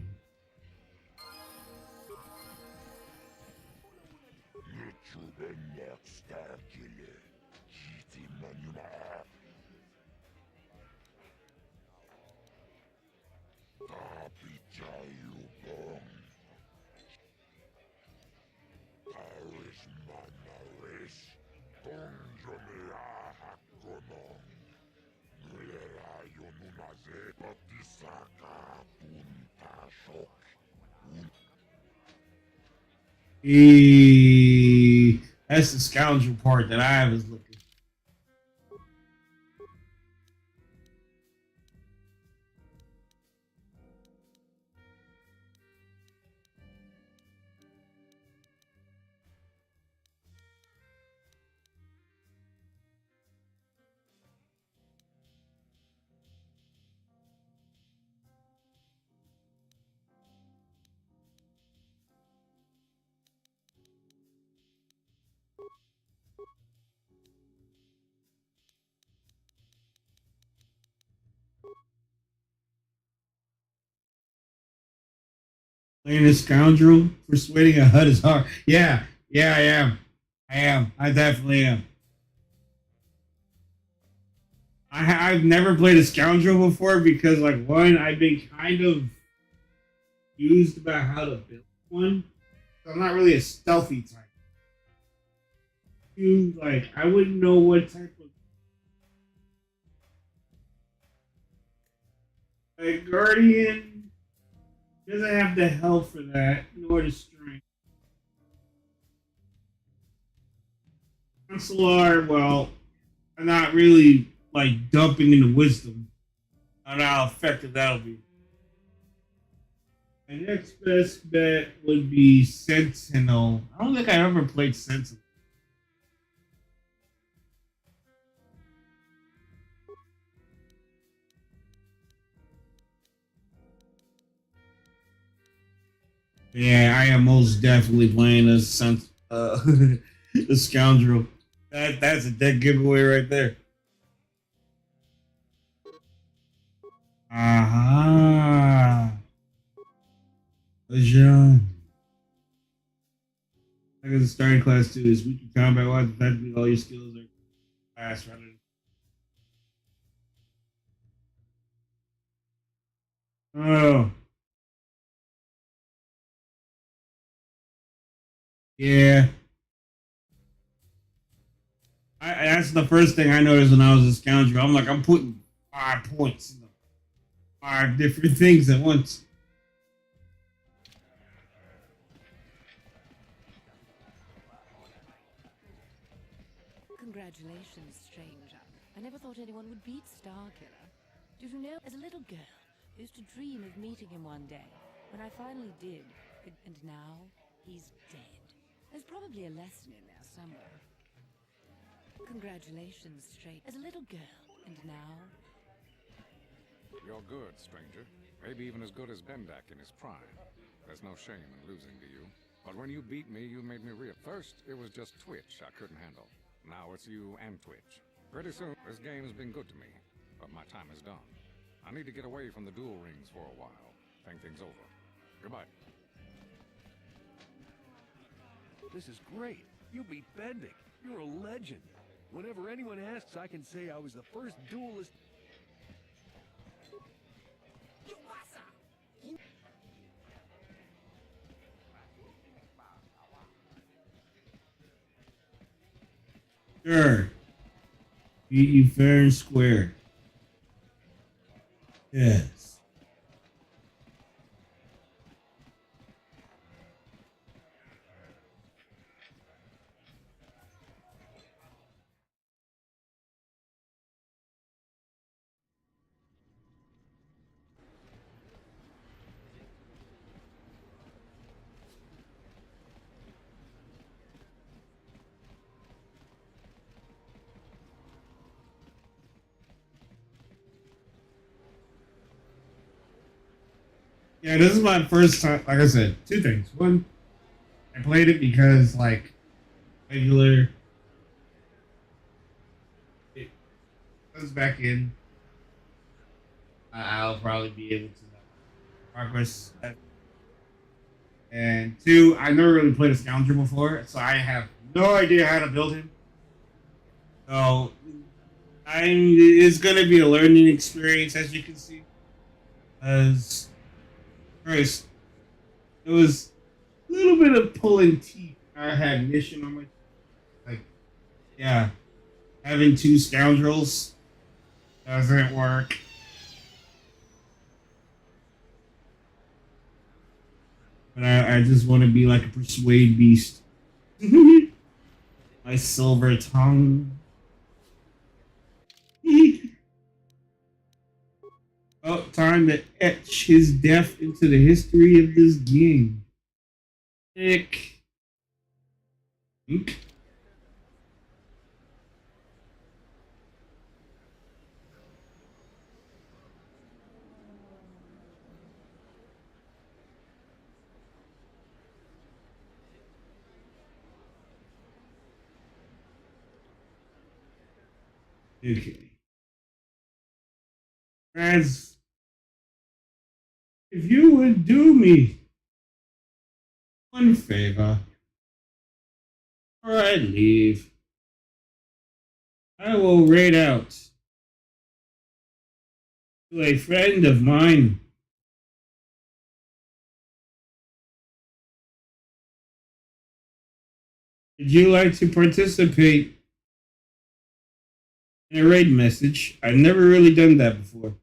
That's the scoundrel part that I was looking. Playing a scoundrel, persuading a HUD is hard. Yeah, I am. I definitely am. I've never played a scoundrel before because, like, one, I've been kind of confused about how to build one. I'm not really a stealthy type. Two, like, I wouldn't know what type of. Like, Guardian doesn't have the health for that, nor the strength. Consular, well, I'm not really, like, dumping into wisdom. I don't know how effective that'll be. My next best bet would be Sentinel. I don't think I ever played Sentinel. Yeah, I am most definitely playing a scoundrel. That's a dead giveaway right there. Aha. Lejeune. I guess the starting class 2 is weak in combat wise, effectively all your skills are fast rather than. Oh. Yeah. That's the first thing I noticed when I was a scoundrel. I'm like, I'm putting 5 points in 5 different things at once. Congratulations, stranger. I never thought anyone would beat Starkiller. Did you know, as a little girl, I used to dream of meeting him one day. When I finally did, and now he's dead. There's probably a lesson in there somewhere. Congratulations, stranger. As a little girl, and now... You're good, stranger. Maybe even as good as Bendak in his prime. There's no shame in losing to you. But when you beat me, you made me real. First, it was just Twitch I couldn't handle. Now it's you and Twitch. Pretty soon, this game's been good to me. But my time is done. I need to get away from the duel rings for a while. Think things over. Goodbye. This is great. You beat Bendik. You're a legend. Whenever anyone asks, I can say I was the first duelist. Sure. Beat you fair and square. Yes. Yeah, this is my first time. Like I said, 2 things. One, I played it because, like, regular. It comes back in. I'll probably be able to progress. And 2, I never really played a scoundrel before, so I have no idea how to build him. So, it's going to be a learning experience, as you can see. As Christ, it was a little bit of pulling teeth. I had mission on my, like, yeah, having 2 scoundrels doesn't work. But I just want to be like a persuade beast. My silver tongue. Oh, time to etch his death into the history of this game. Nick. Okay. As if you would do me one favor, before I leave, I will raid out to a friend of mine. Would you like to participate in a raid message? I've never really done that before.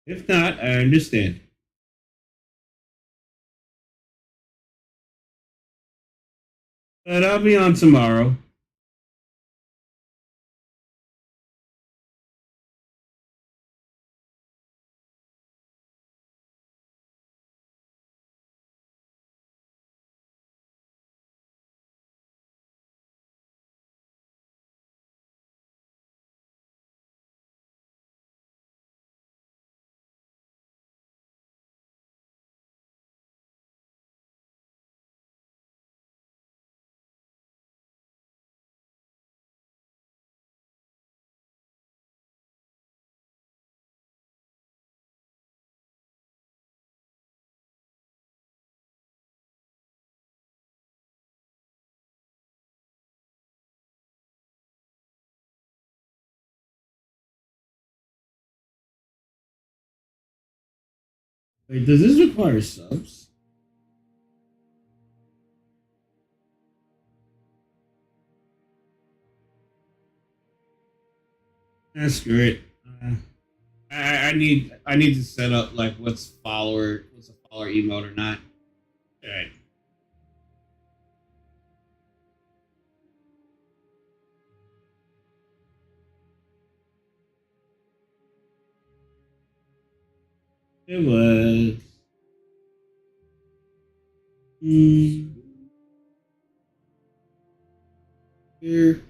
If not, I understand. But I'll be on tomorrow. Wait, does this require subs? That's great. I need to set up like what's a follower emote or not. All right. It was. Here.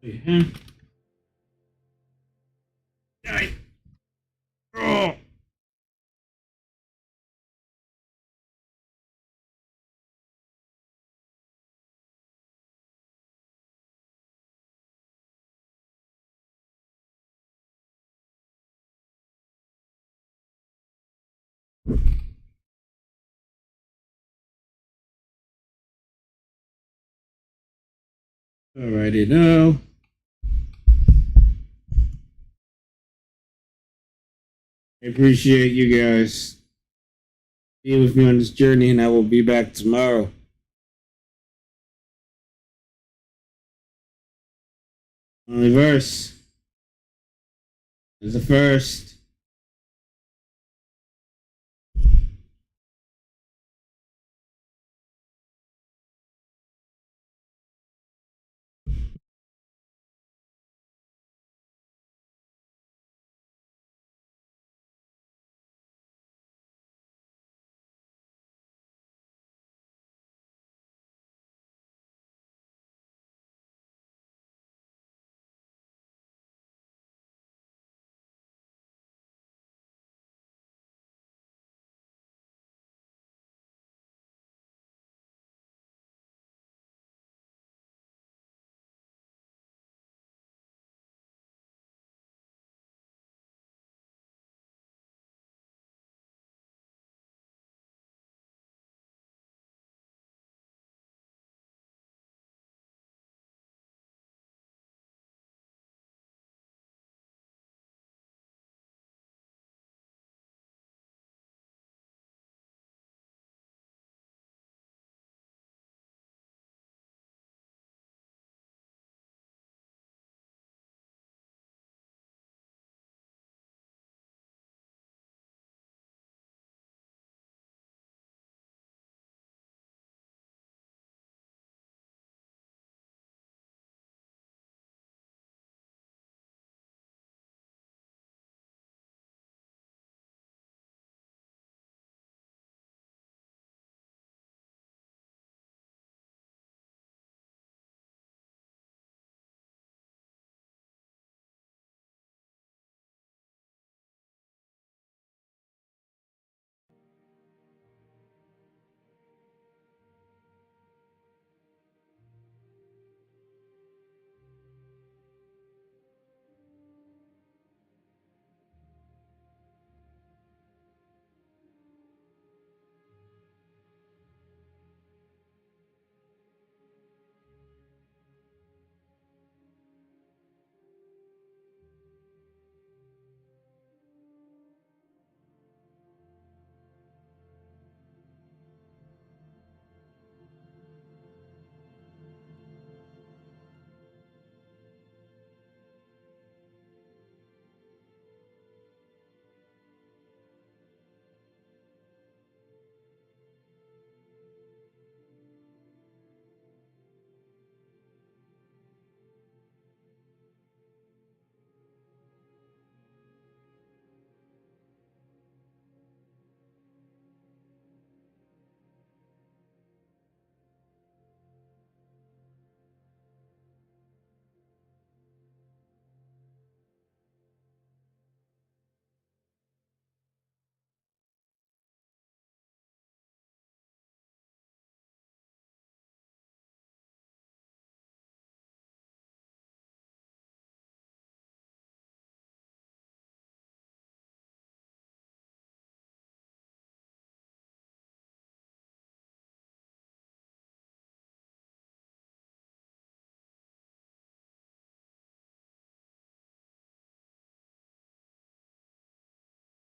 Mm-hmm. Oh. Alrighty now. I appreciate you guys being with me on this journey, and I will be back tomorrow. Only verse is the first.